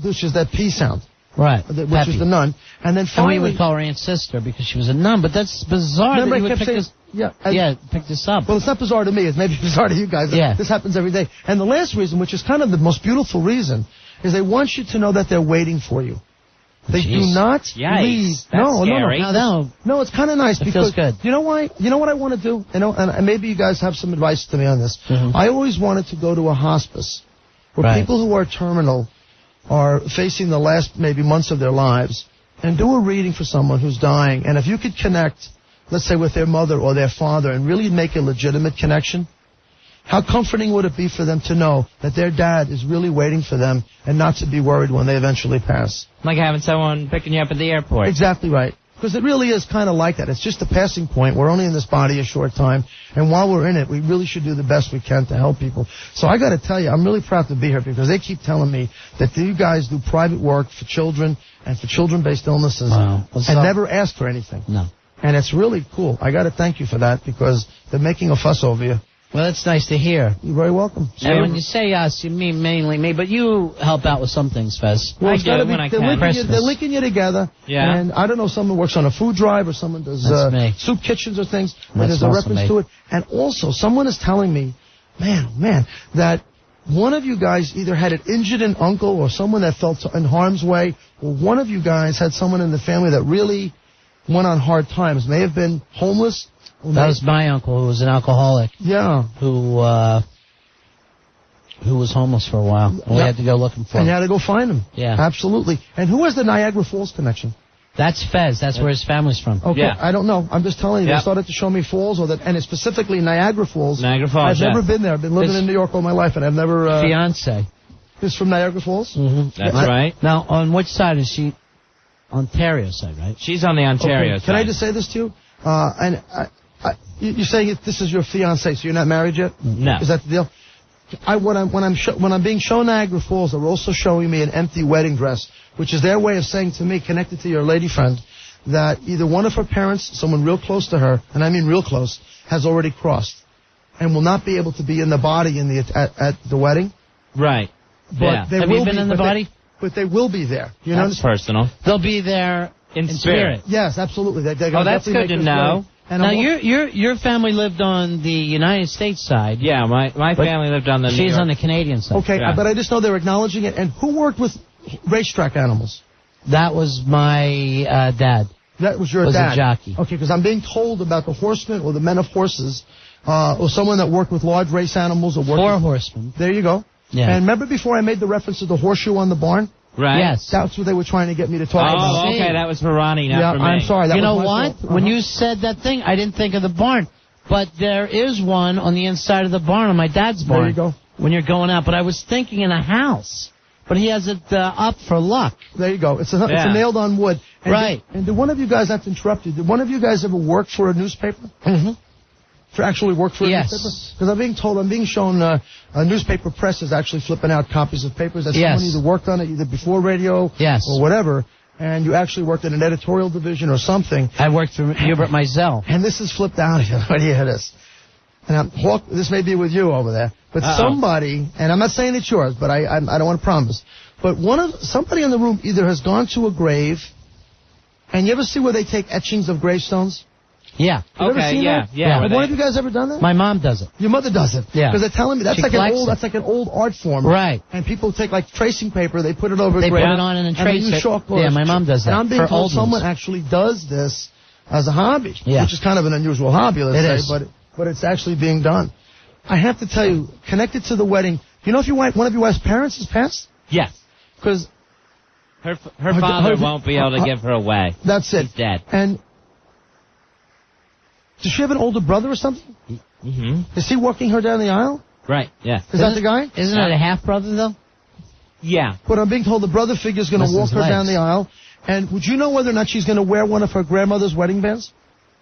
which is that P sound. Right. Which is the nun. And then finally... And we would call her Aunt Sister because she was a nun, but that's bizarre. Remember, that I kept saying... pick this up. Well, it's not bizarre to me. It's maybe bizarre to you guys. Yeah. This happens every day. And the last reason, which is kind of the most beautiful reason, is they want you to know that they're waiting for you. They do not leave. No, it's kind of nice because feels good. You know why? You know what I want to do? And maybe you guys have some advice to me on this. I always wanted to go to a hospice where people who are terminal are facing the last maybe months of their lives and do a reading for someone who's dying. And if you could connect, let's say, with their mother or their father and really make a legitimate connection, how comforting would it be for them to know that their dad is really waiting for them and not to be worried when they eventually pass? Like having someone picking you up at the airport. Exactly right. Because it really is kind of like that. It's just a passing point. We're only in this body a short time. And while we're in it, we really should do the best we can to help people. So I got to tell you, I'm really proud to be here because they keep telling me that you guys do private work for children and for children-based illnesses and never ask for anything. No. And it's really cool. I got to thank you for that because they're making a fuss over you. Well, that's nice to hear. You're very welcome. And when you say us, you mean mainly me, but you help out with some things, Fez. Well, I do when I can. They're linking you together. Yeah. And I don't know, someone works on a food drive or someone does soup kitchens or things. Where there's a reference to it. And also, someone is telling me, man, that one of you guys either had an injured an uncle or someone that felt in harm's way, or one of you guys had someone in the family that really went on hard times. May have been homeless. That was my uncle, who was an alcoholic. Yeah. Who was homeless for a while. And we had to go looking for him. And you had to go find him. Yeah. Absolutely. And who has the Niagara Falls connection? That's Fez. That's where his family's from. Okay. Yeah. I don't know. I'm just telling you. They started to show me falls, and it's specifically Niagara Falls. Niagara Falls, I've never been there. I've been living in New York all my life, and I've never... Fiancé. Is from Niagara Falls? Mm-hmm. That's right. Now, on which side is she? Ontario side, right? She's on the Ontario side. Can I just say this to you? You're saying this is your fiancé, so you're not married yet? No. Is that the deal? When I'm being shown Niagara Falls, they're also showing me an empty wedding dress, which is their way of saying to me, connected to your lady friend, that either one of her parents, someone real close to her, and I mean real close, has already crossed, and will not be able to be in the body at the wedding. Right. But they Have will you been in the body? But they will be there. You know? That's personal. They'll be there in spirit. Yes, absolutely. That's good to know. And now your family lived on the United States side. Yeah, my family lived on the. She's on the Canadian side. Okay, but I just know they're acknowledging it. And who worked with racetrack animals? That was my dad. That was your dad. Was a jockey. Okay, because I'm being told about the horsemen or the men of horses, or someone that worked with large race animals or worked. 4 horsemen. There you go. Yeah. And remember before I made the reference to the horseshoe on the barn? Right. Yes. That's what they were trying to get me to talk about. Oh, okay, that was for Ronnie, not for me. I'm sorry. That you know was my what? fault. When you said that thing, I didn't think of the barn. But there is one on the inside of the barn, on my dad's barn. There you go. When you're going out. But I was thinking in a house. But he has it up for luck. There you go. It's a nailed on wood. And right. Did one of you guys, not to interrupt you, did one of you guys ever work for a newspaper? Mm-hmm. For actually work for a newspaper? Because I'm being shown a newspaper press is actually flipping out copies of papers that someone either worked on it either before radio or whatever, and you actually worked in an editorial division or something. I worked for Hubert Meisel. And this is flipped out. What do you hear this? And this may be with you over there, but somebody, and I'm not saying it's yours, but I don't want to promise, but somebody in the room either has gone to a grave, and you ever see where they take etchings of gravestones? Yeah. You ever seen that? Have one of you guys ever done that? My mom does it. Your mother does it. Yeah. Because they're telling me that's like an old art form. Right. And people take like tracing paper, they put it over. They put it on and then trace it. Yeah, my mom does that. And I'm being for told old someone ones. actually does this as a hobby, yeah. which is kind of an unusual hobby, let's say, but it's actually being done. I have to tell you, connected to the wedding, you know if one of your wife's parents has passed? Yes. Because her father won't be able to give her away. That's it. He's dead. And does she have an older brother or something? Mm-hmm. Is he walking her down the aisle? Right, yeah. Is that the guy? Isn't it a half-brother, though? Yeah. But I'm being told the brother figure's going to walk her down the aisle. And would you know whether or not she's going to wear one of her grandmother's wedding bands?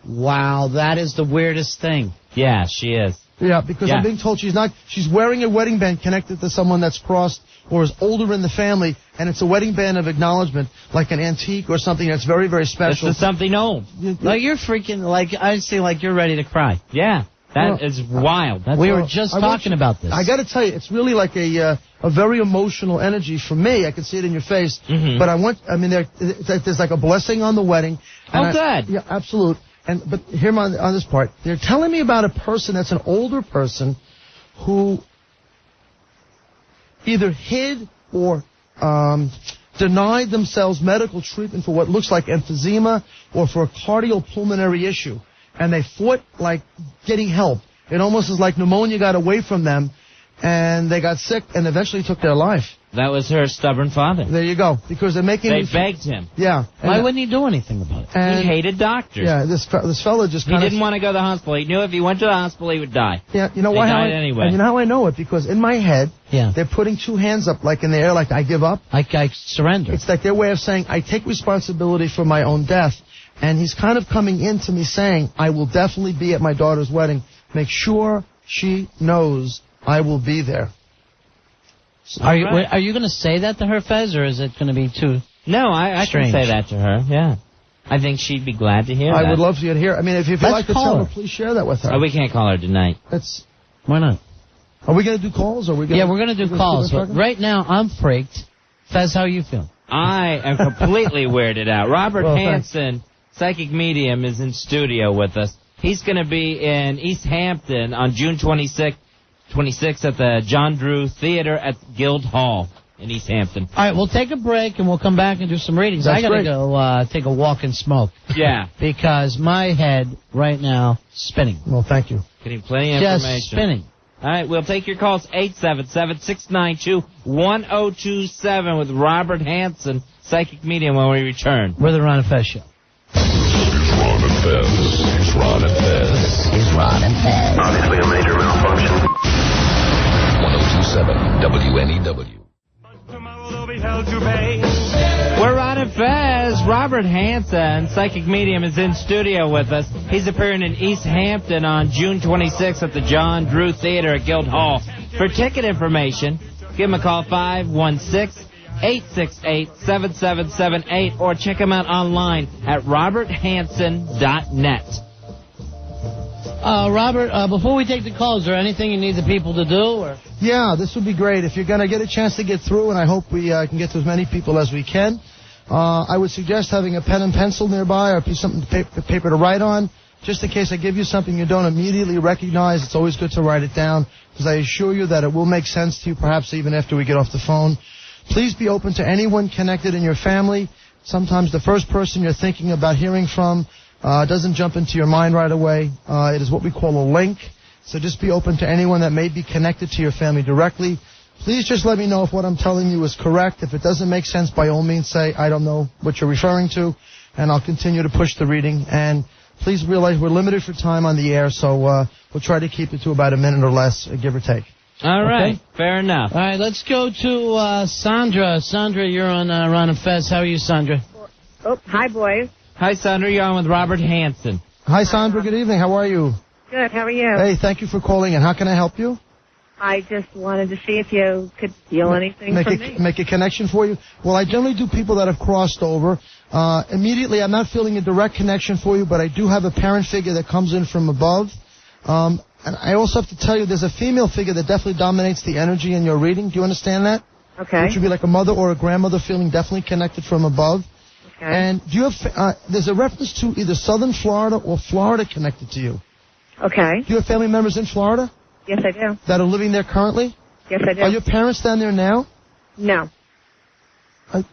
Wow, that is the weirdest thing. Yeah, she is. Yeah, because I'm being told she's wearing a wedding band connected to someone that's crossed or is older in the family, and it's a wedding band of acknowledgement, like an antique or something that's very, very special. It's something old. Like you're freaking, I see, like you're ready to cry. Yeah, that is wild. We were just talking about this. I got to tell you, it's really like a very emotional energy for me. I can see it in your face. Mm-hmm. But there's like a blessing on the wedding. Good. Yeah, absolute. But here on this part, they're telling me about a person that's an older person who either hid or denied themselves medical treatment for what looks like emphysema or for a cardiopulmonary issue. And they fought like getting help. It almost is like pneumonia got away from them, and they got sick and eventually took their life. That was her stubborn father. There you go. Because they're making... They begged him. Yeah. Why wouldn't he do anything about it? He hated doctors. Yeah, this fella just He didn't want to go to the hospital. He knew if he went to the hospital, he would die. Yeah, you know He why? died anyway. And you know how I know it? Because in my head, they're putting two hands up like in the air, like I give up. I surrender. It's like their way of saying, I take responsibility for my own death. And he's kind of coming into me saying, I will definitely be at my daughter's wedding. Make sure she knows I will be there. Are you going to say that to her, Fez, or is it going to be too No, I can say that to her, yeah. I think she'd be glad to hear that. I would love to hear. I mean, if you'd like to tell her, please share that with her. Oh, we can't call her tonight. Why not? Are we going to do calls? Or are we gonna, yeah, we're going to do calls. But right now, I'm freaked. Fez, how you feel? I am completely weirded out. Robert Hanson, psychic medium, is in studio with us. He's going to be in East Hampton on June 26th at the John Drew Theater at Guildhall in East Hampton. All right, we'll take a break and we'll come back and do some readings. I got to go take a walk and smoke. Yeah. Because my head right now spinning. Well, thank you. Getting plenty of Just information. spinning. All right, we'll take your calls 877-692-1027 with Robert Hanson, psychic medium, when we return. We're the Ron and Fez Show. Ron and Fez. It's Ron and Fez. It's Ron and Fez. Obviously a major malfunction. 1027 WNEW. We're Ron and Fez. Robert Hanson, psychic medium, is in studio with us. He's appearing in East Hampton on June 26th at the John Drew Theater at Guildhall. For ticket information, give him a call 516-868-7778 or check him out online at roberthanson.net. Robert, before we take the call, is there anything you need the people to do? Or? Yeah, this would be great. If you're going to get a chance to get through, and I hope we can get to as many people as we can, I would suggest having a pen and pencil nearby or something paper to write on. Just in case I give you something you don't immediately recognize, it's always good to write it down, because I assure you that it will make sense to you, perhaps even after we get off the phone. Please be open to anyone connected in your family. Sometimes the first person you're thinking about hearing from doesn't jump into your mind right away. It is what we call a link. So just be open to anyone that may be connected to your family directly. Please just let me know if what I'm telling you is correct. If it doesn't make sense, by all means say, I don't know what you're referring to, and I'll continue to push the reading. And please realize we're limited for time on the air, so we'll try to keep it to about a minute or less, give or take. All right, fair enough. All right, let's go to Sandra. Sandra, you're on Ron and Fez. How are you, Sandra? Oh, hi, boys. Hi, Sandra. You're on with Robert Hanson. Hi, Sandra. Good evening. How are you? Good. How are you? Hey, thank you for calling in. How can I help you? I just wanted to see if you could feel anything from me. Make a connection for you? Well, I generally do people that have crossed over. Immediately, I'm not feeling a direct connection for you, but I do have a parent figure that comes in from above. And I also have to tell you, there's a female figure that definitely dominates the energy in your reading. Do you understand that? Okay. Which would be like a mother or a grandmother feeling definitely connected from above. Okay. And do you have, there's a reference to either southern Florida or Florida connected to you. Okay. Do you have family members in Florida? Yes, I do. That are living there currently? Yes, I do. Are your parents down there now? No.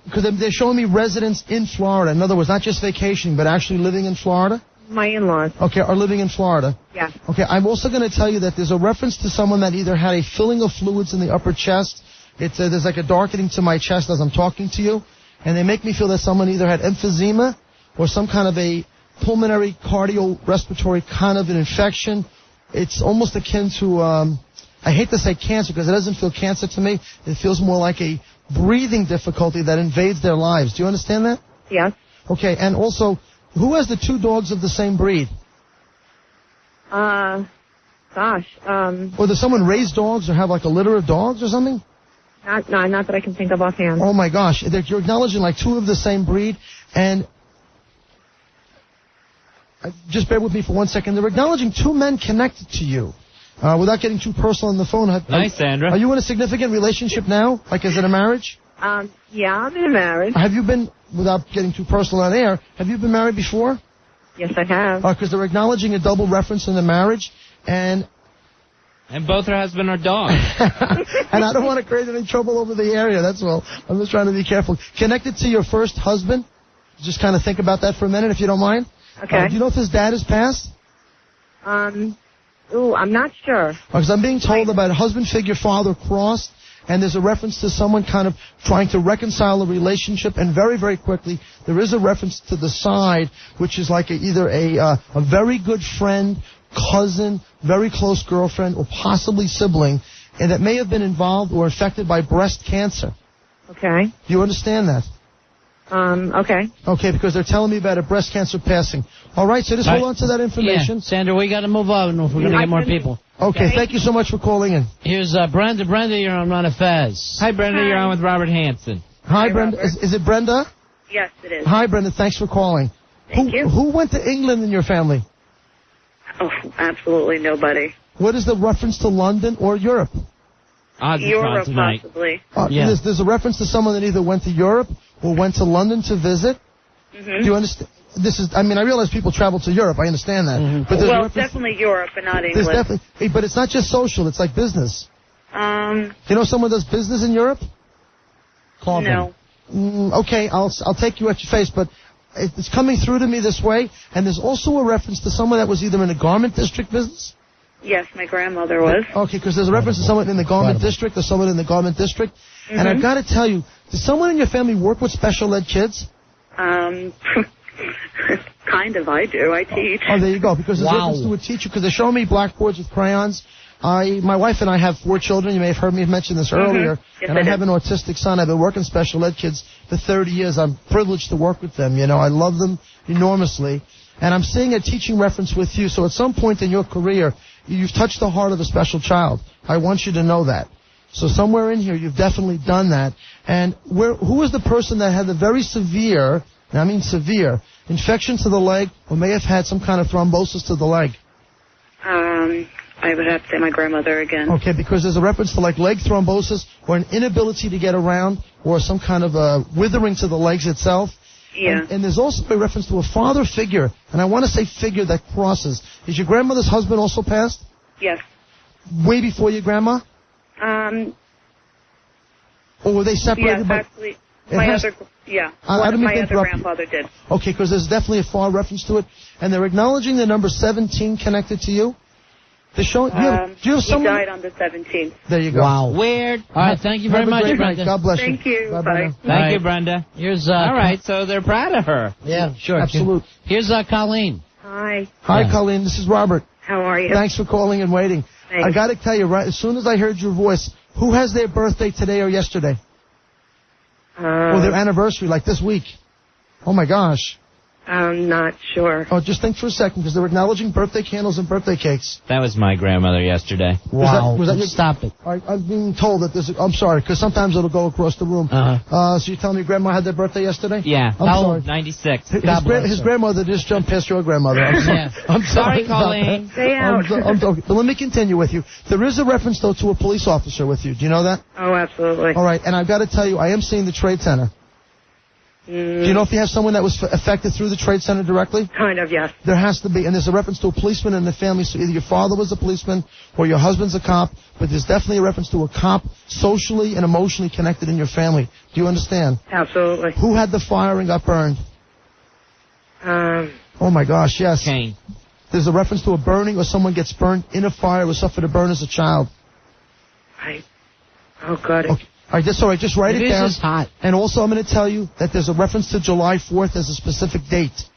Because they're showing me residents in Florida. In other words, not just vacationing, but actually living in Florida? My in-laws. Okay, are living in Florida. Yes. Okay, I'm also going to tell you that there's a reference to someone that either had a filling of fluids in the upper chest. There's like a darkening to my chest as I'm talking to you. And they make me feel that someone either had emphysema or some kind of a pulmonary cardiorespiratory kind of an infection. It's almost akin to, I hate to say cancer because it doesn't feel cancer to me. It feels more like a breathing difficulty that invades their lives. Do you understand that? Yes. Okay, and also, who has the two dogs of the same breed? Gosh. Or does someone raise dogs or have like a litter of dogs or something? Not that I can think of offhand. Oh my gosh, you're acknowledging like two of the same breed, and just bear with me for 1 second. They're acknowledging two men connected to you. Without getting too personal on the phone. Nice, Sandra. Are you in a significant relationship now? Like, is it a marriage? Yeah, I'm in a marriage. Have you been, without getting too personal on air, have you been married before? Yes, I have. Because they're acknowledging a double reference in the marriage, and And both her husband are dogs. And I don't want to create any trouble over the area, that's all. I'm just trying to be careful. Connected to your first husband, just kind of think about that for a minute, if you don't mind. Okay. Do you know if his dad has passed? I'm not sure. Because I'm being told about a husband figure, father crossed, and there's a reference to someone kind of trying to reconcile a relationship, and very, very quickly, there is a reference to the side, which is like either a very good friend, cousin, very close girlfriend, or possibly sibling, and that may have been involved or affected by breast cancer. Okay. Do you understand that? Okay. Okay, because they're telling me about a breast cancer passing. All right, so just hold on to that information. Yeah. Sandra, we got to move on if we're going to get more people. Okay, thank you so much for calling in. Here's Brenda. Brenda, you're on Ron of Fez. Hi, Brenda. You're on with Robert Hanson. Hi, Brenda. Is it Brenda? Yes, it is. Hi, Brenda. Thanks for calling. Thank you. Who went to England in your family? Oh, absolutely nobody. What is the reference to London or Europe? Europe, possibly. There's a reference to someone that either went to Europe or went to London to visit. Mm-hmm. Do you understand? I realize people travel to Europe. I understand that. Mm-hmm. But there's definitely Europe, but not England. There's definitely, but it's not just social. It's like business. You know someone does business in Europe? Call no. them. Okay, I'll take you at your face, but it's coming through to me this way. And there's also a reference to someone that was either in the garment district business. Yes, my grandmother was. Okay, because there's a reference to someone in the garment district or someone in the garment district. Mm-hmm. And I've got to tell you, does someone in your family work with special ed kids? Kind of, I do. I teach. Oh, there you go. Because there's reference to a teacher, because they're showing me blackboards with crayons. My wife and I have 4 children. You may have heard me mention this earlier. Yes, and I have an autistic son. I've been working special ed kids for 30 years. I'm privileged to work with them. You know, I love them enormously. And I'm seeing a teaching reference with you. So at some point in your career, you've touched the heart of a special child. I want you to know that. So somewhere in here, you've definitely done that. And who was the person that had the very severe, and I mean severe, infection to the leg, or may have had some kind of thrombosis to the leg? I would have to say my grandmother again. Okay, because there's a reference to like leg thrombosis or an inability to get around or some kind of a withering to the legs itself. Yeah. And there's also a reference to a father figure, and I want to say figure that crosses. Is your grandmother's husband also passed? Yes. Way before your grandma? Or were they separated? Yes, actually, my other grandfather did. Okay, because there's definitely a far reference to it, and they're acknowledging the number 17 connected to you. They're showing. Do you have someone? He died on the 17th. There you go. Wow. Weird. All right, thank you very much, Brenda. God bless you. Thank you. Bye. Thank you, Brenda. Here's all right, so they're proud of her. Yeah, sure. Absolutely. Here's Colleen. Hi. Hi, Colleen. This is Robert. How are you? Thanks for calling and waiting. Thanks. I got to tell you, right as soon as I heard your voice, who has their birthday today or yesterday? Or their anniversary, like this week? Oh, my gosh. I'm not sure. Oh, just think for a second, because they're acknowledging birthday candles and birthday cakes. That was my grandmother yesterday. Wow. Was that your... Stop it. I'm being told that there's... I'm sorry, because sometimes it'll go across the room. So you're telling me grandma had their birthday yesterday? Yeah. I'm sorry. 96. His grandmother just jumped past your grandmother. I'm sorry. Yeah. I'm sorry, Colleen. Stay out. But let me continue with you. There is a reference, though, to a police officer with you. Do you know that? Oh, absolutely. All right, and I've got to tell you, I am seeing the Trade Center. Do you know if you have someone that was affected through the Trade Center directly? Kind of, yes. There has to be, and there's a reference to a policeman in the family, so either your father was a policeman or your husband's a cop, but there's definitely a reference to a cop socially and emotionally connected in your family. Do you understand? Absolutely. Who had the fire and got burned? Oh my gosh, yes. Kane. There's a reference to a burning or someone gets burned in a fire or suffered a burn as a child. Oh, God. Okay. All right, that's all right. Just write it down. It is hot. And also, I'm going to tell you that there's a reference to July 4th as a specific date.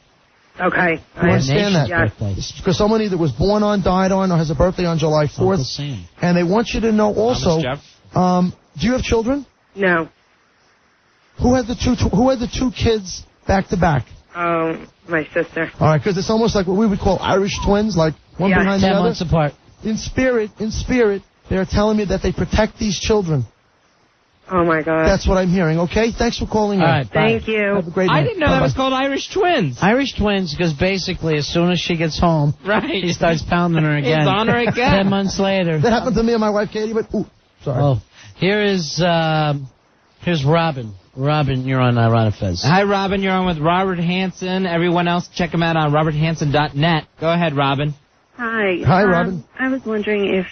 Okay. You understand that? Yes. It's because someone either was born on, died on, or has a birthday on July 4th. And they want you to know also, do you have children? No. Who had the two kids back to back? My sister. All right, because it's almost like what we would call Irish twins, like one behind the 10 other. months apart. In spirit, they're telling me that they protect these children. Oh, my God. That's what I'm hearing, okay? Thanks for calling in. All right, Thank you. Have a great night. I didn't know that was called Irish twins. Irish twins, because basically as soon as she gets home, he starts pounding her again. He's on her again. 10 months later. That happened to me and my wife, Katie, but, sorry. Oh, here's Robin. Robin, you're on Ron of Fez. Hi, Robin. You're on with Robert Hanson. Everyone else, check him out on roberthanson.net. Go ahead, Robin. Hi. Hi, Robin. I was wondering if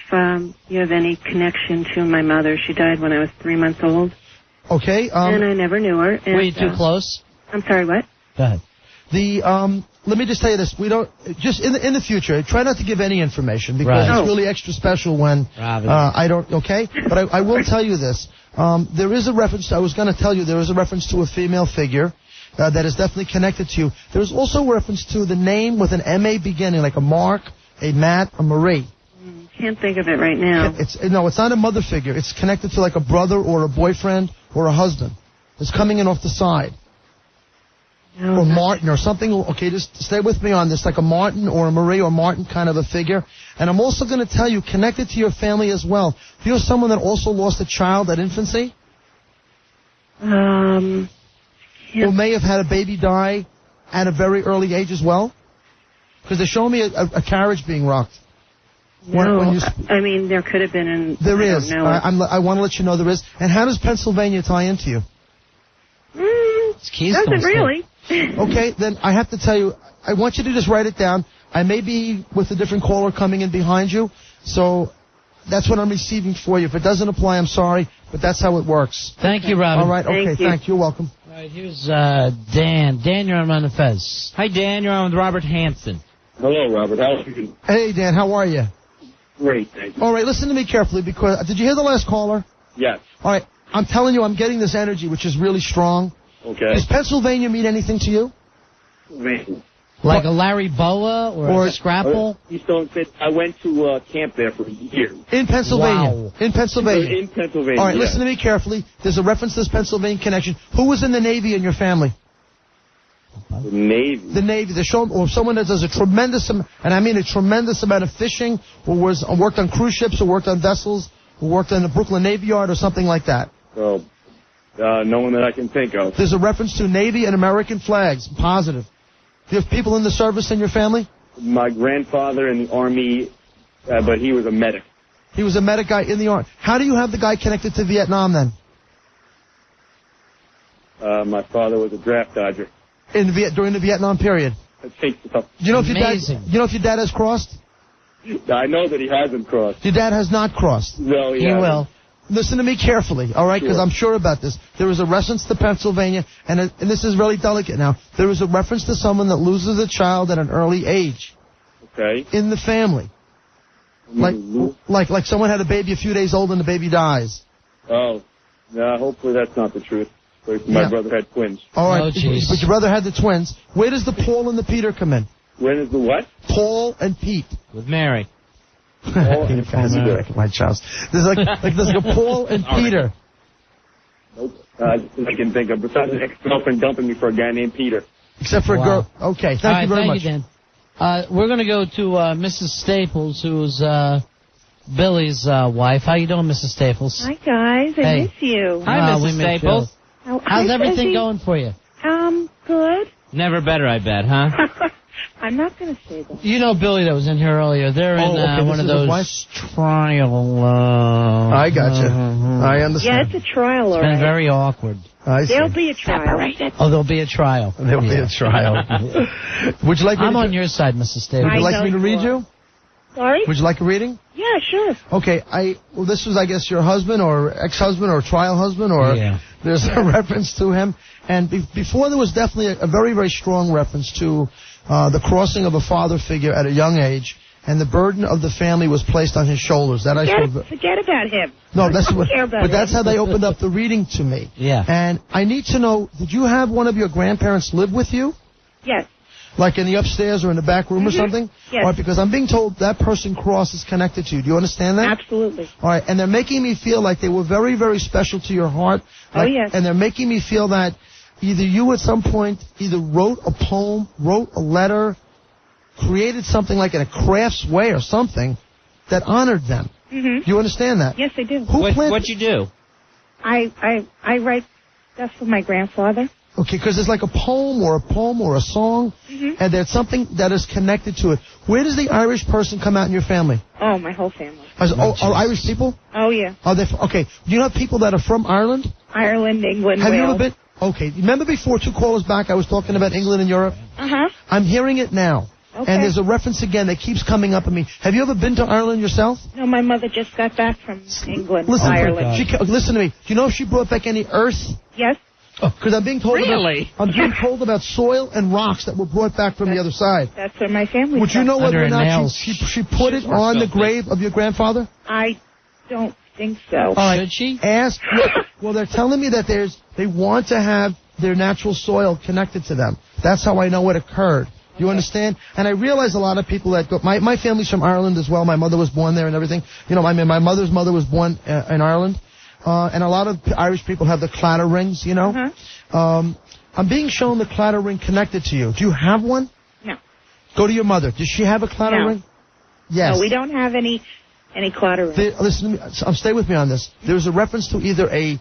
you have any connection to my mother. She died when I was 3 months old. Okay. And I never knew her. And, Were you too close? I'm sorry, what? Go ahead. Let me just tell you this. We don't, just in the future, try not to give any information because it's really extra special when I don't, okay? But I will tell you this. There is a reference, I was going to tell you, there is a reference to a female figure that is definitely connected to you. There is also a reference to the name with an M-A beginning, like a Mark, a Matt, a Marie. Can't think of it right now. It's not a mother figure. It's connected to like a brother or a boyfriend or a husband. It's coming in off the side. Or Martin or something. Okay, just stay with me on this, like a Martin or a Marie or Martin kind of a figure. And I'm also going to tell you, connected to your family as well. Do you have someone that also lost a child at infancy? Or may have had a baby die at a very early age as well? Because they're showing me a carriage being rocked. No, I mean, there could have been. There is. I want to let you know there is. And how does Pennsylvania tie into you? Doesn't really. Okay, then I have to tell you, I want you to just write it down. I may be with a different caller coming in behind you, so that's what I'm receiving for you. If it doesn't apply, I'm sorry, but that's how it works. Thank you, Robin. All right, okay, thank you. You're welcome. All right, here's Dan. Dan, you're on the Fez. Hi, Dan. You're on with Robert Hanson. Hello, Robert. How are you? Hey, Dan, how are you? Great, thank you. All right, listen to me carefully, because did you hear the last caller? Yes. All right, I'm telling you, I'm getting this energy, which is really strong. Okay. Does Pennsylvania mean anything to you? Like a Larry Boa or a Scrapple? I went to camp there for a year. In Pennsylvania. Wow. In Pennsylvania. In Pennsylvania. All right, listen to me carefully. There's a reference to this Pennsylvania connection. Who was in the Navy in your family? The Navy. The Navy. Or someone that does a tremendous, and I mean a tremendous amount of fishing, or worked on cruise ships, or worked on vessels, or worked on the Brooklyn Navy Yard, or something like that. Oh, no one that I can think of. There's a reference to Navy and American flags. Positive. Do you have people in the service in your family? My grandfather in the Army, but he was a medic. He was a medic guy in the Army. How do you have the guy connected to Vietnam then? My father was a draft dodger. During the Vietnam period? I think so. Do you know if your dad has crossed? I know that he hasn't crossed. Your dad has not crossed? No, he will. Listen to me carefully, all right, because I'm sure about this. There is a reference to Pennsylvania, and this is really delicate now. There is a reference to someone that loses a child at an early age. Okay. In the family. Like someone had a baby a few days old and the baby dies. Oh, no, hopefully that's not the truth. My brother had twins. All right, but your brother had the twins. Where does the Paul and the Peter come in? When is the what? All and Pete. With Mary. Paul and Peter. My child. There's like a Paul and Peter. Nope. I can think of. Besides an ex-girlfriend dumping me for a guy named Peter. Except for a girl. Okay, thank you very much. Thank you, Dan. We're going to go to Mrs. Staples, who's Billy's wife. How you doing, Mrs. Staples? Hi, guys. I miss you. Hi, Mrs. Staples. How's everything going for you? Good. Never better, I bet, huh? I'm not going to say that. You know Billy that was in here earlier. They're in one of those trial... I gotcha. I understand. Yeah, it's a trial, all It's been right. very awkward. There'll be a trial. Oh, there'll be a trial. There'll be a trial. Would you like me I'm to... on your side, Mrs. Staples. Would you like me to read you? Sorry? Would you like a reading? Yeah, sure. Okay, well, this was, I guess, your husband or ex-husband or trial husband, or there's a reference to him. And before there was definitely a very, very strong reference to the crossing of a father figure at a young age, and the burden of the family was placed on his shoulders. That Forget about him. No, that's what. But that's how they opened up the reading to me. Yeah. And I need to know: did you have one of your grandparents live with you? Yes. Like in the upstairs or in the back room or something? Yes. All right, because I'm being told that person cross is connected to you. Do you understand that? Absolutely. All right, and they're making me feel like they were very, very special to your heart. Oh, yes. And they're making me feel that either you at some point either wrote a poem, wrote a letter, created something like in a crafts way or something that honored them. Mm-hmm. Do you understand that? Yes, I do. What'd you do? I write stuff for my grandfather. Okay, because there's like a poem or a song, and there's something that is connected to it. Where does the Irish person come out in your family? Oh, my whole family. Are Irish people? Oh, yeah. Are they? Okay. Do you know people that are from Ireland? Ireland, England, Have Wales. you ever been? Okay. Remember before 2 callers back I was talking about England and Europe? Uh-huh. I'm hearing it now. Okay. And there's a reference again that keeps coming up at me. Have you ever been to Ireland yourself? No, my mother just got back from England, Listen, Ireland. Listen to me. Do you know if she brought back any earth? Yes. Because I'm being told Really? I'm being told about soil and rocks that were brought back from the other side. That's where my family. Would you know whether or not nails. she put it on the grave of your grandfather? I don't think so. All right. Should she? Ask. Well, they're telling me that they want to have their natural soil connected to them. That's how I know it occurred. You understand? And I realize a lot of people that go. My family's from Ireland as well. My mother was born there and everything. You know, my mother's mother was born in Ireland. And a lot of Irish people have the clatter rings, you know. I'm being shown the clatter ring connected to you. Do you have one? No. Go to your mother. Does she have a clatter No. ring? Yes. No, we don't have any clatter rings. Listen to me. Stay with me on this. There's a reference to either a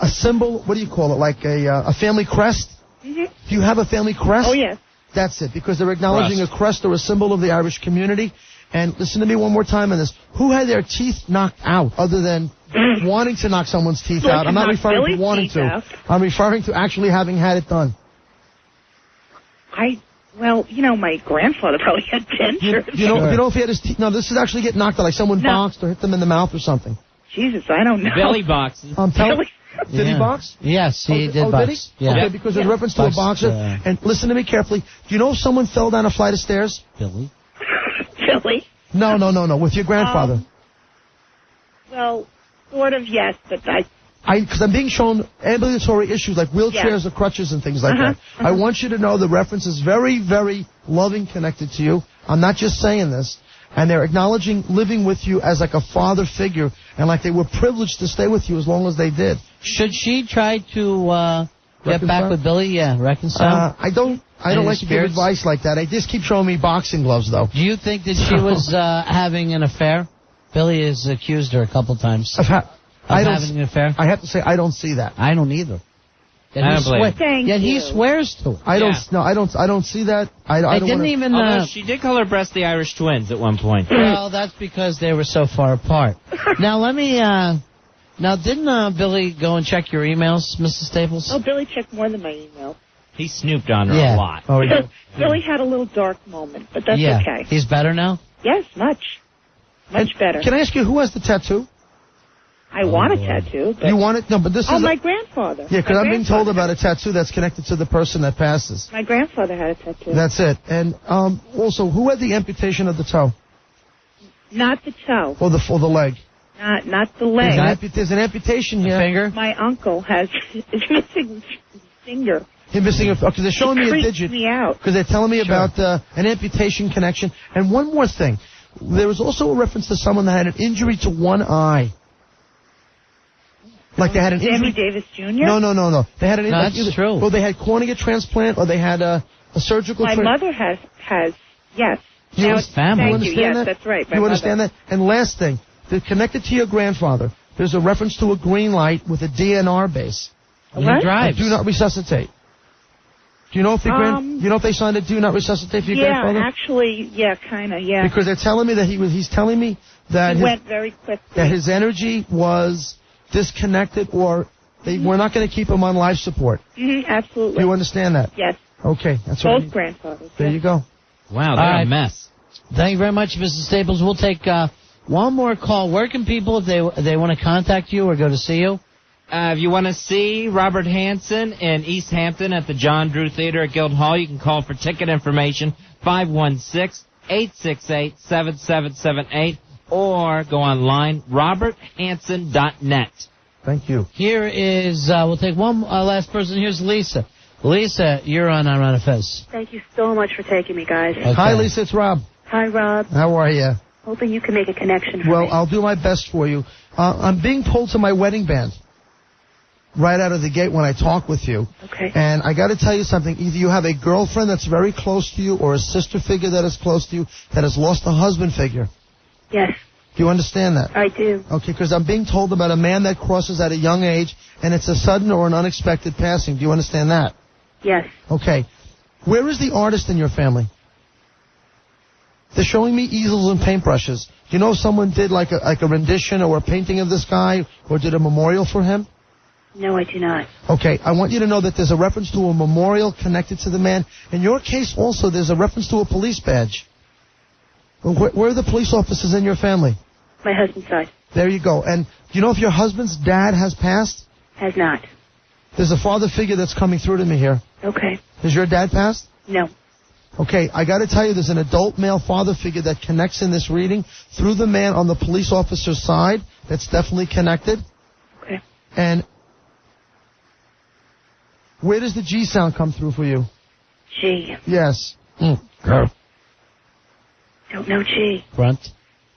symbol. What do you call it? Like a family crest? Mm-hmm. Do you have a family crest? Oh, yes. That's it, because they're acknowledging a crest or a symbol of the Irish community. And listen to me one more time on this. Who had their teeth knocked out other than wanting to knock someone's teeth out? I'm not referring to wanting to. I'm referring to actually having had it done. Well, you know, my grandfather probably had dentures. You know if he had his teeth... No, this is actually getting knocked out, like someone boxed or hit them in the mouth or something. Jesus, I don't know. Belly boxes. I'm telling Did he box? Yes, he did box. Did he? Yeah. Okay, because in reference to a boxer. And listen to me carefully. Do you know if someone fell down a flight of stairs? Billy? Billy? No. With your grandfather. Well, sort of, yes, but Because I'm being shown ambulatory issues like wheelchairs or crutches and things like that. I want you to know the reference is very, very loving connected to you. I'm not just saying this. And they're acknowledging living with you as like a father figure and like they were privileged to stay with you as long as they did. Should she try to get back with Billy? Yeah, reconcile? I don't like to give advice like that. They just keep showing me boxing gloves, though. Do you think that she was having an affair? Billy has accused her a couple times of having an affair. I have to say, I don't see that. I don't either. Yet he swears to it. I don't see that. I don't even. Although she did call her breast the Irish twins at one point. Well, that's because they were so far apart. Now let me. Now didn't Billy go and check your emails, Mrs. Staples? Oh, Billy checked more than my email. He snooped on her a lot. Oh, yeah. Billy had a little dark moment, but that's okay. He's better now? Yes, much better. Can I ask you who has the tattoo? I want a tattoo. But you want it? No, but this is... my grandfather. Yeah, because I'm being told about a tattoo that's connected to the person that passes. My grandfather had a tattoo. That's it. And also, who had the amputation of the toe? Not the toe. Or the leg? Not the leg. There's an amputation here. Finger? My uncle is missing his finger. He's missing a... Because they're showing me a digit. Me out. Because they're telling me about an amputation connection. And one more thing. There was also a reference to someone that had an injury to one eye. Like they had an injury. Sammy Davis Jr.? No. They had an injury. That's true. Well, they had cornea transplant or they had a surgical... My mother has, yes. You understand yes, that? That's right. You understand that? And last thing, they're connected to your grandfather. There's a reference to a green light with a DNR base. What? He drives. Do not resuscitate. Do you know if they signed a do not resuscitate for your grandfather? Yeah, actually, kind of, yeah. Because they're telling me that he's telling me that he went very quickly. That his energy was disconnected, or they were not going to keep him on life support. Mm-hmm, absolutely. Do you understand that? Yes. Okay, that's what. Both grandfathers. There you go. Wow, they're a mess. Thank you very much, Mrs. Staples. We'll take one more call. Where can people, if they want to contact you or go to see you? If you want to see Robert Hanson in East Hampton at the John Drew Theater at Guildhall, you can call for ticket information 516-868-7778 or go online roberthanson.net. Thank you. Here is we'll take one last person. Here's Lisa. Lisa, you're on Around Fez. Thank you so much for taking me, guys. Okay. Hi, Lisa. It's Rob. Hi, Rob. How are you? Hoping you can make a connection for me. Well, I'll do my best for you. I'm being pulled to my wedding band right out of the gate when I talk with you. Okay. And I got to tell you something. Either you have a girlfriend that's very close to you or a sister figure that is close to you that has lost a husband figure. Yes. Do you understand that? I do. Okay, because I'm being told about a man that crosses at a young age, and it's a sudden or an unexpected passing. Do you understand that? Yes. Okay. Where is the artist in your family? They're showing me easels and paintbrushes. Do you know if someone did like a rendition or a painting of this guy or did a memorial for him? No, I do not. Okay, I want you to know that there's a reference to a memorial connected to the man. In your case also, there's a reference to a police badge. Where are the police officers in your family? My husband's side. There you go. And do you know if your husband's dad has passed? Has not. There's a father figure that's coming through to me here. Okay. Has your dad passed? No. Okay, I got to tell you, there's an adult male father figure that connects in this reading through the man on the police officer's side. That's definitely connected. Okay. And where does the G sound come through for you? G. Yes. Don't know G. Front.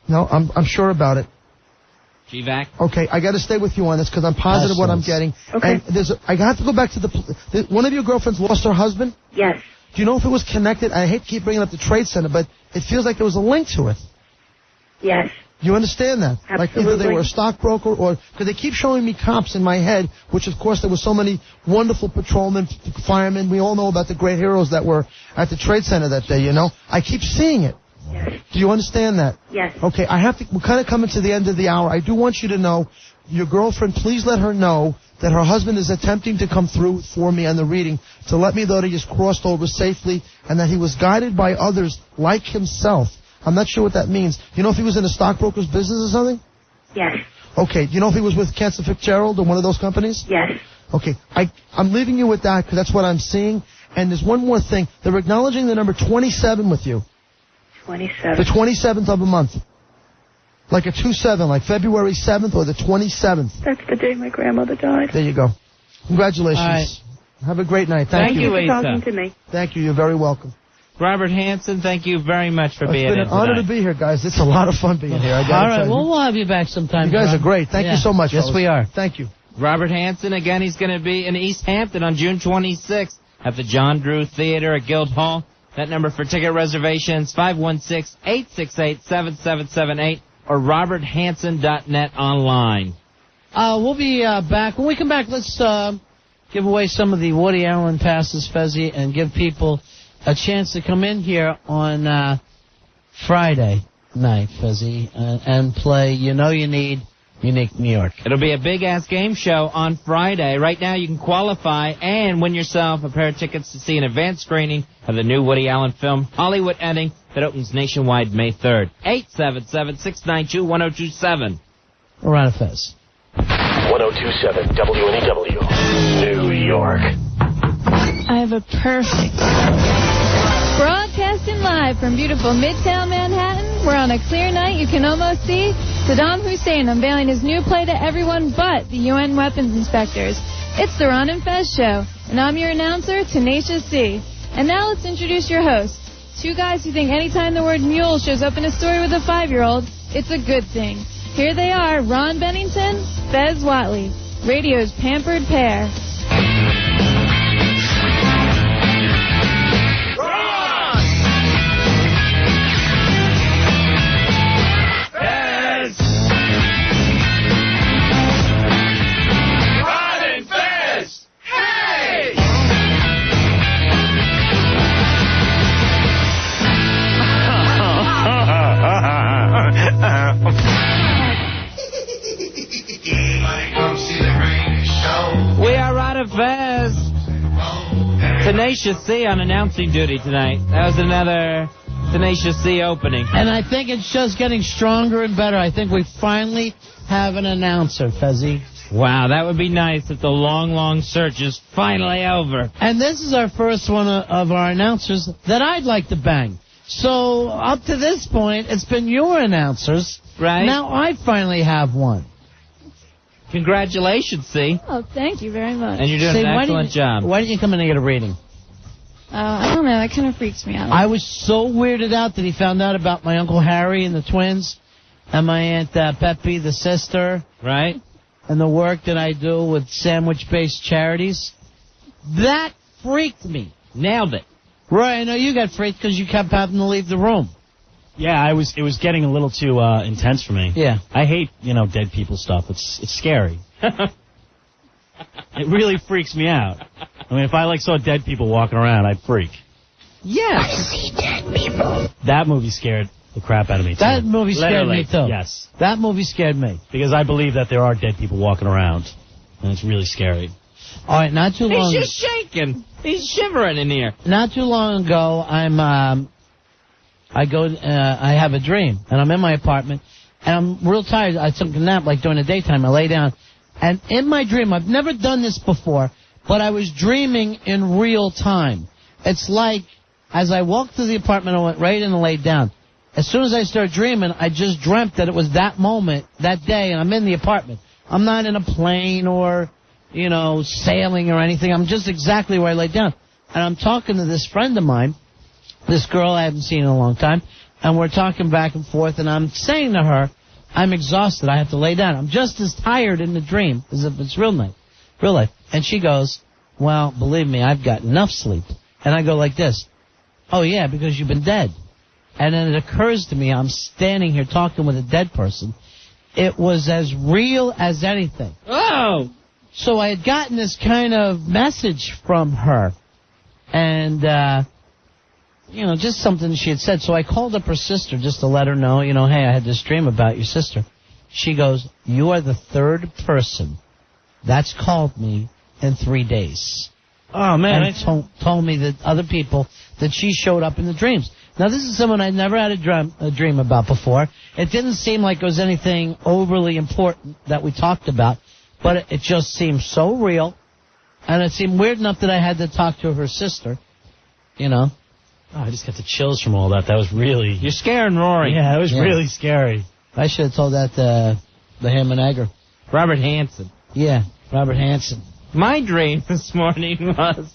No, I'm sure about it. GVAC. Okay, I got to stay with you on this because I'm positive what I'm getting. Okay. And I have to go back to one of your girlfriends lost her husband? Yes. Do you know if it was connected? I hate to keep bringing up the Trade Center, but it feels like there was a link to it. Yes. You understand that? Absolutely. Like either they were a stockbroker or... Because they keep showing me cops in my head, which of course there were so many wonderful patrolmen, firemen. We all know about the great heroes that were at the Trade Center that day, you know? I keep seeing it. Yes. Do you understand that? Yes. Okay, we're kind of coming to the end of the hour. I do want you to know, your girlfriend, please let her know that her husband is attempting to come through for me on the reading to let me know that he just crossed over safely and that he was guided by others like himself. I'm not sure what that means. Do you know if he was in a stockbroker's business or something? Yes. Okay, do you know if he was with Cancer Fitzgerald or one of those companies? Yes. Okay, I'm leaving you with that because that's what I'm seeing. And there's one more thing. They're acknowledging the number 27 with you. 27. The 27th of a month. Like a 2-7, like February 7th or the 27th. That's the day my grandmother died. There you go. Congratulations. All right. Have a great night. Thank you. Thank you for talking to me. Thank you. You're very welcome. Robert Hanson, thank you very much for being in It's been an honor to be here, guys. It's a lot of fun being here. I gotta tell you. We'll have you back sometime. You guys Rob. are great. Thank you so much. Yes, fellas. we are. Thank you. Robert Hanson, again, he's going to be in East Hampton on June 26th at the John Drew Theater at Guildhall. That number for ticket reservations, 516-868-7778 or roberthanson.net online. We'll be back. When we come back, let's give away some of the Woody Allen passes, Fezzy, and give people a chance to come in here on Friday night, Fezzy, and play You Know You Need Unique New York. It'll be a big-ass game show on Friday. Right now you can qualify and win yourself a pair of tickets to see an advanced screening of the new Woody Allen film, Hollywood Ending, that opens nationwide May 3rd. 877-692-1027. We're on a Fez. 1027 WNEW, New York. I have a perfect broadcasting live from beautiful Midtown Manhattan, where on a clear night you can almost see Saddam Hussein unveiling his new play to everyone but the UN weapons inspectors. It's the Ron and Fez Show, and I'm your announcer, Tenacious C. And now let's introduce your hosts. Two guys who think anytime the word mule shows up in a story with a 5-year-old, it's a good thing. Here they are, Ron Bennington, Fez Whatley, radio's pampered pair. We are out of Fez. Tenacious C on announcing duty tonight. That was another Tenacious C opening. And I think it's just getting stronger and better. I think we finally have an announcer, Fezzy. Wow, that would be nice if the long, long search is finally over. And this is our first one of our announcers that I'd like to bang. So up to this point, it's been your announcers. Right. Now I finally have one. Congratulations, C. Oh, thank you very much. And you're doing an excellent job. Why didn't you come in and get a reading? I don't know. That kind of freaks me out. I was so weirded out that he found out about my Uncle Harry and the twins and my Aunt Peppy, the sister. Right. And the work that I do with sandwich-based charities. That freaked me. Nailed it. Right, I know you got freaked because you kept having to leave the room. Yeah, it was getting a little too intense for me. Yeah. I hate, dead people stuff. It's scary. It really freaks me out. I mean, if I saw dead people walking around, I'd freak. Yes. I see dead people. That movie scared the crap out of me, too. That movie scared me, too. Yes. That movie scared me. Because I believe that there are dead people walking around. and it's really scary. All right, not too long. He's just shaking. He's shivering in here. Not too long ago, I have a dream, and I'm in my apartment, and I'm real tired. I took a nap, like during the daytime. I lay down, and in my dream, I've never done this before, but I was dreaming in real time. It's like, as I walked through the apartment, I went right in and laid down. As soon as I started dreaming, I just dreamt that it was that moment, that day, and I'm in the apartment. I'm not in a plane or, sailing or anything. I'm just exactly where I laid down. And I'm talking to this friend of mine, this girl I haven't seen in a long time, and we're talking back and forth, and I'm saying to her, I'm exhausted. I have to lay down. I'm just as tired in the dream as if it's real life. And she goes, well, believe me, I've got enough sleep. And I go like this, oh, yeah, because you've been dead. And then it occurs to me, I'm standing here talking with a dead person. It was as real as anything. Oh! So I had gotten this kind of message from her. And, just something she had said. So I called up her sister just to let her know, hey, I had this dream about your sister. She goes, you are the third person that's called me in 3 days. Oh, man. And told me that other people, that she showed up in the dreams. Now, this is someone I'd never had a dream about before. It didn't seem like it was anything overly important that we talked about, but it just seemed so real, and it seemed weird enough that I had to talk to her sister, Oh, I just got the chills from all that. That was really... You're scaring Rory. Yeah, it was really scary. I should have told that to the ham and egger. Robert Hanson. Yeah, Robert Hanson. My dream this morning was,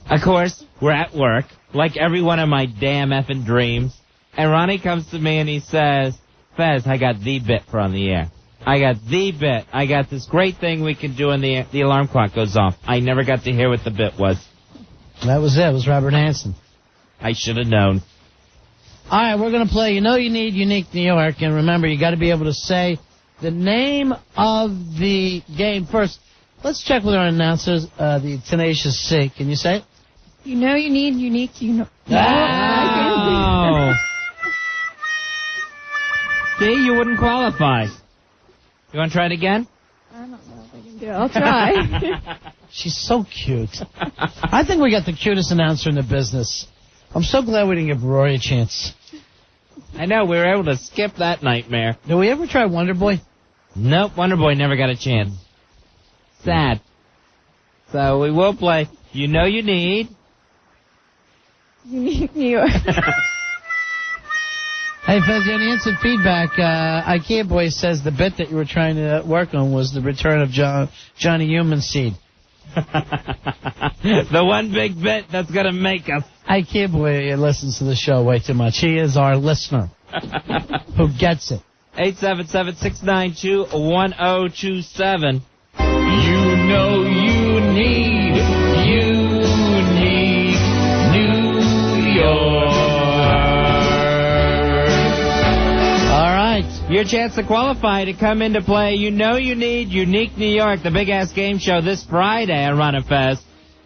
of course, we're at work, like every one of my damn effing dreams, and Ronnie comes to me and he says, Fez, I got the bit for on the air. I got the bit. I got this great thing we can do when the alarm clock goes off. I never got to hear what the bit was. That was it. It was Robert Hanson. I should have known. All right, we're going to play You Know You Need Unique New York, and remember, you got to be able to say the name of the game first. Let's check with our announcers, the Tenacious C. Can you say it? You know you need unique. Oh. See, you wouldn't qualify. You want to try it again? I don't know if I can do it. I'll try. She's so cute. I think we got the cutest announcer in the business. I'm so glad we didn't give Rory a chance. I know, we were able to skip that nightmare. Did we ever try Wonder Boy? Nope, Wonder Boy never got a chance. Sad. So we will play You Know You Need Unique New York. Hey, Fez, any instant feedback? IKEA Boy says the bit that you were trying to work on was the return of Johnny Human Seed. The one big bit that's going to make us. IKEA Boy listens to the show way too much. He is our listener who gets it. 877-692-1027. You know you need unique New York. All right, your chance to qualify to come into play. You know you need Unique New York, the big-ass game show this Friday on Ron and Fez.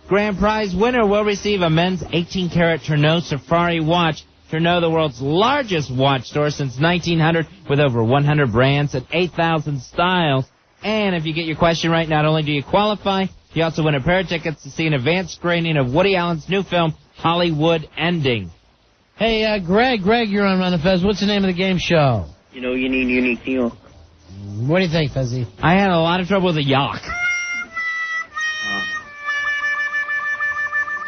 Grand prize winner will receive a men's 18-karat Tourneau Safari watch. Tourneau, the world's largest watch store since 1900, with over 100 brands and 8,000 styles. And if you get your question right, not only do you qualify, you also win a pair of tickets to see an advanced screening of Woody Allen's new film, Hollywood Ending. Hey, Greg, you're on Ron and Fez. What's the name of the game show? You know you need unique New York. What do you think, Fezzy? I had a lot of trouble with a yacht.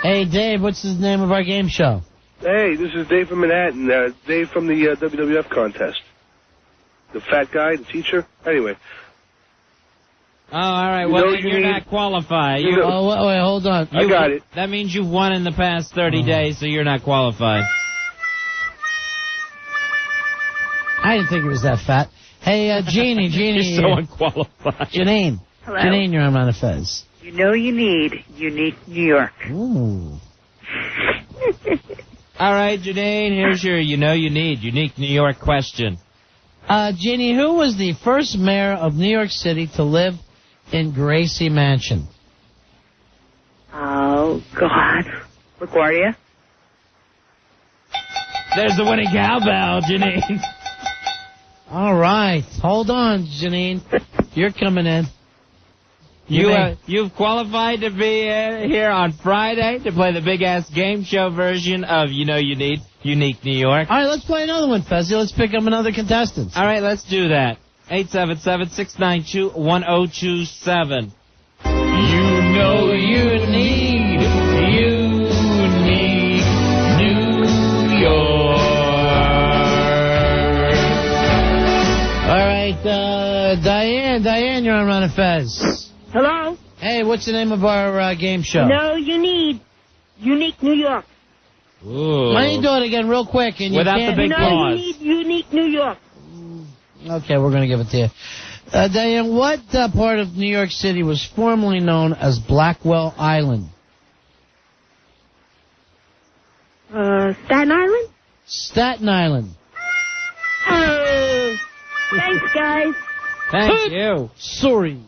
Hey, Dave, what's the name of our game show? Hey, this is Dave from Manhattan. Dave from the WWF contest. The fat guy, the teacher. Anyway. Oh, all right. Well, then you're not qualified. Wait, hold on. I got it. That means you've won in the past 30 days, so you're not qualified. I didn't think it was that fat. Hey, Jeannie. You're so unqualified. Janine. Hello. Janine, you're on Ron and Fez. You know you need unique New York. Ooh. All right, Janine, here's your You Know You Need Unique New York question. Jeannie, who was the first mayor of New York City to live in Gracie Mansion? Oh, God. LaGuardia? There's the winning cowbell, Janine. All right. Hold on, Janine. You're coming in. You've qualified to be here on Friday to play the big-ass game show version of You Know You Need, Unique New York. All right, let's play another one, Fezzy. Let's pick up another contestant. All right, let's do that. 877-692-1027. You know you need unique New York. All right, Diane, you're on Ron and Fez. Hello? Hey, what's the name of our game show? No, you need Unique New York. Ooh. Why don't you do it again real quick? And Without the big pause. You need Unique New York. Okay, we're going to give it to you. Diane, what part of New York City was formerly known as Blackwell Island? Staten Island? Staten Island. Oh, thanks, guys. Thank you. Sorry.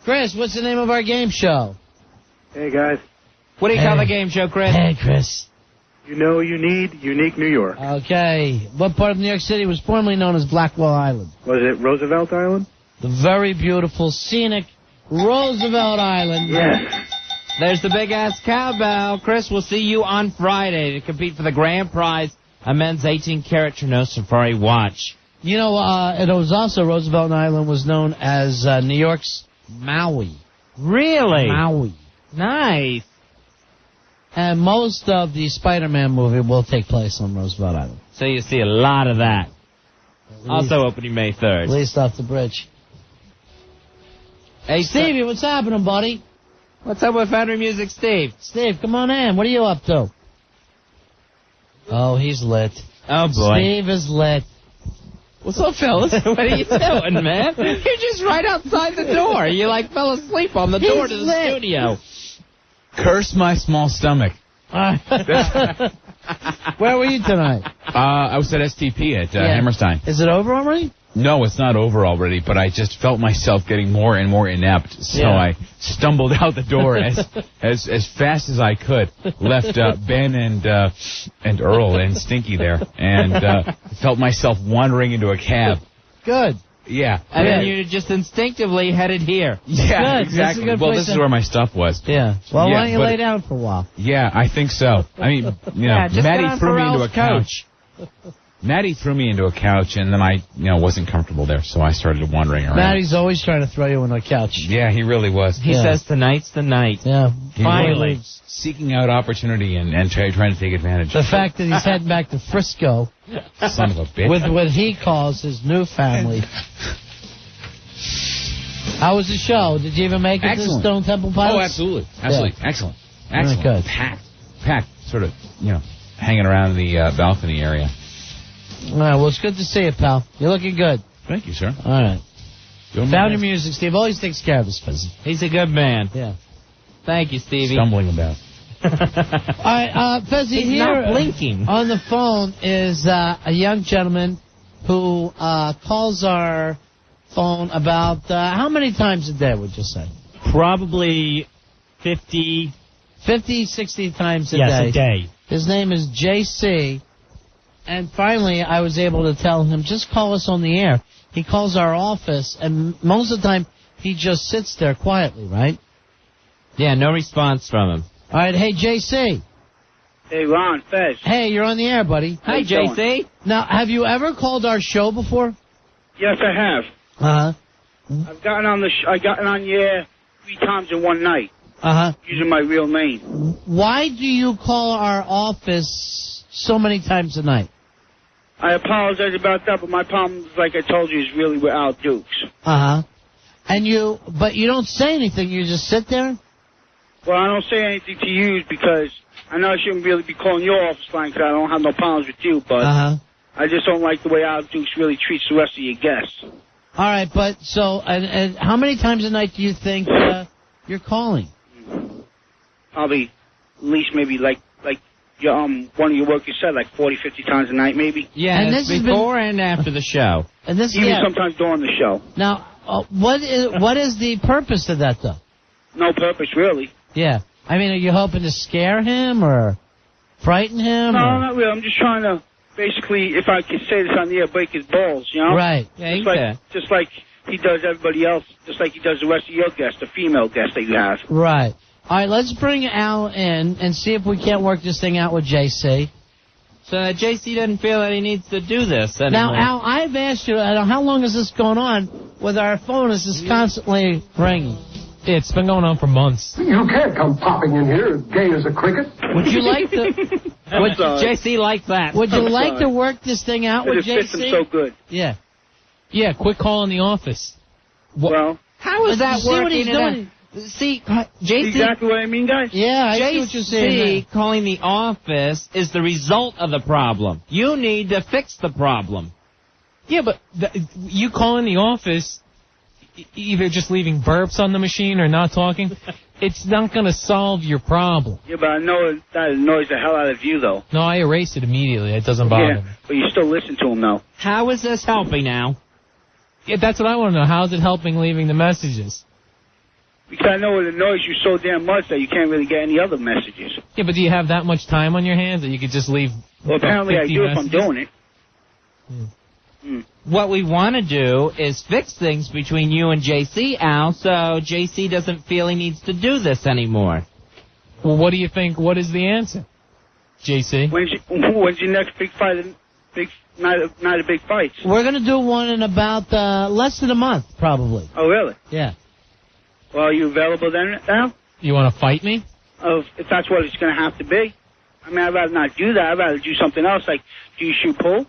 Chris, what's the name of our game show? Hey, guys. What do you call the game show, Chris? Hey, Chris. You know you need Unique New York. Okay. What part of New York City was formerly known as Blackwell Island? Was it Roosevelt Island? The very beautiful, scenic Roosevelt Island. Yes. There's the big-ass cowbell. Chris, we'll see you on Friday to compete for the grand prize, a men's 18-karat Chernow Safari watch. You know, it was also Roosevelt Island was known as New York's Maui. Really? Maui. Nice. And most of the Spider-Man movie will take place on Roosevelt Island. So you see a lot of that. Also opening May 3rd. At least off the bridge. Hey, Stevie, what's happening, buddy? What's up with Foundry Music, Steve? Steve, come on in. What are you up to? Oh, he's lit. Oh, boy. Steve is lit. What's up, fellas? What are you doing, man? You're just right outside the door. You, fell asleep on the door to the studio. Curse my small stomach. Where were you tonight? I was at STP at Hammerstein. Is it over already? No, it's not over already, but I just felt myself getting more and more inept, so I stumbled out the door as fast as I could, left Ben and Earl and Stinky there, and felt myself wandering into a cab. Good. Yeah. And then you just instinctively headed here. Yeah, good. exactly. This is where my stuff was. Yeah. Well, why don't you lay down for a while? Yeah, I think so. I mean, Maddie threw me into a couch. Maddie threw me into a couch, and then I, wasn't comfortable there, so I started wandering around. Maddie's always trying to throw you into a couch. Yeah, he really was. He says tonight's the night. Yeah. Finally. Seeking out opportunity and trying to take advantage. The fact that he's heading back to Frisco. Son of a bitch. With what he calls his new family. How was the show? Did you even make it to the Stone Temple Pilots? Oh, absolutely. Absolutely. Yeah. Excellent. Good. Packed, sort of, hanging around the balcony area. All right, well, it's good to see you, pal. You're looking good. Thank you, sir. All right. Found your music, Steve. Always takes care of his business. He's a good man. Yeah. Thank you, Stevie. Stumbling about. All right, Fezzy, He's here not blinking. On the phone is a young gentleman who calls our phone about how many times a day, would you say? Probably 50, 60 times a day. Yes, a day. His name is JC. And finally, I was able to tell him, just call us on the air. He calls our office, and most of the time, he just sits there quietly, right? Yeah, no response from him. All right, hey, JC. Hey, Ron, Fez. Hey, you're on the air, buddy. Hi, JC. Now, have you ever called our show before? Yes, I have. Uh-huh. I've gotten on I gotten on the air 3 times in one night. Uh-huh. Using my real name. Why do you call our office so many times a night? I apologize about that, but my problem, like I told you, is really with Al Dukes. Uh-huh. But you don't say anything, you just sit there? Well, I don't say anything to you because I know I shouldn't really be calling your office line because I don't have no problems with you, but I just don't like the way Al Dukes really treats the rest of your guests. All right, but and how many times a night do you think you're calling? Probably at least maybe like one of your workers said, like 40, 50 times a night maybe. Yeah, and this before and after the show. And this even sometimes during the show. Now, what is the purpose of that, though? No purpose, really. Yeah. I mean, are you hoping to scare him or frighten him? No, not really. I'm just trying to, basically, if I could say this on the air, break his balls, you know? Right. Yeah, just like he does everybody else, just like he does the rest of your guests, the female guests that you have. Right. All right, let's bring Al in and see if we can't work this thing out with JC. So JC doesn't feel that he needs to do this anymore. Now, Al, I've asked you, how long is this going on with our phone? Is this constantly ringing? It's been going on for months. You can't come popping in here as gay as a cricket. Would you like to... Would JC like that? Would you like to work this thing out with JC? It fits him so good. Yeah. Yeah, quit calling the office. Well, how is that see what working? he's doing? See, JC... Exactly what I mean, guys? Yeah, I see what you're saying. JC calling the office is the result of the problem. You need to fix the problem. Yeah, but you calling the office, either just leaving burps on the machine or not talking, it's not going to solve your problem. Yeah, but I know that annoys the hell out of you, though. No, I erase it immediately. It doesn't bother me. But you still listen to him, though. How is this helping now? Yeah, that's what I want to know. How is it helping leaving the messages? Because I know it annoys you so damn much that you can't really get any other messages. Yeah, but do you have that much time on your hands that you could just leave? Well, apparently I do if I'm doing it. What we want to do is fix things between you and JC, Al, so JC doesn't feel he needs to do this anymore. Well, what do you think? What is the answer, JC? When's your next big fight? Night of big fights. We're going to do one in about less than a month, probably. Oh, really? Yeah. Well, are you available then, Al? You want to fight me? If that's what it's going to have to be. I mean, I'd rather not do that. I'd rather do something else, like, do you shoot pool?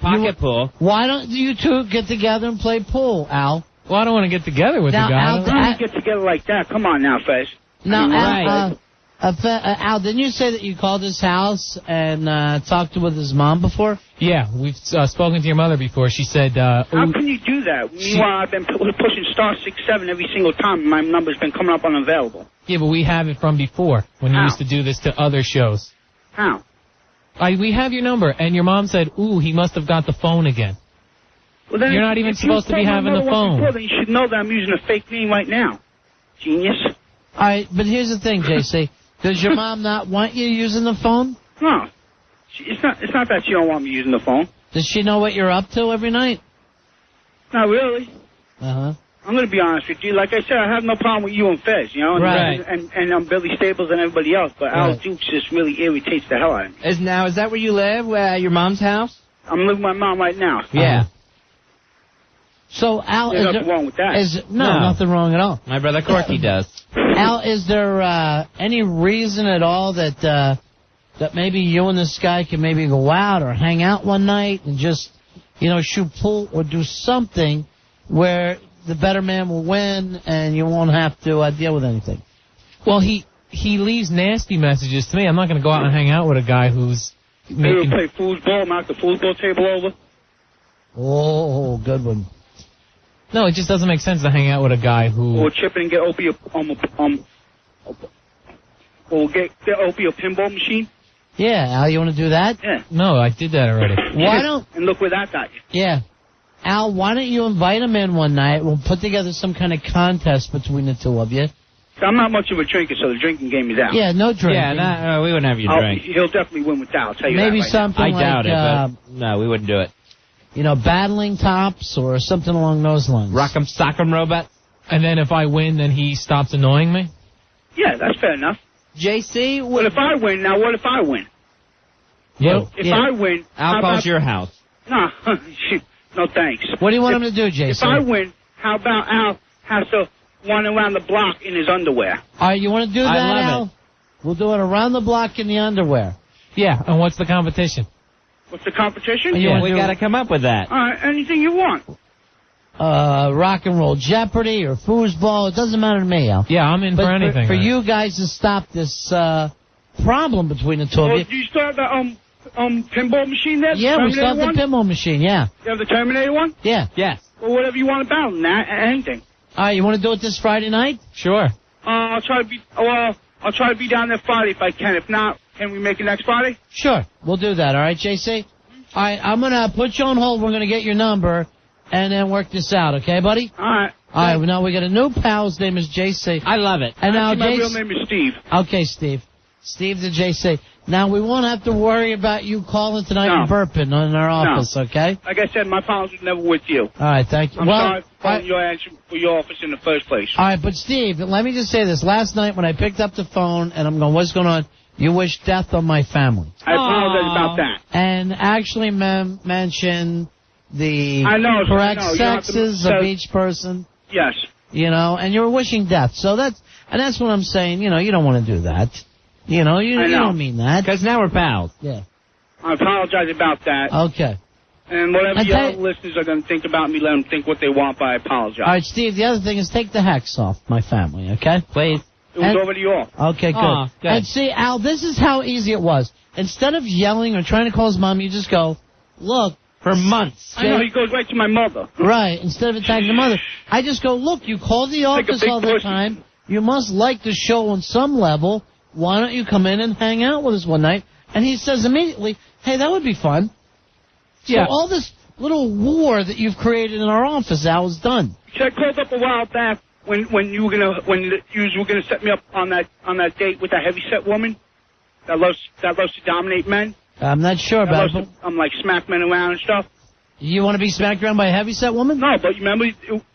Pocket pool. Why don't you two get together and play pool, Al? Well, I don't want to get together with now, the guy. Al, Don't get together like that. Come on now, Fez. Now, I mean, Al, didn't you say that you called his house and talked with his mom before? Yeah, we've spoken to your mother before. She said... How can you do that? Meanwhile, I've been pushing star 67 every single time, and my number's been coming up unavailable. Yeah, but we have it from before, when you used to do this to other shows. How? We have your number, and your mom said, ooh, he must have got the phone again. Well, then You're not even supposed to be having the phone. Before, then you should know that I'm using a fake name right now. Genius. All right, but here's the thing, JC. Does your mom not want you using the phone? No. It's not that she don't want me using the phone. Does she know what you're up to every night? Not really. Uh-huh. I'm going to be honest with you. Like I said, I have no problem with you and Fez, you know, and Billy Staples and everybody else, but Al Dukes just really irritates the hell out of me. Is that where you live, your mom's house? I'm living with my mom right now. Yeah. So, Al, There's nothing wrong with that. No, nothing wrong at all. My brother Corky does. Al, is there any reason at all that maybe you and this guy can maybe go out or hang out one night and just, shoot pool or do something where the better man will win and you won't have to deal with anything? Well, he leaves nasty messages to me. I'm not going to go out and hang out with a guy who's Maybe play foosball, knock the foosball table over. Oh, good one. No, it just doesn't make sense to hang out with a guy who... Or chip in and get Opie a pinball machine. Yeah, Al, you want to do that? Yeah. No, I did that already. Why don't... And look where that got you. Yeah. Al, why don't you invite him in one night? We'll put together some kind of contest between the two of you. I'm not much of a drinker, so the drinking game is out. Yeah, no drinking. Yeah, we wouldn't have you drink. He'll definitely win with that, I'll tell you Maybe that right something now. I doubt it, but no, we wouldn't do it. Battling tops or something along those lines. Rock'em sock'em robot. And then if I win, then he stops annoying me? Yeah, that's fair enough. JC? Well, if I win, now what if I win? Yeah. If I win... Al calls your house. No, no thanks. What do you want him to do, JC? If I win, how about Al has to run around the block in his underwear? All right, you want to do that, I love Al? it. We'll do it around the block in the underwear. Yeah, and what's the competition? What's the competition? Yeah, we got to come up with that. All right, anything you want. Rock and roll Jeopardy or foosball. It doesn't matter to me, Al. Yeah, I'm in for anything. For you guys to stop this problem between the two of you. Do you still have the pinball machine there? Yeah, we still have the pinball machine, yeah. You have the Terminator one? Yeah. Yes. Well, whatever you want to battle, anything. All right, you want to do it this Friday night? Sure. I'll try to be down there Friday if I can. If not, can we make it next Friday? Sure. We'll do that. All right, JC? All right, I'm going to put you on hold. We're going to get your number and then work this out, okay, buddy? All right. All right, now we got a new pal. His name is JC. I love it. And now my JC... real name is Steve. Okay, Steve. Steve to JC. Now, we won't have to worry about you calling tonight and burping in our office, okay? Like I said, my problems were never with you. All right, thank you. I'm sorry for calling your answer for your office in the first place. All right, but Steve, let me just say this. Last night when I picked up the phone and I'm going, what's going on? You wished death on my family. I apologize about that. And actually mentioned the I correct know. sexes of each person. Yes. You know, and you were wishing death. So that's what I'm saying. You know, you don't want to do that. You know, you don't mean that. Because now we're pals. Yeah. I apologize about that. Okay. And whatever your listeners are going to think about me, let them think what they want, but I apologize. All right, Steve, the other thing is take the hex off my family, okay? Please. It was already off. Okay, good. Good. And see, Al, this is how easy it was. Instead of yelling or trying to call his mom, you just go, look. For months. I know, he goes right to my mother. Right, instead of attacking the mother. I just go, look, you call the office all the time. You must like the show on some level. Why don't you come in and hang out with us one night? And he says immediately, hey, that would be fun. Yeah. So all this little war that you've created in our office, Al, is done. I called up a while back when you were gonna set me up on that date with that heavyset woman that loves to dominate men. I'm not sure about it. I'm like smack men around and stuff. You want to be smacked around by a heavyset woman? No, but you remember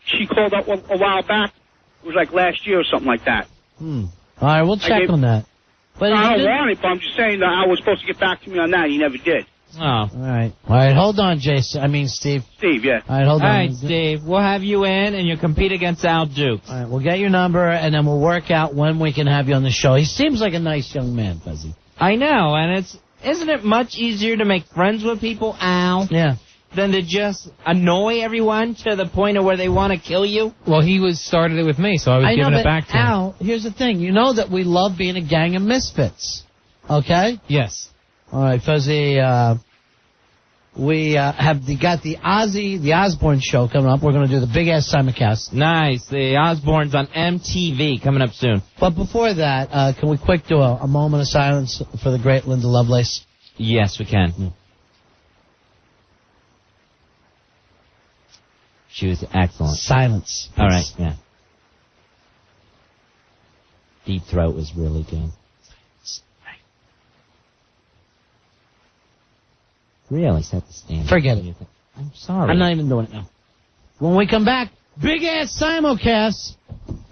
she called up a while back. It was like last year or something like that. All right, we'll check on that. But no, I don't want it, but I'm just saying that I was supposed to get back to me on that. He never did. Oh. All right, hold on, Jason. I mean, Steve. Steve, yeah. All right, hold on. All right, Steve. We'll have you in, and you'll compete against Al Dukes. All right, we'll get your number, and then we'll work out when we can have you on the show. He seems like a nice young man, Fezzy. I know, and isn't it much easier to make friends with people, Al? Yeah. Than to just annoy everyone to the point of where they want to kill you? Well, he started it with me, so I was giving it back to him. Al, here's the thing. You know that we love being a gang of misfits. Okay? Yes. All right, Fuzzy, we have got the Osbournes show coming up. We're going to do the big-ass simulcast. Nice. The Osbournes on MTV coming up soon. But before that, can we quick do a moment of silence for the great Linda Lovelace? Yes, we can. She was excellent. Silence. All right, yeah. Deep Throat was really good. Really set the standard. Forget it. I'm sorry. I'm not even doing it now. When we come back, big-ass simulcast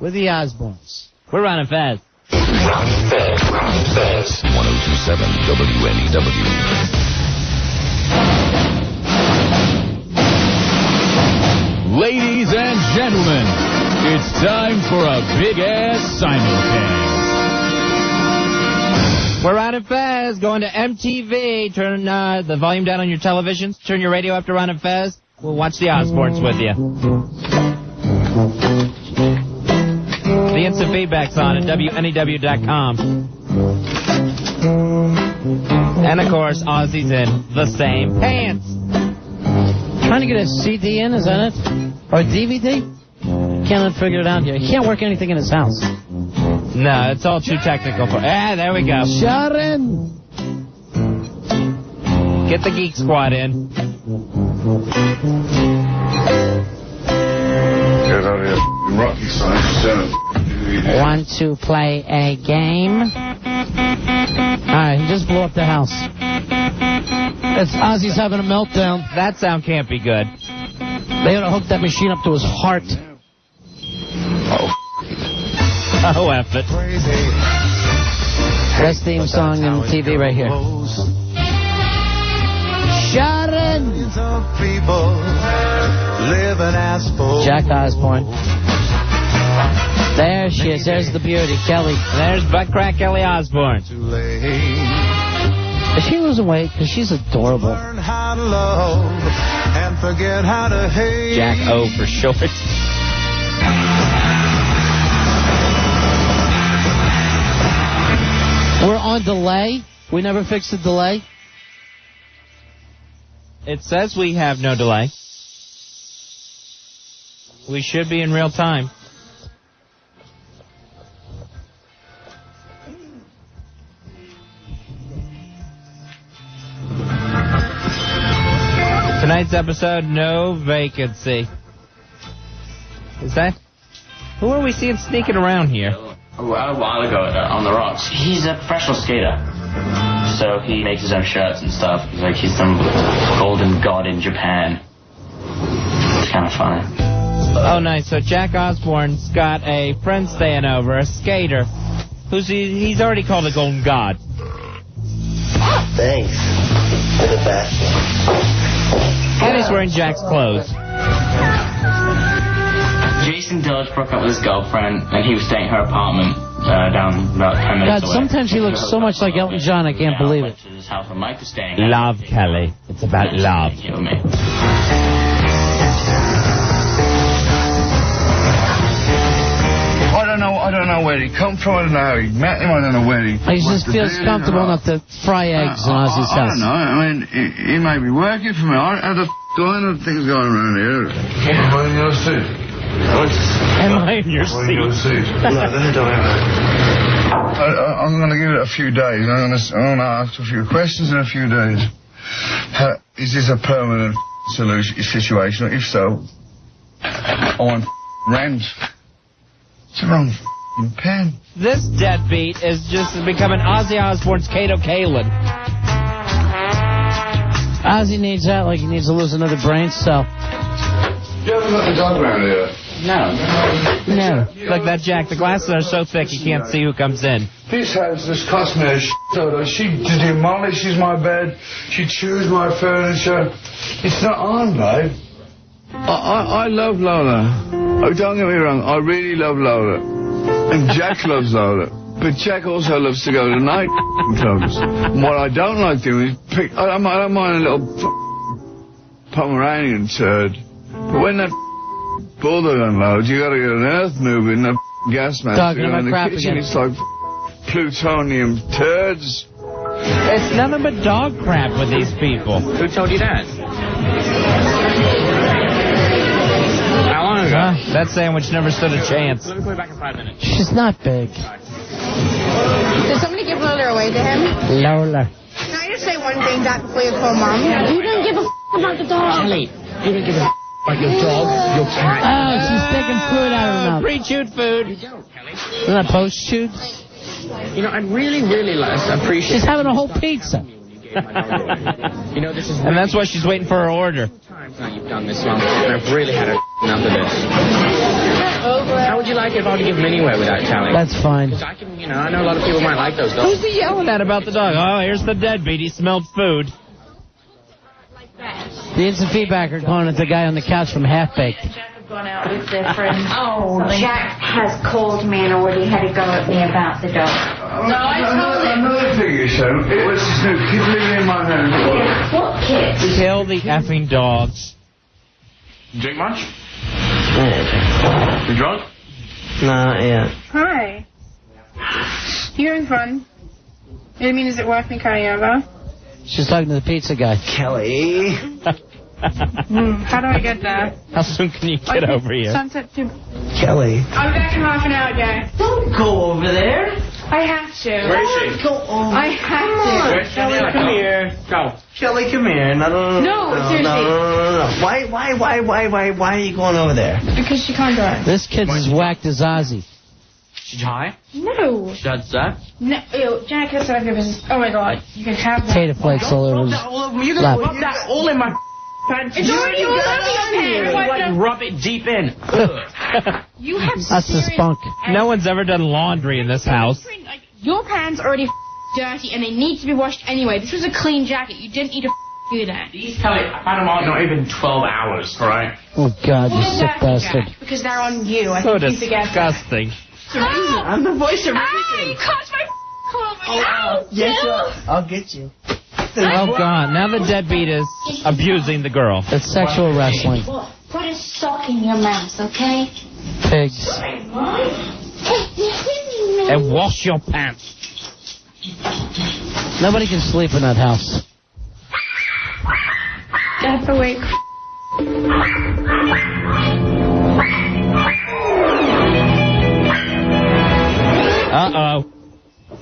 with the Osbournes. We're running Fez. Ron Fez. 1027 WNEW. Ladies and gentlemen, it's time for a big-ass simulcast. We're out of Fez, going to MTV. Turn the volume down on your televisions. Turn your radio up to Ron and Fez. We'll watch the Osbournes with you. The instant feedback's on at WNEW.com. And, of course, Ozzy's in the same pants. Trying to get a CD in, is that it? Or a DVD? Can't figure it out here. He can't work anything in his house. No, it's all too technical for... there we go. Sharon! Get the Geek Squad in. Get out of here, rocky son. Want to play a game? Alright, he just blew up the house. It's Ozzy's having a meltdown. That sound can't be good. They ought to hook that machine up to his heart. Oh, F it. Best theme song in TV right here. Sharon! Jack Osbourne. There she is. There's the beauty, Kelly. There's Butt Crack Kelly Osbourne. Is she losing weight? Because she's adorable. Jack O for short. We're on delay. We never fixed the delay. It says we have no delay. We should be in real time. Tonight's episode, no vacancy. Is that... Who are we seeing sneaking around here? a while ago on the rocks. He's a professional skater, so he makes his own shirts and stuff. He's some golden god in Japan. It's kind of funny. Oh, nice. So Jack Osbourne's got a friend staying over, a skater, he's already called a golden god. Thanks. You're the best. And he's wearing Jack's clothes. Jason Dodge broke up with his girlfriend, and he was staying at her apartment down about 10 minutes God, away. sometimes he looks so much like Elton John, I can't believe it. His house where Mike was staying. Love, Kelly. It's about love. I don't know where he come from. I don't know how he met him. I don't know where he. He just feels comfortable enough to fry eggs in Ozzy's I house. don't know. I mean, he may be working for me. How the going on things going around here? Am I in your seat? Am I in your seat? No, don't I'm going to give it a few days. I'm going to ask a few questions in a few days. Is this a permanent situation? If so, I want rent. It's the wrong pen. This deadbeat is just becoming Ozzy Osbourne's Kato Kalin. Ozzy needs that like he needs to lose another brain cell. You haven't got the dog around here? No. Look, that Jack, the glasses are so thick you can't see who comes in. This house has cost me a shit. She demolishes my bed. She chews my furniture. It's not on, babe. I love Lola. Oh, don't get me wrong. I really love Lola. And Jack loves Lola. But Jack also loves to go to night clubs. And what I don't like doing is pick... I don't mind a little Pomeranian turd. But when that bulldog unloads, you gotta get an earth moving, that gas mask Talking about in the crap kitchen. again. It's like plutonium turds. It's nothing but dog crap with these people. Who told you that? How long ago? That sandwich never stood a chance. Let me call you back in 5 minutes. She's not big. Did somebody give Lola away to him? Lola. Can I just say one thing, Dad, before you call Mom? You don't give a about the dog. Kelly, you don't give a about your dog, your cat. Oh, she's taking food out of her mouth. Pre-chewed food. You don't, Kelly. Isn't that post-chewed? You know, I'd really appreciate. She's having a whole pizza. You know, this is. And that's why she's waiting for her order. Times now you've done this long, and I've really had enough of this. How would you like it if I were to give them anywhere without telling? That's fine. Because I can, I know a lot of people might like those dogs. Who's he yelling at about the dog? Oh, here's the deadbeat. He smelled food. The instant feedbacker calling it the guy on the couch from Half Baked. Gone out with their friends. Oh, Jack has called me and already had a go at me about the dog. No, I told him. Another thing you said, it was this new kid living in my home. What kid? Kill the effing dogs. You drink much? Yeah. You drunk? Nah, yeah. Hi. You having fun? I mean, is it worth me coming over? She's talking to the pizza guy. Kelly. How do I get there? How soon can you get over here? Sunset to... Kelly. I'll be back in half an hour, Jack. Don't go over there. I have to. Where is she? Go over. I have to. Kelly, come here. Go. Kelly, come here. No, seriously. No. Why are you going over there? Because she can't drive. This kid's as whacked as Ozzy. She's high? No. Shut up. No. Ew, Jack has to have his... Oh, my God. You can have that. Potato flakes all over his You're lap. going to rub that all in my pants. It's already all over your pants. Like, rub it deep in. You have That's the spunk. No one's ever done laundry in this house. Your pants are already dirty and they need to be washed anyway. This was a clean jacket. You didn't need to do that. These Kelly, I had them on not even 12 hours, alright? Oh, God, you They're sick dirty, bastard. Jack, because they're on you. I So think you forget that. disgusting. I'm the voice of Ah, reason. you caught my clothing. Yes, Bill. I'll get you. Oh, God. Now the deadbeat is abusing the girl. It's sexual wrestling. Put a sock in your mouth, okay? Pigs. And wash your pants. Nobody can sleep in that house. That's awake. Uh-oh.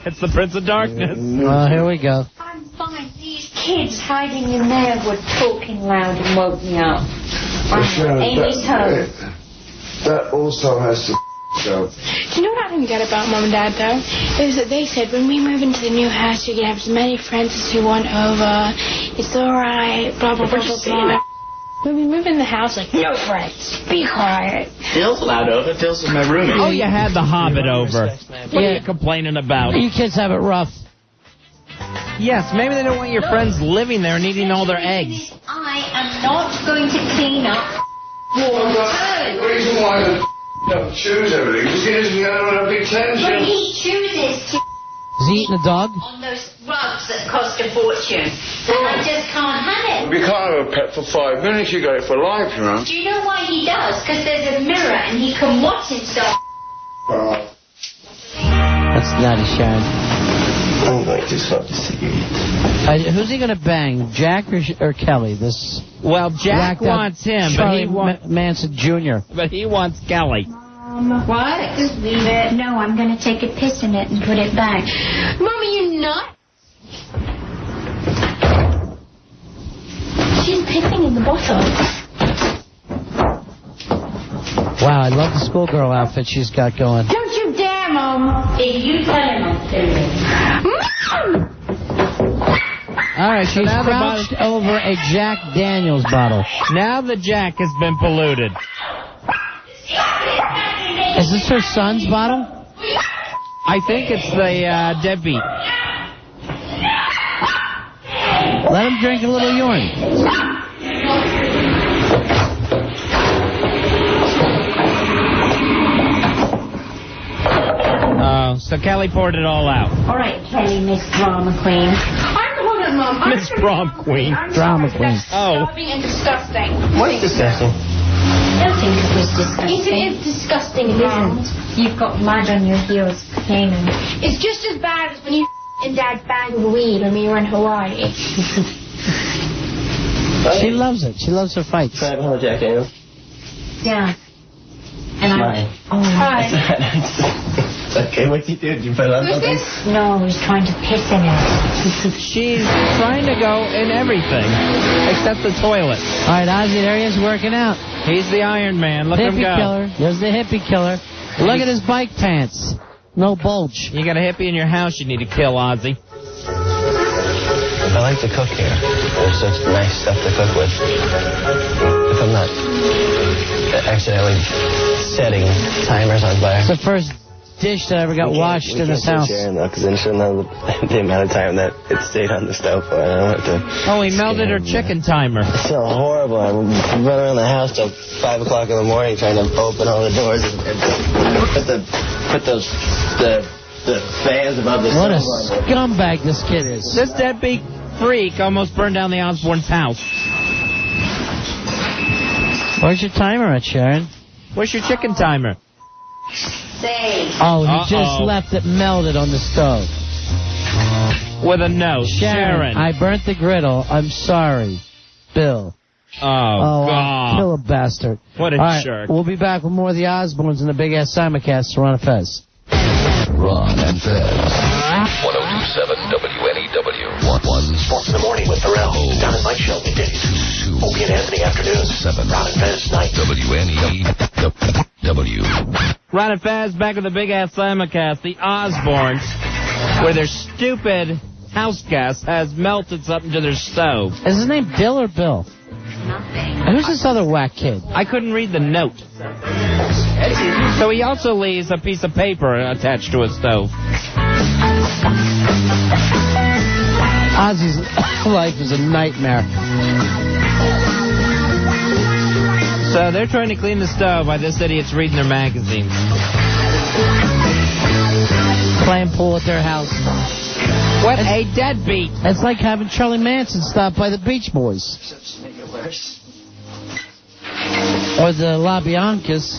It's the Prince of Darkness. Here we go. I'm fine. These kids hiding in there were talking loud and woke me up. Amy's home. That also has to So. Do you know what I don't get about Mom and Dad, though? Is that they said when we move into the new house, you can have as many friends as you want over. It's all right, blah, blah, blah, blah, blah. When we move in the house, like, no friends, be quiet. Dill's allowed over. Dill's my roommate. Oh, you had the Hobbit over. What are you complaining about? You kids have it rough. Yes, maybe they don't want your friends living there and eating all their eggs. I am not going to clean up. The reason why the don't choose everything is he doesn't get enough attention. But he chooses to Is he eating a dog? on those rugs that cost a fortune. And I just can't have it. You can't have a pet for 5 minutes, you got it for life, you know. Do you know why he does? Because there's a mirror and he can watch himself. That's nutty, Sharon. I'm going to smoke the cigarette. Who's he going to bang, Jack or Kelly? This. Well, Jack wants him, but he wants Manson Jr. But he wants Kelly. What? Just leave it. No, I'm going to take a piss in it and put it back. Mommy, you nut? She's pissing in the bottle. Wow, I love the schoolgirl outfit she's got going. Don't you dare, Mom. If you tell him I'll kill you. All right, she's crouched over a Jack Daniels bottle. Now the Jack has been polluted. Is this her son's bottle? I think it's the deadbeat. Let him drink a little urine. Oh, so Kelly poured it all out. All right, Kelly, Miss Drama Queen. Hold on, Mom. Miss Prom Queen. Drama Queen. Oh. Starving and disgusting. What's disgusting? I don't think it was disgusting. It is disgusting, it isn't. You've got mud on your heels, cleaning. It's just as bad as when you and Dad banged weed when we were in Hawaii. She loves it. She loves her fights. Try another Jack Daniels. Yeah. And Mine. Okay, what'd you do? Did you put it on something? No, I was trying to piss in it. She's trying to go in everything except the toilet. All right, Ozzy, there he is working out. He's the Iron Man. Look him Hippie go. killer. There's the hippie killer. Look at his bike pants. No bulge. You got a hippie in your house you need to kill, Ozzy. I like to cook here. There's such nice stuff to cook with. If I'm not accidentally setting timers on fire. It's the first dish that ever got washed in this house. Because then she'll know the amount of time that it stayed on the stove for. I don't have to. Oh, he melted her chicken timer. It's so horrible. I run around the house till 5 o'clock in the morning trying to open all the doors and put the fans above the What a stove on. scumbag this kid is. This deadbeat freak almost burned down the Osbournes' house. Where's your timer at, Sharon? Where's your chicken timer? Oh, he just left it melted on the stove. With a note. Sharon. I burnt the griddle. I'm sorry. Bill. Oh, I'll God. kill a bastard. What a All right, jerk. We'll be back with more of the Osbournes and the big-ass simulcast. Ron and Fez. Ron and Fez. 1027 WNEW. 1 Sports in the morning with Pharrell. Don and Mike show weekdays. Opie and Anthony afternoons. 7 Ron and Fez night. WNEW. Ron and Faz back with the big-ass simulcast, the Osbournes, where their stupid house gas has melted something to their stove. Is his name Bill or Bill? Nothing. Who's this other whack kid? I couldn't read the note. So he also leaves a piece of paper attached to his stove. Ozzy's life is a nightmare. So they're trying to clean the stove while this idiot's reading their magazine. Playing pool at their house. What a deadbeat. It's like having Charlie Manson stop by the Beach Boys. Or the La Biancas.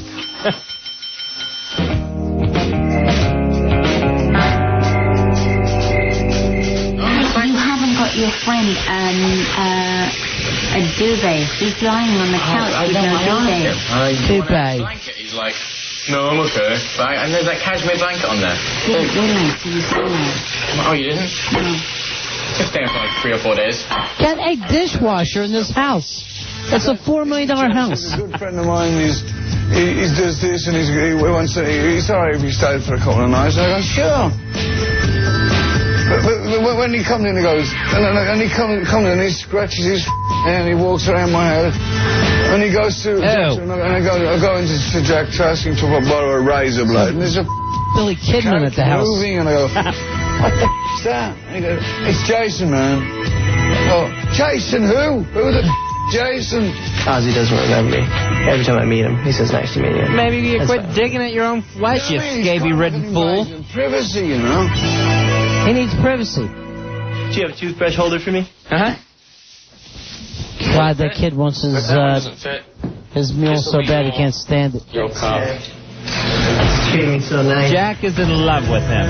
You haven't got your friend a duvet. He's lying on the couch with no duvet. Duvet. He's like, no, I'm okay. But and there's that cashmere blanket on there. Didn't realize he was in there. Oh, you didn't? No. Just staying for like 3 or 4 days. Get a dishwasher in this house. It's a $4 million house. A good friend of mine is he does this and he wants to, he's sorry if he stayed for a couple of nights. And I go, sure. But when he comes in, he goes, and he comes in and he scratches his hand, he walks around my head, and he goes to, and I go into Jack to ask him to borrow a razor blade, and there's a Billy Kidman at the house. Moving, and I go, what the f***'s that? And he goes, it's Jason, man. Oh, Jason who? Who the Jason? Ozzy doesn't remember me. Every time I meet him, he says, nice to meet you. Maybe you quit digging at your own flesh, you scaby-ridden fool. Privacy, you know. He needs privacy. Do you have a toothbrush holder for me? Uh-huh. God, that kid wants his meal so bad he can't stand it. Yo, cop. Treating me so nice. Jack is in love with him.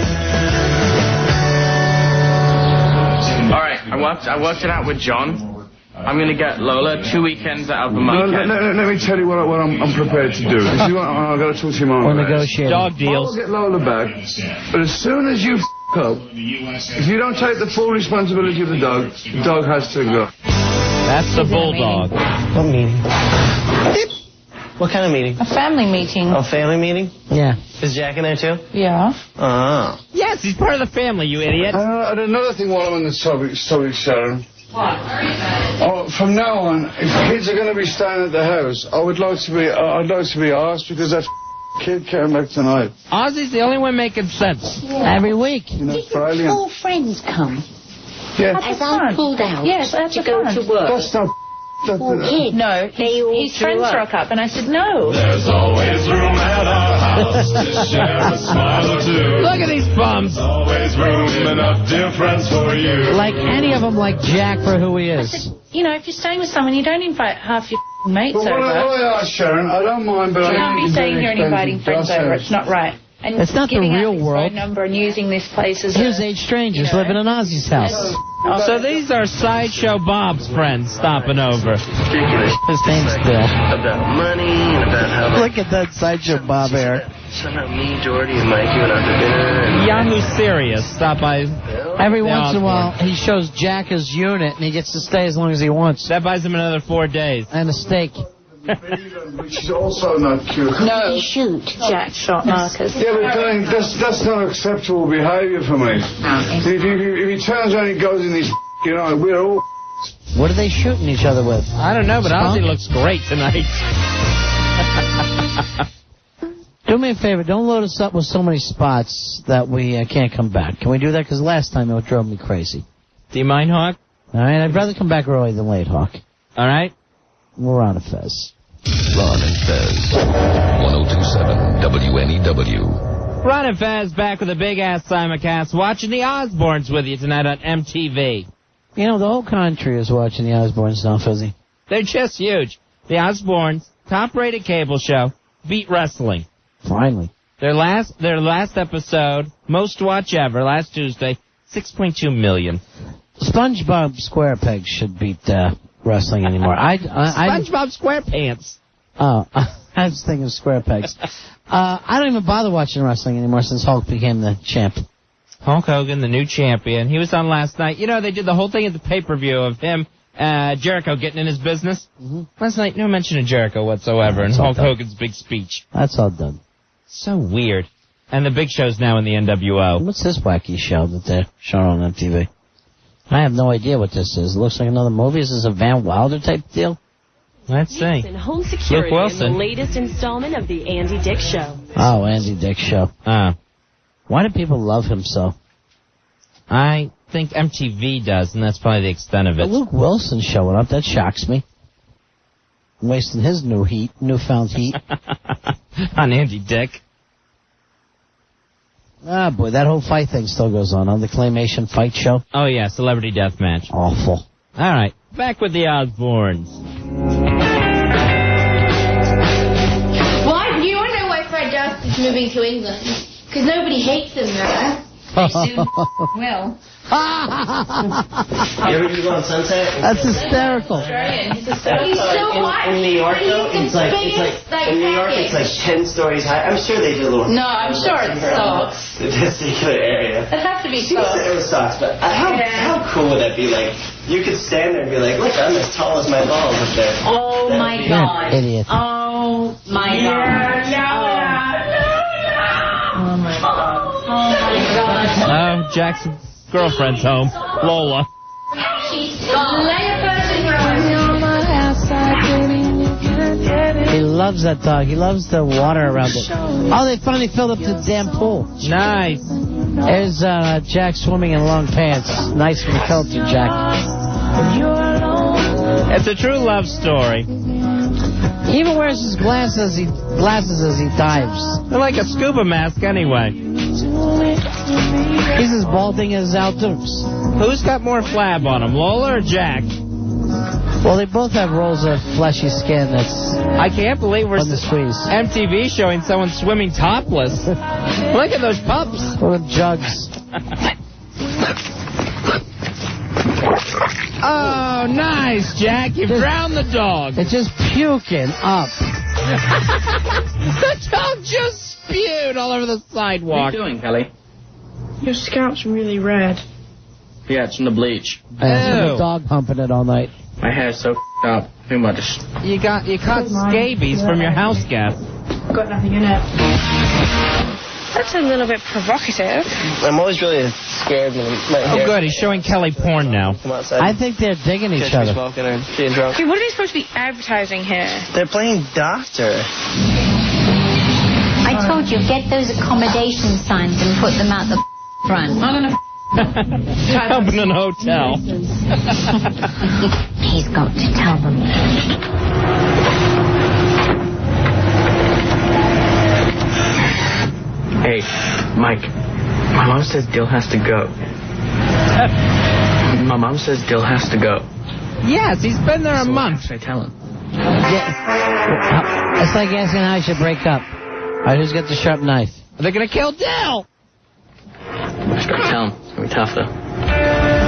All right, I worked it out with John. I'm going to get Lola 2 weekends out of the month. Let me tell you what I'm prepared to do. If you want, I've got to talk to your mom. We're negotiating. Dog deals. I'll get Lola back, but as soon as you up, if you don't take the full responsibility of the dog has to go. That's the bulldog. What meeting? What kind of meeting? A family meeting. A family meeting? Yeah. Is Jack in there too? Yeah. Oh. Yes, he's part of the family, you idiot. And another thing while I'm on the subject, Sharon. What? From now on, if kids are going to be staying at the house, I'd like to be asked because that kid came back tonight. Ozzy's the only one making sense. Every week. You know, Did all friends come? Yeah. As I pulled out to go to work. That's not... Kids. No, his friends rock up, and I said no. There's always room at our house to share a smile or two. Look at these bums. There's always room, enough difference for you. Like any of them like Jack for who he is. I said, you know, if you're staying with someone, you don't invite half your mates But over. what I ask, Sharon, I don't mind, but You can't be staying here and inviting friends over. It's not right. And it's not the real world. Phone number and using this place as Here's 8 strangers living in Ozzy's house. So these are Sideshow Bob's friends stopping over. His name's Bill. About money and about how... Look at that Sideshow Bob hair. Somehow me, Jordy, and Mikey went out to dinner and... Yahoo Serious stop by. Every once in a while, he shows Jack his unit, and he gets to stay as long as he wants. That buys him another 4 days. And a steak. Which is also not cute. No, shoot. Jack shot Marcus. Yeah, but darling, that's not acceptable behaviour for me. If he turns around and goes in this, you know, we're all... What are they shooting each other with? I don't know, but Ozzy looks great tonight. Do me a favor, don't load us up with so many spots that we can't come back. Can we do that? Because last time it drove me crazy. Do you mind, Hawk? All right, I'd rather come back early than late, Hawk. All right. We're on a Fez. Ron and Fez. 1027 WNEW. Ron and Fez back with a big-ass simulcast, watching the Osbournes with you tonight on MTV. You know, the whole country is watching the Osbournes now, Fezzy. They're just huge. The Osbournes, top-rated cable show, beat wrestling. Finally. Their last episode, most watch ever, last Tuesday, 6.2 million. SpongeBob SquarePeg should beat wrestling anymore. SpongeBob SquarePants. Oh, I was thinking of SquarePegs. I don't even bother watching wrestling anymore since Hulk became the champ. Hulk Hogan, the new champion. He was on last night. You know, they did the whole thing at the pay-per-view of him, Jericho getting in his business. Mm-hmm. Last night, no mention of Jericho whatsoever, and Hulk Hogan's big speech. That's all done. So weird. And the Big Show's now in the NWO. What's this wacky show that they're showing on MTV? I have no idea what this is. It looks like another movie. Is this a Van Wilder type deal? Let's see. Home security Luke Wilson. in the latest installment of the Andy Dick Show. Oh, Andy Dick Show. Why do people love him so? I think MTV does, and that's probably the extent of it. But Luke Wilson showing up, that shocks me. Wasting his newfound heat. On Andy Dick. Ah, boy, that whole fight thing still goes on the Claymation fight show. Oh, yeah, Celebrity Deathmatch. Awful. All right, back with the Osbournes. Why? Do you want to know why Fred Durst is moving to England? Because nobody hates him there. They soon will. You ever go on Sunset? That's hysterical. He's so white. In New York, though, it's like in New York, it's like 10 stories high. I'm sure they do a little. No, I'm sure it sucks. The particular area. It has to be She said it was socks, but how cool would that be? Like, you could stand there and be like, look, I'm as tall as my balls up there. Oh my God. Idiot. Oh Oh my God. Oh my God. Oh my God. Oh, Jack's girlfriend's home. Lola. He loves that dog. He loves the water around it. Oh, they finally filled up the damn pool. Nice. There's Jack swimming in long pants. Nice from the filter, Jack. It's a true love story. He even wears his glasses as he dives. They're like a scuba mask anyway. He's as balding as outdoors. Who's got more flab on him, Lola or Jack? Well, they both have rolls of fleshy skin that's I can't believe we're on the squeeze. MTV showing someone swimming topless. Look at those pups. With jugs. Oh, nice, Jack. You drowned the dog. It's just puking up. The dog just spewed all over the sidewalk. What are you doing, Kelly? Your scalp's really red. Yeah, it's from the bleach. The dog humping it all night. My hair's so up. Too much. You caught scabies from your house gas. Got nothing in it. That's a little bit provocative. I'm always really scared when I'm Oh, good. He's showing Kelly porn now. Come outside. I think they're digging each other. Smoking or being drunk. Hey, what are they supposed to be advertising here? They're playing doctor. I told you, get those accommodation signs and put them out the front. I'm gonna Up in an hotel. He's got to tell them. Hey, Mike. My mom says Dill has to go. My mom says Dill has to go. Yes, he's been there a month. What should I tell him? Yeah. It's like asking how I should break up. All right, who's got the sharp knife? They're going to kill Dill. I just gotta tell him. It's gonna be tough, though.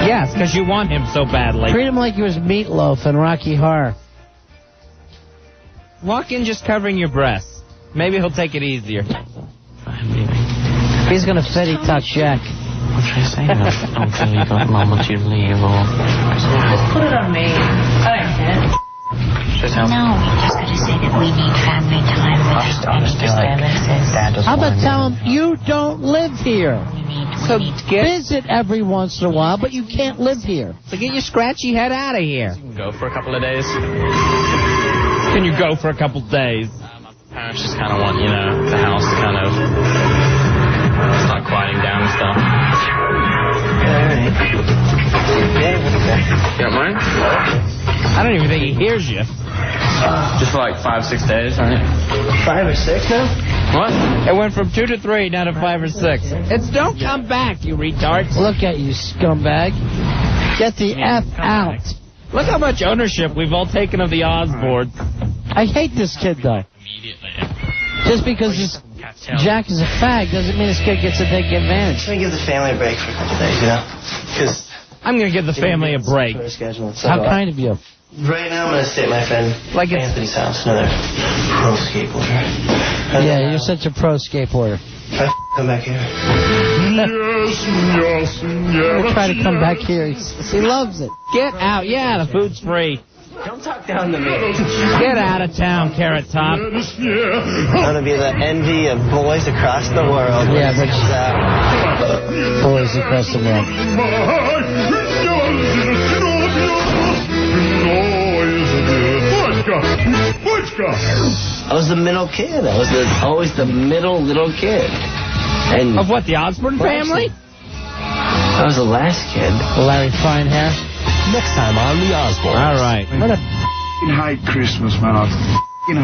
Yes, because you want him so badly. Treat him like he was Meatloaf in Rocky Horror. Walk in just covering your breasts. Maybe he'll take it easier. He's going to fetty touch Jack. What should I say now? I'm telling you, Mom wants you to leave, or... Just put it on me. I don't care. No, we just got to say that we need family time with our disturbances. How about tell him you don't live here? So visit every once in a while, but you can't live here. So get your scratchy head out of here. You can go for a couple of days. Can you go for a couple days? My parents just kind of want, the house to kind of start quieting down and stuff. You don't mind? I don't even think he hears you. Just for like 5-6 days, right? 5 or 6 now? What? It went from 2 to 3 down to 5 or 6. It's don't come back, you retards. Look at you, scumbag. Get the F out. Look how much ownership we've all taken of the Osbournes. I hate this kid, though. Just because Jack is a fag doesn't mean this kid gets to take advantage. I'm going to give the family a break for a couple days, Because I'm going to give the family a break. How kind of you. Right now I'm going to stay at my friend Anthony's house, another pro skateboarder. Yeah, you're such a pro skateboarder. Try to come back here. Yes. He'll try to come back here. He loves it. Get out. Yeah, the food's free. Don't talk down to me. Get out of town, Carrot Top. I'm going to be the envy of boys across the world. Yeah, but boys across the world. I was the middle kid. I was always the middle little kid. And of what, the Osbourne family? I was the last kid. Larry Fine hair. Next time on the Osbournes. All right. What a hate Christmas, man. I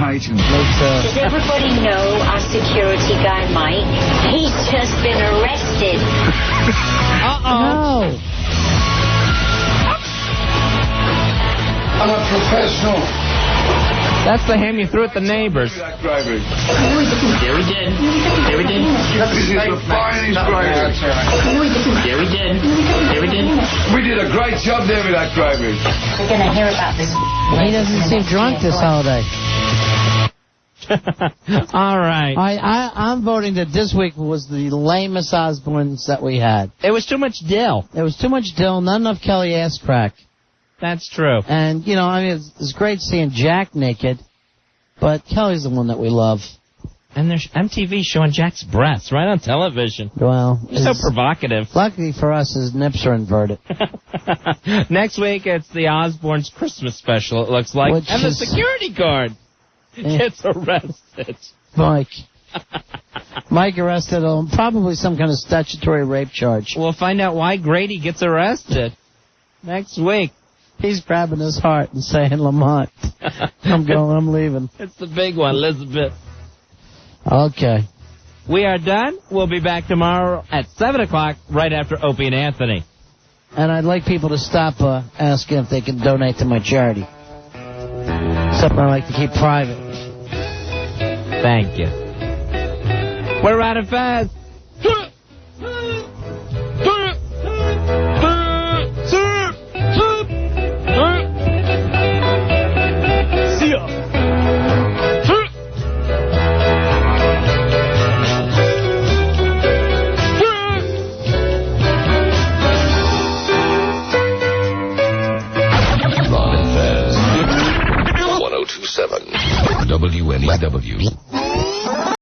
hate him. Does everybody know our security guy, Mike? He's just been arrested. No. I'm a professional. That's the ham you threw at the neighbors. Yeah, we did. Yeah, we did. This is the finest gravy. Yeah, we did. Yeah, we did. We did a great job there with that gravy. We're going to hear about this. He doesn't seem drunk this holiday. All right. I'm voting that this week was the lamest Osbournes that we had. It was too much dill. There was too much dill, not enough Kelly ass crack. That's true. And, it's great seeing Jack naked. But Kelly's the one that we love. And there's MTV showing Jack's breasts right on television. Well, so provocative. Luckily for us, his nips are inverted. Next week, it's the Osbournes Christmas special, it looks like. Which and the is- security guard gets arrested. Mike arrested on probably some kind of statutory rape charge. We'll find out why Grady gets arrested next week. He's grabbing his heart and saying, Lamont, I'm leaving. It's the big one, Elizabeth. Okay. We are done. We'll be back tomorrow at 7 o'clock, right after Opie and Anthony. And I'd like people to stop asking if they can donate to my charity. Something I like to keep private. Thank you. We're out of Fez. See ya. Ron and Fez. 102.7 WNEW.